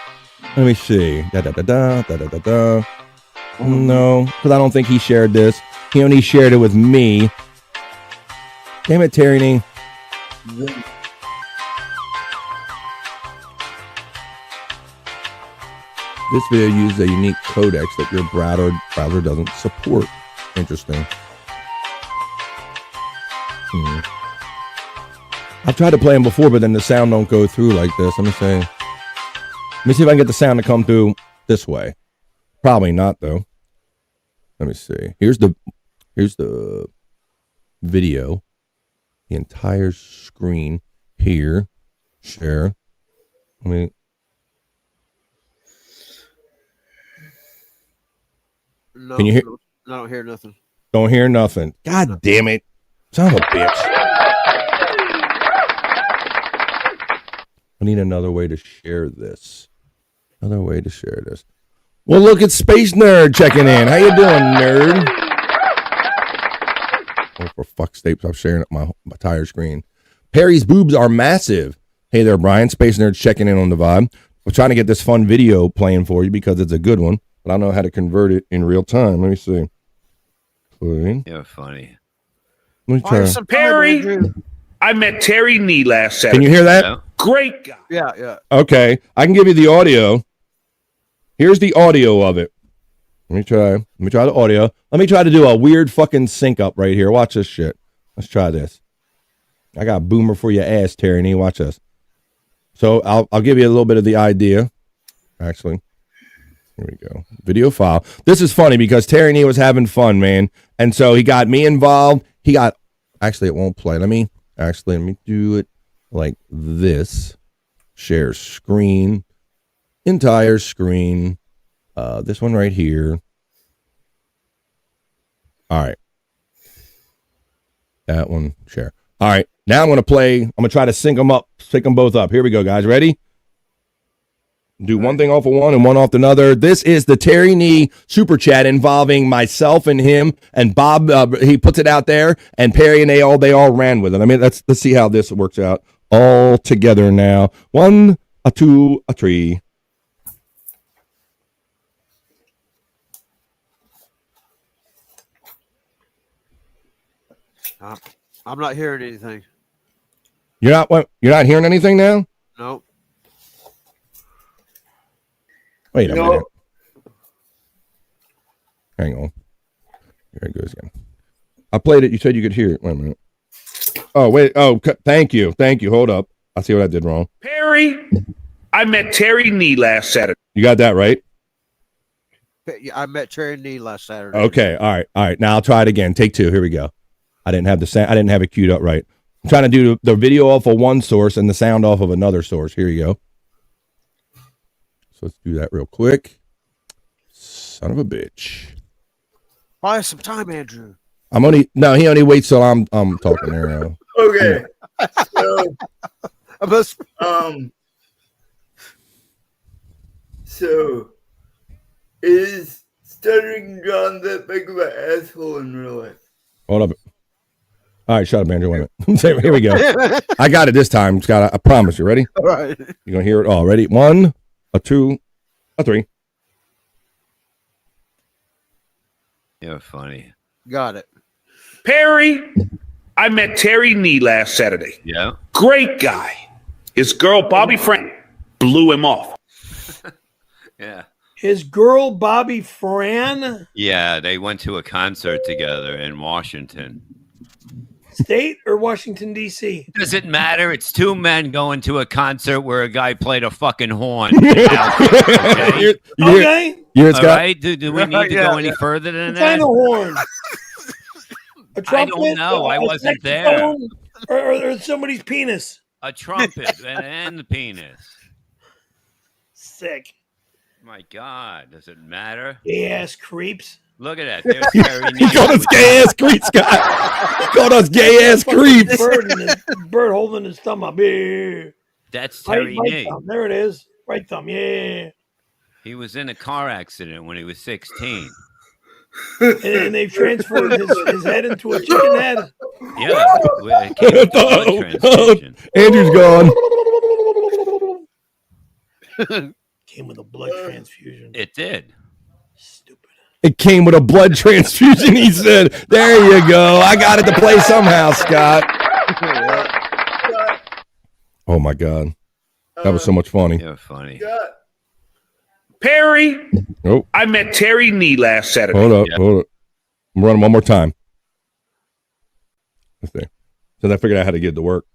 Speaker 2: Let me see. No, because I don't think he shared this. He only shared it with me. Damn it, Terry Nee. This video uses a unique codex that your browser doesn't support. Interesting. I've tried to play them before, but then the sound don't go through like this. Let me see if I can get the sound to come through this way. Probably not, though. Let me see. Here's the video. The entire screen here. Share. I
Speaker 1: No,
Speaker 2: can you hear?
Speaker 1: I don't hear nothing.
Speaker 2: Don't hear nothing. God damn it. Son of a bitch. I need another way to share this. Another way to share this. Well, look at Space Nerd checking in. How you doing, nerd? Oh, for fuck's sake, stop sharing up my entire screen. Perry's boobs are massive. Hey there, Brian. Space Nerd's checking in on the vibe. We're trying to get this fun video playing for you because it's a good one, but I don't know how to convert it in real time. Let me see.
Speaker 16: You're funny.
Speaker 2: Let me try.
Speaker 18: Perry, I met Terry Nee last Saturday.
Speaker 2: Can you hear that?
Speaker 18: Great guy.
Speaker 1: Yeah.
Speaker 2: Okay, I can give you the audio. Here's the audio of it. Let me try the audio. Let me try to do a weird fucking sync up right here. Watch this shit. Let's try this. I got boomer for your ass, Terry Nee. Watch this. So I'll give you a little bit of the idea. Actually, here we go. Video file. This is funny because Terry Nee was having fun, man, and so he got me involved. He got. Actually, it won't play. Let me do it like this. Share screen. Entire screen. This one right here. All right. That one, share. All right. Now I'm going to play. I'm going to try to sync them both up. Here we go, guys. Ready? Do one thing off of one and one off another. This is the Terry Nee super chat involving myself and him and Bob. He puts it out there, and Perry and they all ran with it. I mean, let's see how this works out all together now. 1, 2, 3.
Speaker 1: I'm not hearing anything.
Speaker 2: You're not hearing anything now?
Speaker 1: Nope.
Speaker 2: Wait a minute. Hang on. Here it goes again. I played it. You said you could hear it. Wait a minute. Oh, wait. Oh, thank you. Hold up. I see what I did wrong.
Speaker 18: Perry, I met Terry Nee last Saturday.
Speaker 2: You got that right?
Speaker 1: I met Terry Nee last Saturday.
Speaker 2: Okay. All right. Now I'll try it again. Take 2. Here we go. I didn't have it queued up right. I'm trying to do the video off of one source and the sound off of another source. Here you go. So let's do that real quick. Son of a bitch.
Speaker 1: Buy us some time, Andrew.
Speaker 2: He only waits till I'm talking there.
Speaker 9: Okay. So is Stuttering John that big of an asshole in real life?
Speaker 2: Hold up. All right, shut up, Andrew. Wait a minute. Here we go. I got it this time, Scott. I promise. You ready?
Speaker 1: All right.
Speaker 2: You're going to hear it all. Ready? 1, 2, 3.
Speaker 16: You're funny.
Speaker 1: Got it.
Speaker 18: Perry, I met Terry Nee last Saturday.
Speaker 16: Yeah.
Speaker 18: Great guy. His girl, Bobby Frank, blew him off.
Speaker 16: Yeah.
Speaker 3: His girl, Bobby Fran,
Speaker 16: Yeah, they went to a concert together in Washington.
Speaker 3: State or Washington, D.C.?
Speaker 16: Does it matter? It's 2 men going to a concert where a guy played a fucking horn.
Speaker 3: Okay.
Speaker 16: All right. Do we need to go any further than
Speaker 3: What kind
Speaker 16: that?
Speaker 3: of horn? A
Speaker 16: I
Speaker 3: trumpet?
Speaker 16: don't know. I
Speaker 3: A
Speaker 16: wasn't there.
Speaker 3: saxophone? Or somebody's penis?
Speaker 16: A trumpet and the penis.
Speaker 3: sick.
Speaker 16: My God, does it matter?
Speaker 3: Gay ass creeps.
Speaker 16: Look at that. There's Terry.
Speaker 2: He called us gay ass creeps, Scott. He called us gay ass creeps.
Speaker 3: Bird holding his thumb up. Yeah.
Speaker 16: That's Terry
Speaker 3: Right
Speaker 16: Nee.
Speaker 3: thumb. There it is. Right thumb. Yeah.
Speaker 16: He was in a car accident when he was 16.
Speaker 3: And they've transformed his head into a chicken head.
Speaker 16: Yeah. It came with the blood transfusion.
Speaker 2: Andrew's gone.
Speaker 3: Came with a blood transfusion.
Speaker 16: It did.
Speaker 2: It came with a blood transfusion, he said. There you go. I got it to play somehow, Scott. Oh, my God. That was so much funny.
Speaker 16: You're funny.
Speaker 18: Perry,
Speaker 2: Oh,
Speaker 18: I met Terry Nee last Saturday.
Speaker 2: hold up. I'm running one more time. Let's see. So I figured out how to get it to work.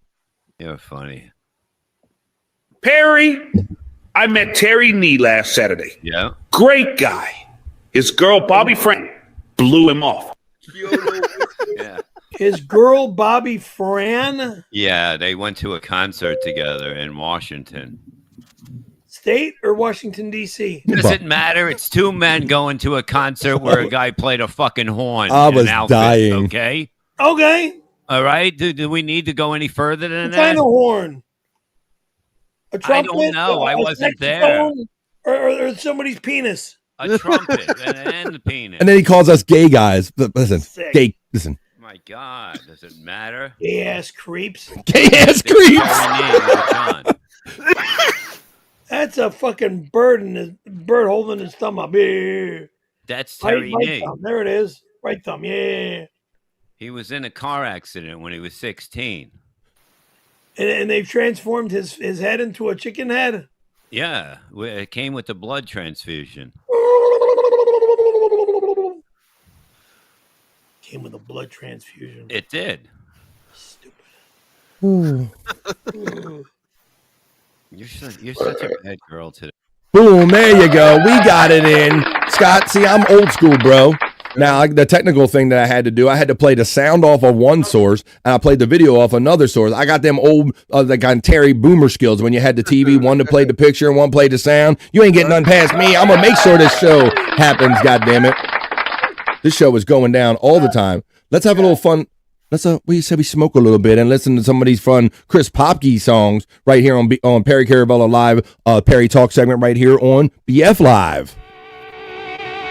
Speaker 16: You're funny.
Speaker 18: Perry, I met Terry Nee last Saturday.
Speaker 16: Yeah.
Speaker 18: Great guy. His girl, Bobby Frank, blew him off.
Speaker 16: Yeah.
Speaker 3: His girl, Bobby Fran,
Speaker 16: Yeah, they went to a concert together in Washington.
Speaker 3: State or Washington, D.C.?
Speaker 16: Does it matter? It's two men going to a concert where a guy played a fucking horn.
Speaker 2: I
Speaker 16: in
Speaker 2: was
Speaker 16: an outfit,
Speaker 2: dying.
Speaker 16: Okay.
Speaker 3: Okay.
Speaker 16: All right. Do we need to go any further than
Speaker 3: What
Speaker 16: that?
Speaker 3: kind of horn? A trumpet?
Speaker 16: I don't know. I
Speaker 3: A
Speaker 16: wasn't there.
Speaker 3: saxophone? Or somebody's penis?
Speaker 16: A trumpet and the penis.
Speaker 2: And then he calls us gay guys. But listen,
Speaker 3: Sick.
Speaker 2: gay. Listen,
Speaker 16: My God, does it matter?
Speaker 3: Gay ass creeps.
Speaker 2: gay ass creeps.
Speaker 3: That's a fucking bird holding his thumb up. Yeah.
Speaker 16: That's Terry
Speaker 3: Right
Speaker 16: Nee.
Speaker 3: thumb. There it is. Right thumb. Yeah.
Speaker 16: He was in a car accident when he was 16.
Speaker 3: And they've transformed his head into a chicken head.
Speaker 16: Yeah, it came with the blood transfusion.
Speaker 3: Came with a blood transfusion.
Speaker 16: It did.
Speaker 2: Ooh.
Speaker 16: You're such a bad girl today.
Speaker 2: Boom, there you go. We got it in. Scott, see, I'm old school, bro. Now, the technical thing that I had to do, I had to play the sound off of one source, and I played the video off another source. I got them old, like on Terry Boomer skills when you had the TV, one to play the picture and one played the sound. You ain't getting none past me. I'm going to make sure this show happens, goddammit. This show is going down all the time. Let's have a little fun. We said we smoke a little bit and listen to some of these fun Chris Popke songs right here on Perry Carabella Live, Perry Talk segment right here on BF Live.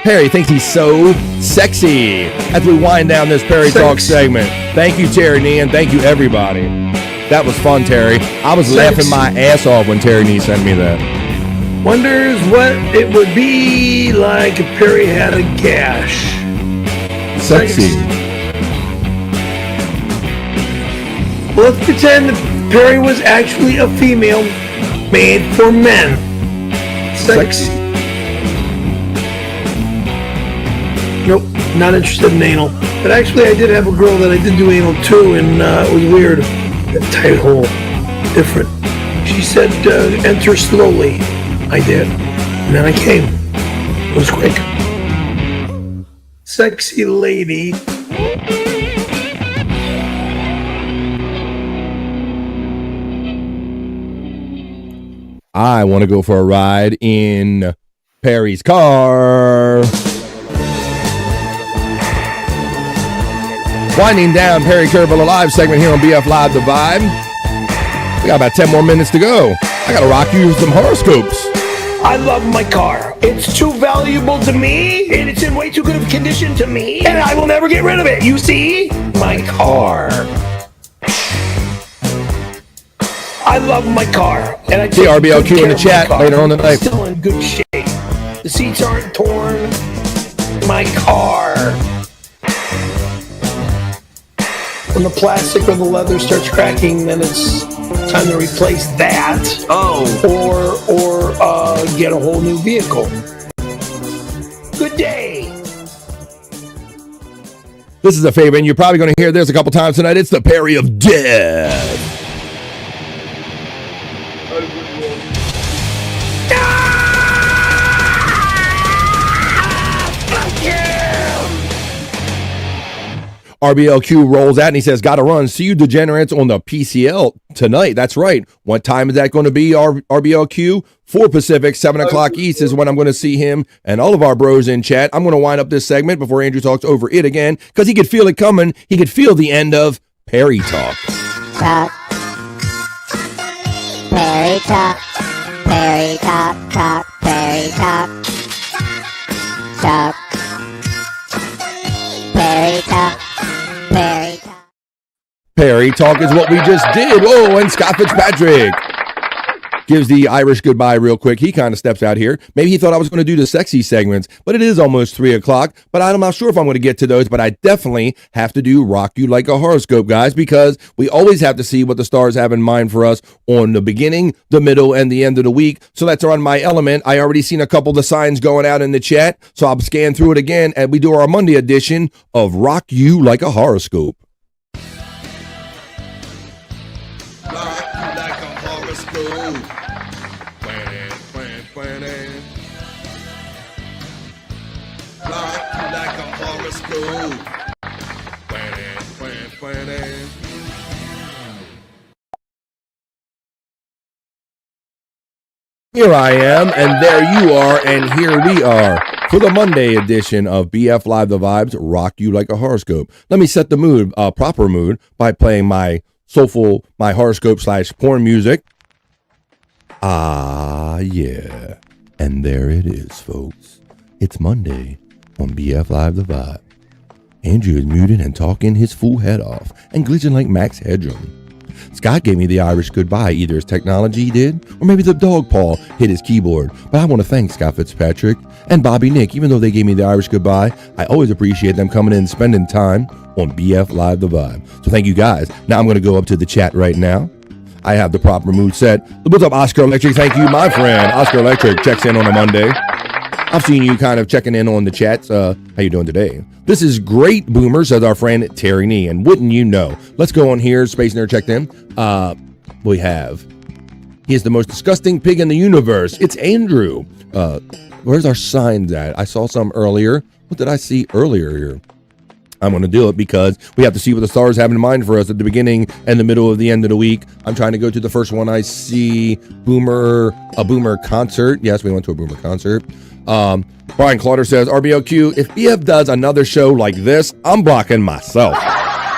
Speaker 2: Perry thinks he's so sexy as we wind down this Perry Talk segment. Thank you, Terry Nee, and thank you, everybody. That was fun, Terry. I was laughing my ass off when Terry Nee sent me that.
Speaker 3: Wonders what it would be like if Perry had a gash.
Speaker 2: Sexy.
Speaker 3: Well, let's pretend that Perry was actually a female made for men. Sexy. Nope, not interested in anal. But actually, I did have a girl that I did do anal to, and it was weird. A tight hole. Different. She said, enter slowly. I did. And then I came. It was quick. Sexy lady.
Speaker 2: I want to go for a ride in Perry's car. Winding down Perry Carabella Live segment here on BF Live The Vibe. We got about 10 more minutes to go. I got to rock you with some horoscopes.
Speaker 3: I love my car. It's too valuable to me, and it's in way too good of condition to me, and I will never get rid of it. You see? My car. I love my car. And I take
Speaker 2: RBLQ
Speaker 3: good
Speaker 2: in the
Speaker 3: care of my
Speaker 2: chat
Speaker 3: car.
Speaker 2: later on tonight.
Speaker 3: It's still in good shape. The seats aren't torn. My car. When the plastic or the leather starts cracking, then it's time to replace that. Or get a whole new vehicle. Good day.
Speaker 2: This is a favorite, and you're probably going to hear this a couple times tonight. It's the Perry of Death. RBLQ rolls out and he says, gotta run. See you degenerates on the PCL tonight. That's right. What time is that going to be, RBLQ? 4 Pacific, 7 o'clock East is when I'm going to see him and all of our bros in chat. I'm going to wind up this segment before Andrew talks over it again because he could feel it coming. He could feel the end of Perry Talk.
Speaker 19: Talk. Perry Talk. Perry Talk. Talk. Perry Talk. Talk. Perry Talk. Perry Talk.
Speaker 2: Perry Talk is what we just did. Whoa, and Scott Fitzpatrick gives the Irish goodbye real quick. He kind of steps out here. Maybe he thought I was going to do the sexy segments, but it is almost 3 o'clock. But I'm not sure if I'm going to get to those, but I definitely have to do Rock You Like a Horoscope, guys, because we always have to see what the stars have in mind for us on the beginning, the middle, and the end of the week. So that's on my element. I already seen a couple of the signs going out in the chat, so I'll scan through it again, and we do our Monday edition of Rock You Like a Horoscope. Here I am, and there you are, and here we are for the Monday edition of BF Live the Vibes, Rock You Like a Horoscope. Let me set the mood, proper mood, by playing my soulful, my horoscope / porn music. Ah, yeah. And there it is, folks. It's Monday on BF Live the Vibe. Andrew is muted and talking his full head off and glitching like Max Headroom. Scott gave me the Irish goodbye. Either his technology did, or maybe the dog paw hit his keyboard. But I want to thank Scott Fitzpatrick and Bobby Nick. Even though they gave me the Irish goodbye, I always appreciate them coming in and spending time on BF Live the Vibe. So thank you guys. Now I'm going to go up to the chat right now. I have the proper mood set. What's up, Oscar Electric? Thank you, my friend. Oscar Electric checks in on a Monday. I've seen you kind of checking in on the chats. How you doing today? This is great, Boomer, says our friend Terry Nee. And wouldn't you know? Let's go on here. Space Nerd checked in. We have. He is the most disgusting pig in the universe. It's Andrew. Where's our signs at? I saw some earlier. What did I see earlier here? I'm going to do it because we have to see what the stars have in mind for us at the beginning and the middle of the end of the week. I'm trying to go to the first one I see. A Boomer concert. Yes, we went to a Boomer concert. Brian Clauder says, RBLQ, if BF does another show like this, I'm blocking myself.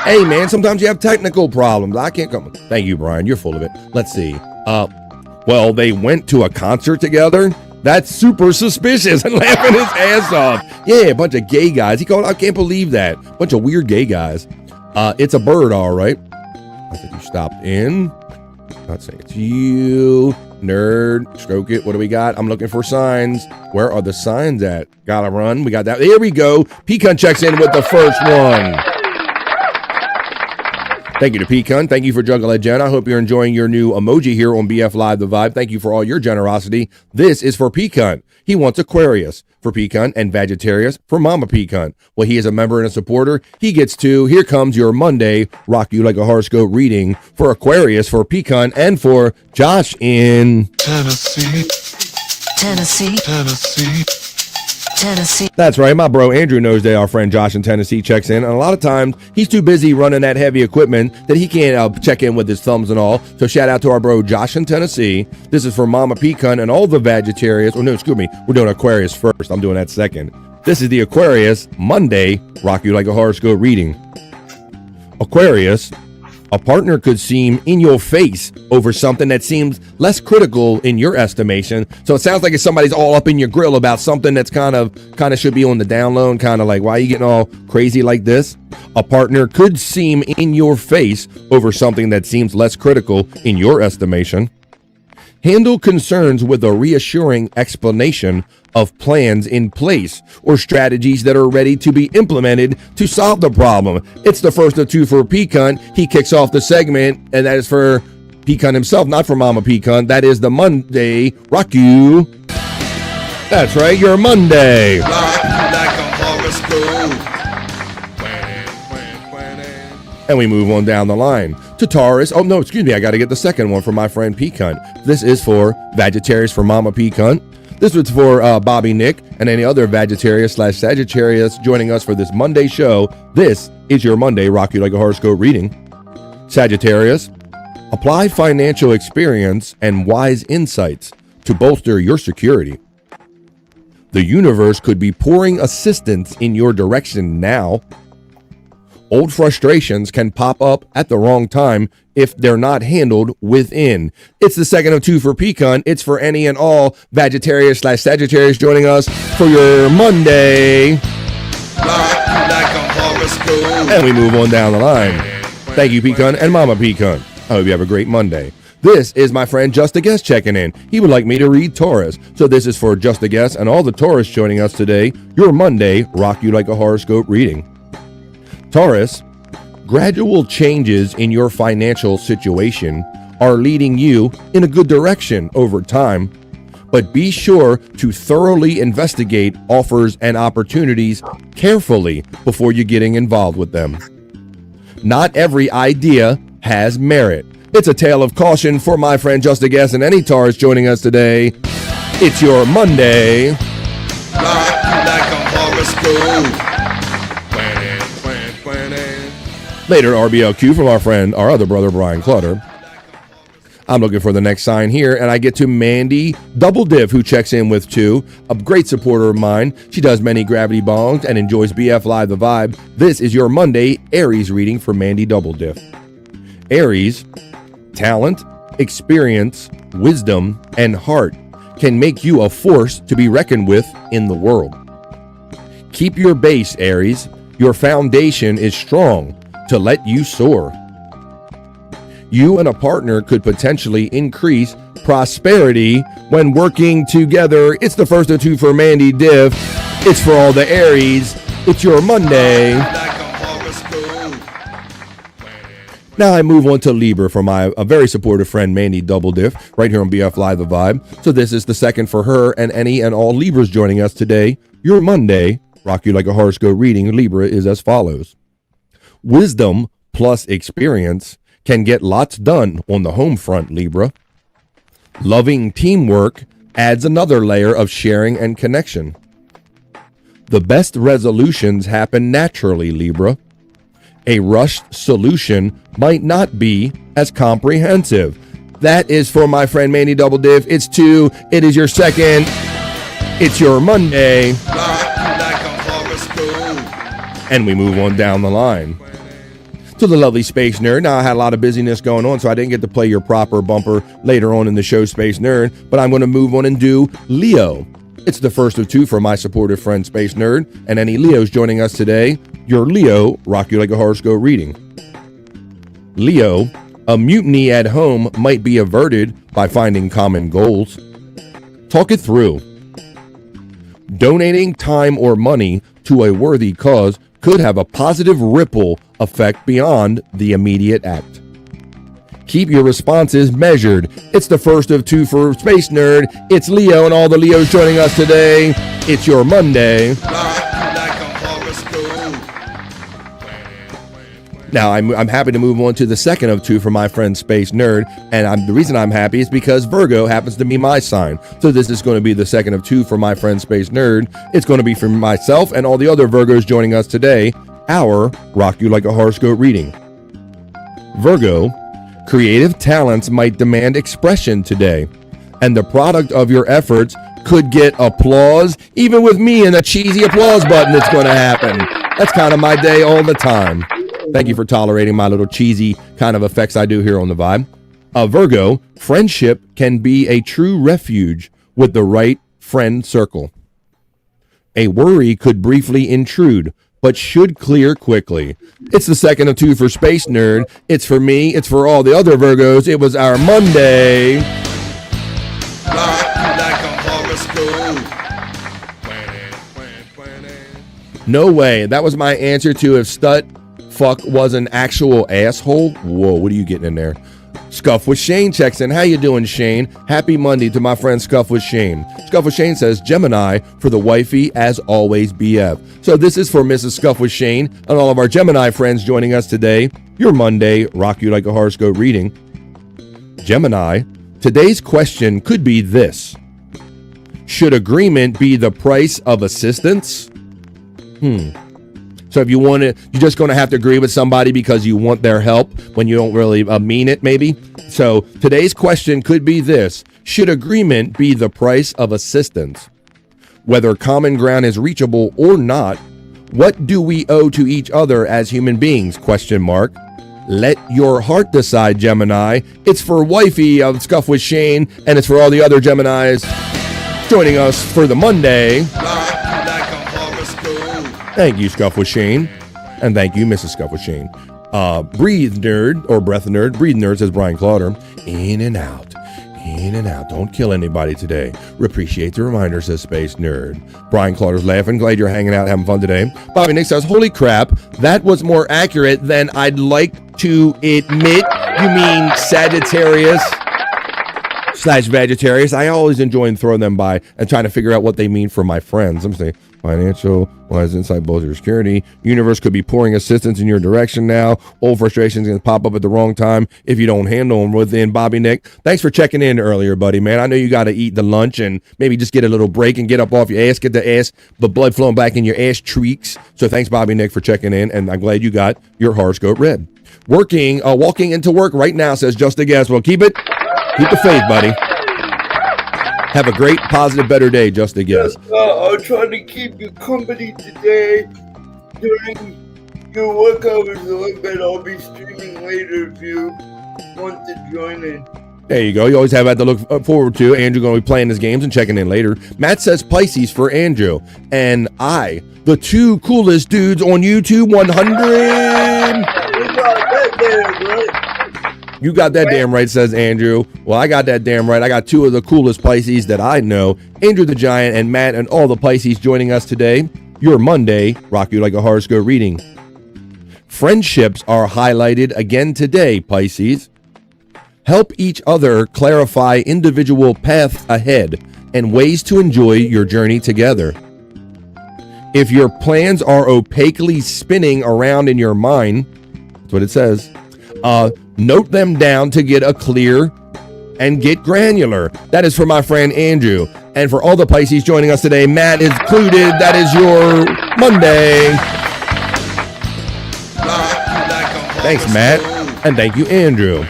Speaker 2: Hey, man, sometimes you have technical problems. I can't come. Thank you, Brian. You're full of it. Let's see. Well, they went to a concert together. That's super suspicious and laughing his ass off. Yeah, a bunch of gay guys. He called, I can't believe that. Bunch of weird gay guys. It's a bird, all right. I think you stopped in. Not saying it's you. Nerd, stroke it. What do we got? I'm looking for signs. Where are the signs at? Gotta run. We got that. There we go. Pecan checks in with the first one. Thank you to Pecan. Thank you for Juggle Jen. I hope you're enjoying your new emoji here on BF Live the Vibe. Thank you for all your generosity. This is for Pecan. He wants Aquarius for Pecan and Vegetarius for Mama Pecan. Well, he is a member and a supporter. He gets 2. Here comes your Monday Rock You Like a Horoscope reading for Aquarius, for Pecan, and for Josh in
Speaker 6: Tennessee. Tennessee. Tennessee. Tennessee.
Speaker 2: That's right. My bro Andrew knows that our friend Josh in Tennessee checks in. And a lot of times he's too busy running that heavy equipment that he can't check in with his thumbs and all. So shout out to our bro Josh in Tennessee. This is for Mama Pecan and all the Vegetarians. Oh, no, excuse me. We're doing Aquarius first. I'm doing that second. This is the Aquarius Monday Rock You Like a Horoscope reading. Aquarius. A partner could seem in your face over something that seems less critical in your estimation. So it sounds like if somebody's all up in your grill about something that's kind of should be on the down low and kind of like, why are you getting all crazy like this? A partner could seem in your face over something that seems less critical in your estimation. Handle concerns with a reassuring explanation of plans in place or strategies that are ready to be implemented to solve the problem. It's the first of 2 for Pecan. He kicks off the segment, and that is for Pecan himself, not for Mama Pecan. That is the Monday Rock You. That's right, your Monday.
Speaker 6: Rock you like a horoscope.
Speaker 2: And we move on down the line to Taurus. Oh, no, excuse me. I got to get the second one for my friend Pecan. This is for Vegetarius for Mama Pecan. This was for Bobby Nick and any other Vegetarius / Sagittarius joining us for this Monday show. This is your Monday Rock You Like a Horoscope reading. Sagittarius, apply financial experience and wise insights to bolster your security. The universe could be pouring assistance in your direction now. Old frustrations can pop up at the wrong time if they're not handled within. It's the second of 2 for Pecan. It's for any and all Vegetarius/Sagittarius joining us for your Monday. And we move on down the line. Thank you, Pecan and Mama Pecan. I hope you have a great Monday. This is my friend Just a Guest checking in. He would like me to read Taurus. So this is for Just a Guest and all the Taurus joining us today. Your Monday Rock You Like a Horoscope reading. Taurus, gradual changes in your financial situation are leading you in a good direction over time, but be sure to thoroughly investigate offers and opportunities carefully before you're getting involved with them. Not every idea has merit. It's a tale of caution for my friend Just a Guest and any Taurus joining us today. It's your Monday. Later, RBLQ from our other brother, Brian Clutter. I'm looking for the next sign here, and I get to Mandy Double Div, who checks in with 2, a great supporter of mine. She does many gravity bongs and enjoys BF Live The Vibe. This is your Monday Aries reading for Mandy Double Div. Aries, talent, experience, wisdom, and heart can make you a force to be reckoned with in the world. Keep your base, Aries. Your foundation is strong to let you soar. You and a partner could potentially increase prosperity when working together. It's the first of 2 for Mandy Div. It's for all the Aries. It's your Monday. Now I move on to Libra for a very supportive friend, Mandy Double Diff, right here on BF Live The Vibe. So this is the second for her and any and all Libras joining us today. Your Monday Rock You Like a Horoscope reading, Libra, is as follows. Wisdom plus experience can get lots done on the home front, Libra. Loving teamwork adds another layer of sharing and connection. The best resolutions happen naturally, Libra. A rushed solution might not be as comprehensive. That is for my friend Mandy Double Div. It's 2. It is your second. It's your Monday. And we move on down the line to the lovely Space Nerd. Now, I had a lot of busyness going on, so I didn't get to play your proper bumper later on in the show, Space Nerd, but I'm going to move on and do Leo. It's the first of 2 for my supportive friend, Space Nerd, and any Leos joining us today, your Leo Rock You Like a Horoscope reading. Leo, a mutiny at home might be averted by finding common goals. Talk it through. Donating time or money to a worthy cause could have a positive ripple effect beyond the immediate act. Keep your responses measured. It's the first of 2 for Space Nerd. It's Leo and all the Leos joining us today. It's your Monday. Now, I'm happy to move on to the second of 2 for my friend Space Nerd, and the reason I'm happy is because Virgo happens to be my sign. So this is going to be the second of 2 for my friend Space Nerd. It's going to be for myself and all the other Virgos joining us today, our Rock You Like a Horoscope reading. Virgo, creative talents might demand expression today, and the product of your efforts could get applause. Even with me and a cheesy applause button, it's going to happen. That's kind of my day all the time. Thank you for tolerating my little cheesy kind of effects I do here on the Vibe. Virgo, friendship can be a true refuge with the right friend circle. A worry could briefly intrude, but should clear quickly. It's the second of 2 for Space Nerd. It's for me. It's for all the other Virgos. It was our Monday. No way. That was my answer to if fuck was an actual asshole. Whoa, what are you getting in there? Scuff with Shane checks in. How you doing, Shane? Happy Monday to my friend Scuff with Shane. Scuff with Shane says, Gemini for the wifey, as always, BF. So this is for Mrs. Scuff with Shane and all of our Gemini friends joining us today. Your Monday Rock You Like a Horoscope reading. Gemini, today's question could be this. Should agreement be the price of assistance? So if you want it, you're just going to have to agree with somebody because you want their help when you don't really mean it, maybe. So today's question could be this: should agreement be the price of assistance? Whether common ground is reachable or not, what do we owe to each other as human beings? Question mark. Let your heart decide, Gemini. It's for Wifey of Scuff with Shane, and it's for all the other Geminis joining us for the Monday. Thank you, Scuff with Shane. And thank you, Mrs. Scuff with Shane. Breathe nerd, or breath nerd. Breathe nerd, says Brian Clauder. In and out. In and out. Don't kill anybody today. Appreciate the reminder, says Space Nerd. Brian Clauder's laughing. Glad you're hanging out, having fun today. Bobby Nick says, holy crap, that was more accurate than I'd like to admit. You mean Sagittarius / Vegetarius? I always enjoy throwing them by and trying to figure out what they mean for my friends. I'm saying financial, wise inside both your security. Universe could be pouring assistance in your direction now. Old frustrations can pop up at the wrong time if you don't handle them within. Bobby Nick, thanks for checking in earlier, buddy, man. I know you got to eat the lunch and maybe just get a little break and get up off your ass, get the blood flowing back in your ass cheeks. So thanks, Bobby Nick, for checking in, and I'm glad you got your horoscope read. Walking into work right now, says Just a Guess. Well, keep the faith, buddy. Have a great, positive, better day, Just a Guess.
Speaker 9: I'll try to keep you company today during your work hours a little bit. I'll be streaming later if you want to join in.
Speaker 2: There you go. You always have that to look forward to. Andrew going to be playing his games and checking in later. Matt says Pisces for Andrew. And I, the two coolest dudes on YouTube 100. You got that damn right, says Andrew. Well, I got that damn right. I got two of the coolest Pisces that I know. Andrew the Giant and Matt and all the Pisces joining us today. Your Monday, rock you like a horoscope reading. Friendships are highlighted again today, Pisces. Help each other clarify individual paths ahead and ways to enjoy your journey together. If your plans are opaquely spinning around in your mind, that's what it says, note them down to get a clear and get granular. That is for my friend Andrew. And for all the Pisces joining us today, Matt is included. That is your Monday. Thanks, Matt. And thank you, Andrew.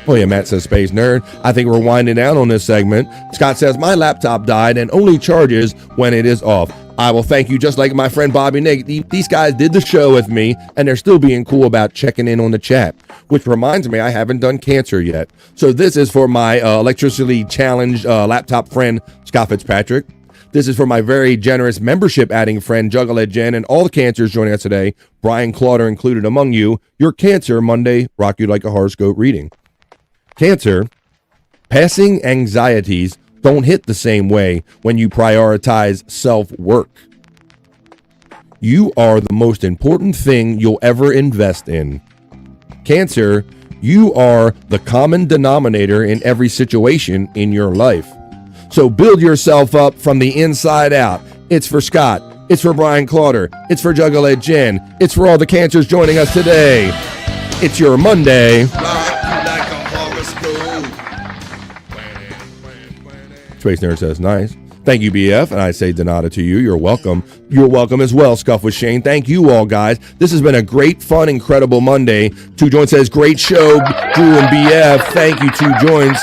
Speaker 2: Oh yeah, Matt says Space Nerd. I think we're winding down on this segment. Scott says my laptop died and only charges when it is off. I will thank you, just like my friend Bobby Nick. These guys did the show with me, and they're still being cool about checking in on the chat, which reminds me I haven't done cancer yet. So this is for my electricity challenged laptop friend, Scott Fitzpatrick. This is for my very generous membership adding friend, Juggalette Jen, and all the cancers joining us today, Brian Clauder included among you. Your Cancer Monday, rock you like a horoscope reading. Cancer, passing anxieties don't hit the same way when you prioritize self-work. You are the most important thing you'll ever invest in. Cancer, you are the common denominator in every situation in your life. So build yourself up from the inside out. It's for Scott. It's for Brian Clauder. It's for Juggalette Jen. It's for all the cancers joining us today. It's your Monday. Space Nerd says, nice. Thank you, BF. And I say Donata to you. You're welcome. You're welcome as well, Scuff with Shane. Thank you all, guys. This has been a great, fun, incredible Monday. Two Joints says, great show, Drew and BF. Thank you, Two Joints.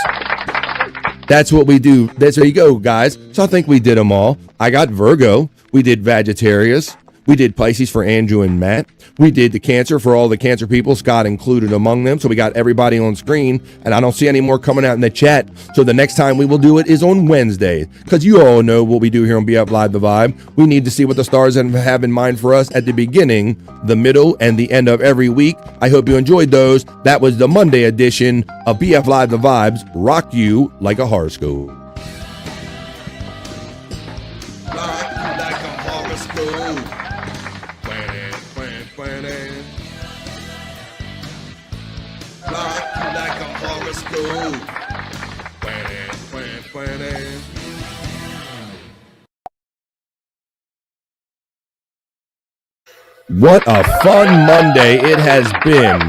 Speaker 2: That's what we do. There you go, guys. So I think we did them all. I got Virgo. We did Vegetarius. We did Pisces for Andrew and Matt. We did the Cancer for all the Cancer people, Scott included among them. So we got everybody on screen, and I don't see any more coming out in the chat. So the next time we will do it is on Wednesday, because you all know what we do here on BF Live The Vibe. We need to see what the stars have in mind for us at the beginning, the middle, and the end of every week. I hope you enjoyed those. That was the Monday edition of BF Live The Vibes, rock you like a horoscope. What a fun Monday it has been.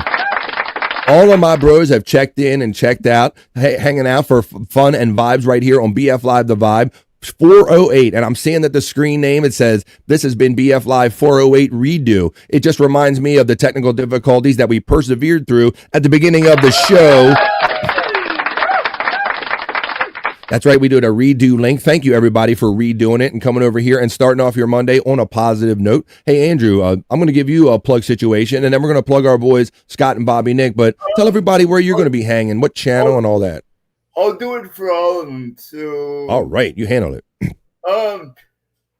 Speaker 2: All of my bros have checked in and checked out, hanging out for fun and vibes right here on BF Live The Vibe. 408, and I'm seeing that the screen name, it says this has been BF Live 408 redo. It just reminds me of the technical difficulties that we persevered through at the beginning of the show. That's right, we did a redo link. Thank you, everybody, for redoing it and coming over here and starting off your Monday on a positive note. Hey, Andrew, I'm going to give you a plug situation, and then we're going to plug our boys, Scott and Bobby Nick. But tell everybody where you're going to be hanging, what channel and all that.
Speaker 9: I'll do it for all of them. So,
Speaker 2: all right, you handle it.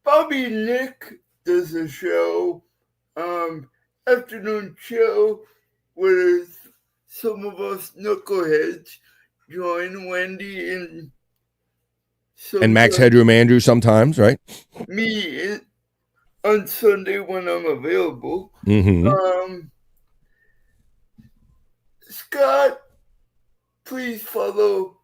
Speaker 9: Bobby Nick does a show, afternoon show, where some of us knuckleheads join Wendy and
Speaker 2: Max Headroom Andrew sometimes, right?
Speaker 9: Me on Sunday when I'm available. Scott, please follow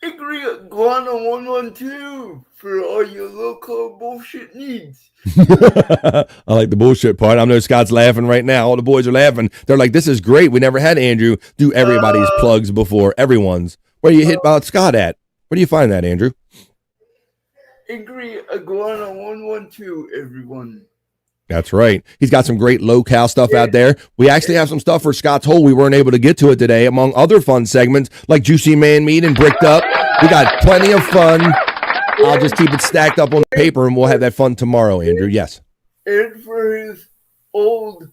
Speaker 9: Igri Iguana 112 for all your local bullshit needs.
Speaker 2: I like the bullshit part. I know Scott's laughing right now. All the boys are laughing. They're like, this is great. We never had Andrew do everybody's plugs before. Everyone's. Where you hit about Scott at? Where do you find that, Andrew?
Speaker 9: Igri Iguana 112, everyone.
Speaker 2: That's right. He's got some great low-cal stuff out there. We actually have some stuff for Scott's Hole. We weren't able to get to it today, among other fun segments like Juicy Man Meat and Bricked Up. We got plenty of fun. I'll just keep it stacked up on the paper, and we'll have that fun tomorrow, Andrew. Yes.
Speaker 9: And for his old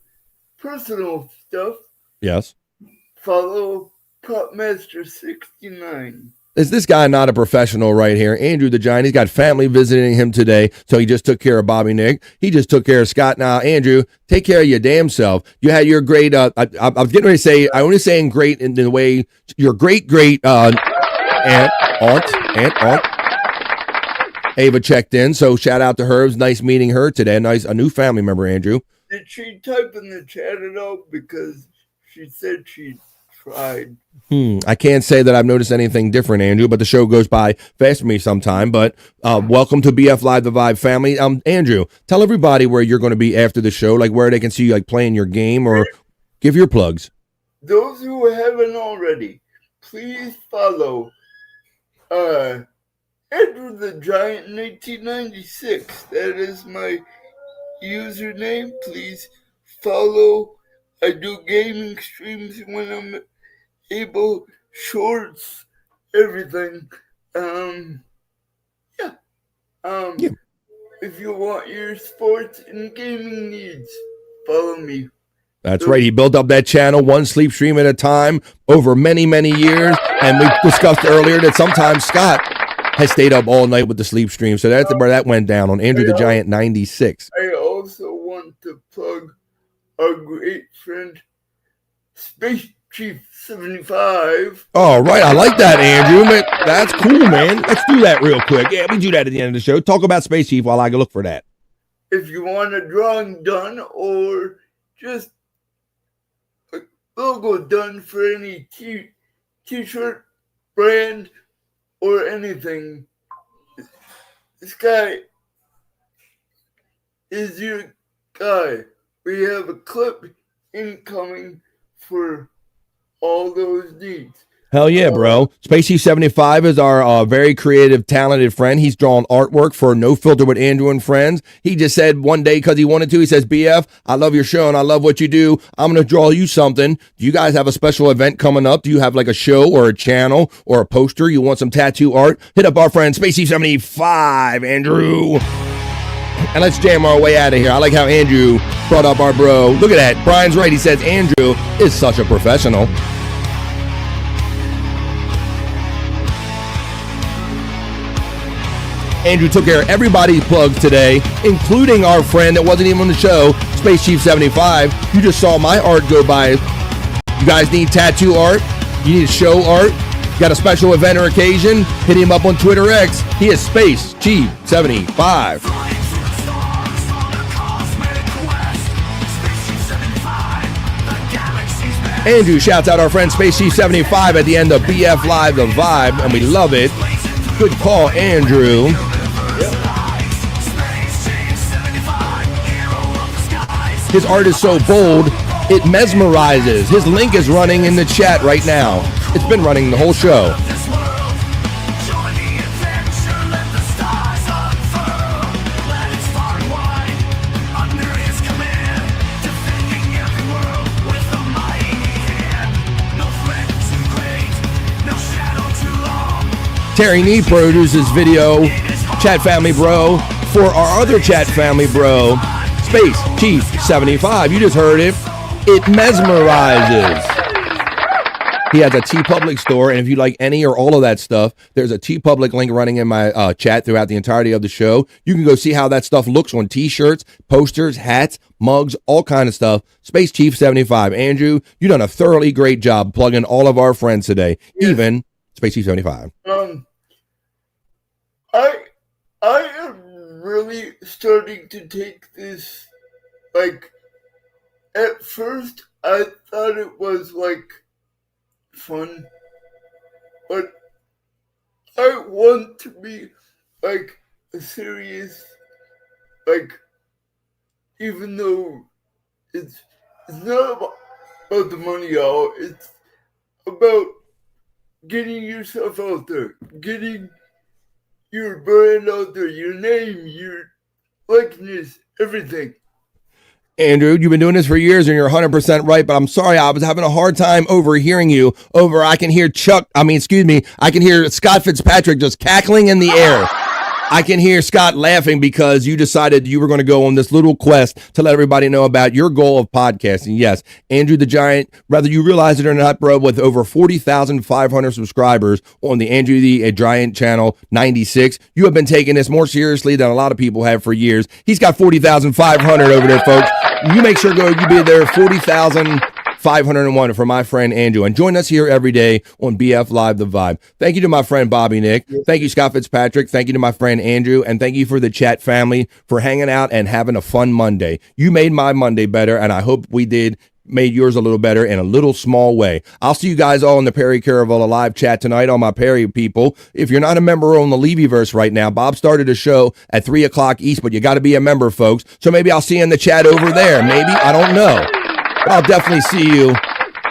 Speaker 9: personal stuff,
Speaker 2: yes,
Speaker 9: follow Popmaster69.
Speaker 2: Is this guy not a professional right here? Andrew the Giant, he's got family visiting him today, so he just took care of Bobby Nick. He just took care of Scott. Now, Andrew, take care of your damn self. You had your great, I was getting ready to say, I only saying great in the way, your great aunt Ava checked in, so shout out to her. It was nice meeting her today. A new family member, Andrew.
Speaker 9: Did she type in the chat at all? Because she said she tried.
Speaker 2: I can't say that I've noticed anything different, Andrew, but the show goes by fast for me sometime. But welcome to BF Live, the Vibe family. Andrew, tell everybody where you're going to be after the show, like where they can see you like playing your game, or give your plugs.
Speaker 9: Those who haven't already, please follow Andrew the Giant 1996. That is my username. Please follow. I do gaming streams when I'm able, shorts, everything. If you want your sports and gaming needs, follow me.
Speaker 2: That's right. He built up that channel one sleep stream at a time over many, many years. And we discussed earlier that sometimes Scott has stayed up all night with the sleep stream. So that's where that went down on Andrew the Giant 96.
Speaker 9: I also want to plug our great friend, Space Chief 75.
Speaker 2: All right. I like that, Andrew. Man, that's cool, man. Let's do that real quick. Yeah, we do that at the end of the show. Talk about Space Chief while I go look for that.
Speaker 9: If you want a drawing done or just a logo done for any t-shirt brand or anything, this guy is your guy. We have a clip incoming for all those needs.
Speaker 2: Hell yeah, bro. Spacey 75 is our very creative, talented friend. He's drawn artwork for No Filter with Andrew and Friends. He just said one day, because he wanted to, he says, BF, I love your show and I love what you do. I'm going to draw you something. Do you guys have a special event coming up? Do you have like a show or a channel or a poster? You want some tattoo art? Hit up our friend Spacey 75, Andrew. And let's jam our way out of here. I like how Andrew brought up our bro. Look at that. Brian's right. He says Andrew is such a professional. Andrew took care of everybody's plugs today, including our friend that wasn't even on the show, Space Chief 75. You just saw my art go by. You guys need tattoo art? You need show art? You got a special event or occasion? Hit him up on Twitter X. He is Space Chief 75. Andrew shouts out our friend Space Chief 75 at the end of BF Live, the Vibe, and we love it. Good call, Andrew. His art is so bold, it mesmerizes. His link is running in the chat right now. It's been running the whole show. Terry Nee produces video, Chat Family Bro, for our other Chat Family Bro, Space Chief 75. You just heard it. It mesmerizes. He has a TeePublic store, and if you like any or all of that stuff, there's a TeePublic link running in my chat throughout the entirety of the show. You can go see how that stuff looks on T-shirts, posters, hats, mugs, all kind of stuff. Space Chief 75. Andrew, you done a thoroughly great job plugging all of our friends today, even Space Chief 75.
Speaker 9: I am really starting to take this, like, at first I thought it was like fun, but I want to be like a serious, like, even though it's not about the money, y'all. It's about getting yourself out there, getting your brand out there, your name, your likeness, everything.
Speaker 2: Andrew, you've been doing this for years and you're 100% right, but I'm sorry, I was having a hard time overhearing you. I can hear I can hear Scott Fitzpatrick just cackling in the air. I can hear Scott laughing because you decided you were going to go on this little quest to let everybody know about your goal of podcasting. Yes, Andrew the Giant, whether you realize it or not, bro, with over 40,500 subscribers on the Andrew the Giant channel 96, you have been taking this more seriously than a lot of people have for years. He's got 40,500 over there, folks. You make sure you be there, 40,501 for my friend Andrew. And join us here every day on BF Live The Vibe. Thank you to my friend Bobby Nick. Thank you, Scott Fitzpatrick. Thank you to my friend Andrew. And thank you for the chat family for hanging out and having a fun Monday. You made my Monday better, and I hope we made yours a little better in a little small way. I'll see you guys all in the Perry Caravello live chat tonight, all my Perry people. If you're not a member on the Levyverse right now, Bob started a show at 3 o'clock East, but you got to be a member, folks. So maybe I'll see you in the chat over there. Maybe, I don't know. But I'll definitely see you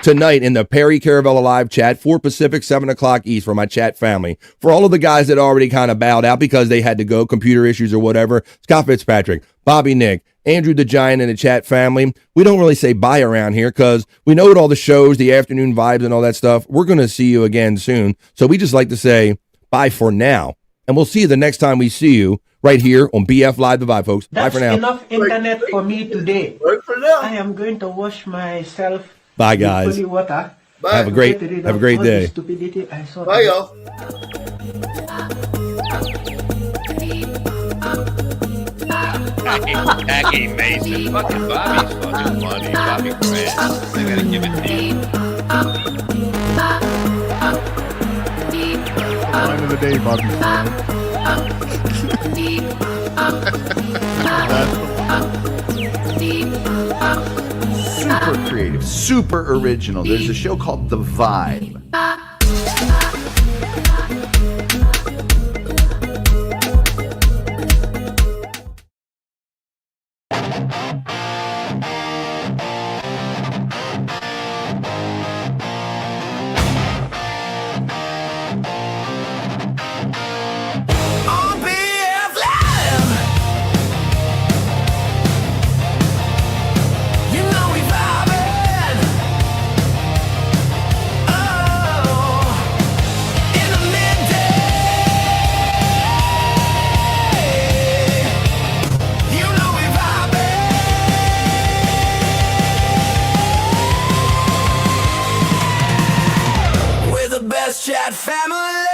Speaker 2: tonight in the Perry Caravello live chat, 4 Pacific, 7 o'clock East for my chat family. For all of the guys that already kind of bowed out because they had to go, computer issues or whatever, Scott Fitzpatrick, Bobby Nick, Andrew the Giant, and the chat family. We don't really say bye around here because we know all the shows, the afternoon vibes and all that stuff. We're going to see you again soon. So we just like to say bye for now. And we'll see you the next time we see you right here on BF Live The Vibe, folks. Bye for now.
Speaker 20: Enough internet for me today.
Speaker 9: Bye for now.
Speaker 20: I am going to wash myself.
Speaker 2: Bye, guys.
Speaker 20: With water.
Speaker 9: Bye.
Speaker 2: Have a great day.
Speaker 20: Stupidity I saw.
Speaker 9: Bye, y'all.
Speaker 16: Jackie Mason. Fucking Bobby's fucking funny. Bobby Grant. I gotta give it to you.
Speaker 21: Line of the day, Bobby.
Speaker 23: Super creative, super original. There's a show called The Vibe.
Speaker 6: Chat family.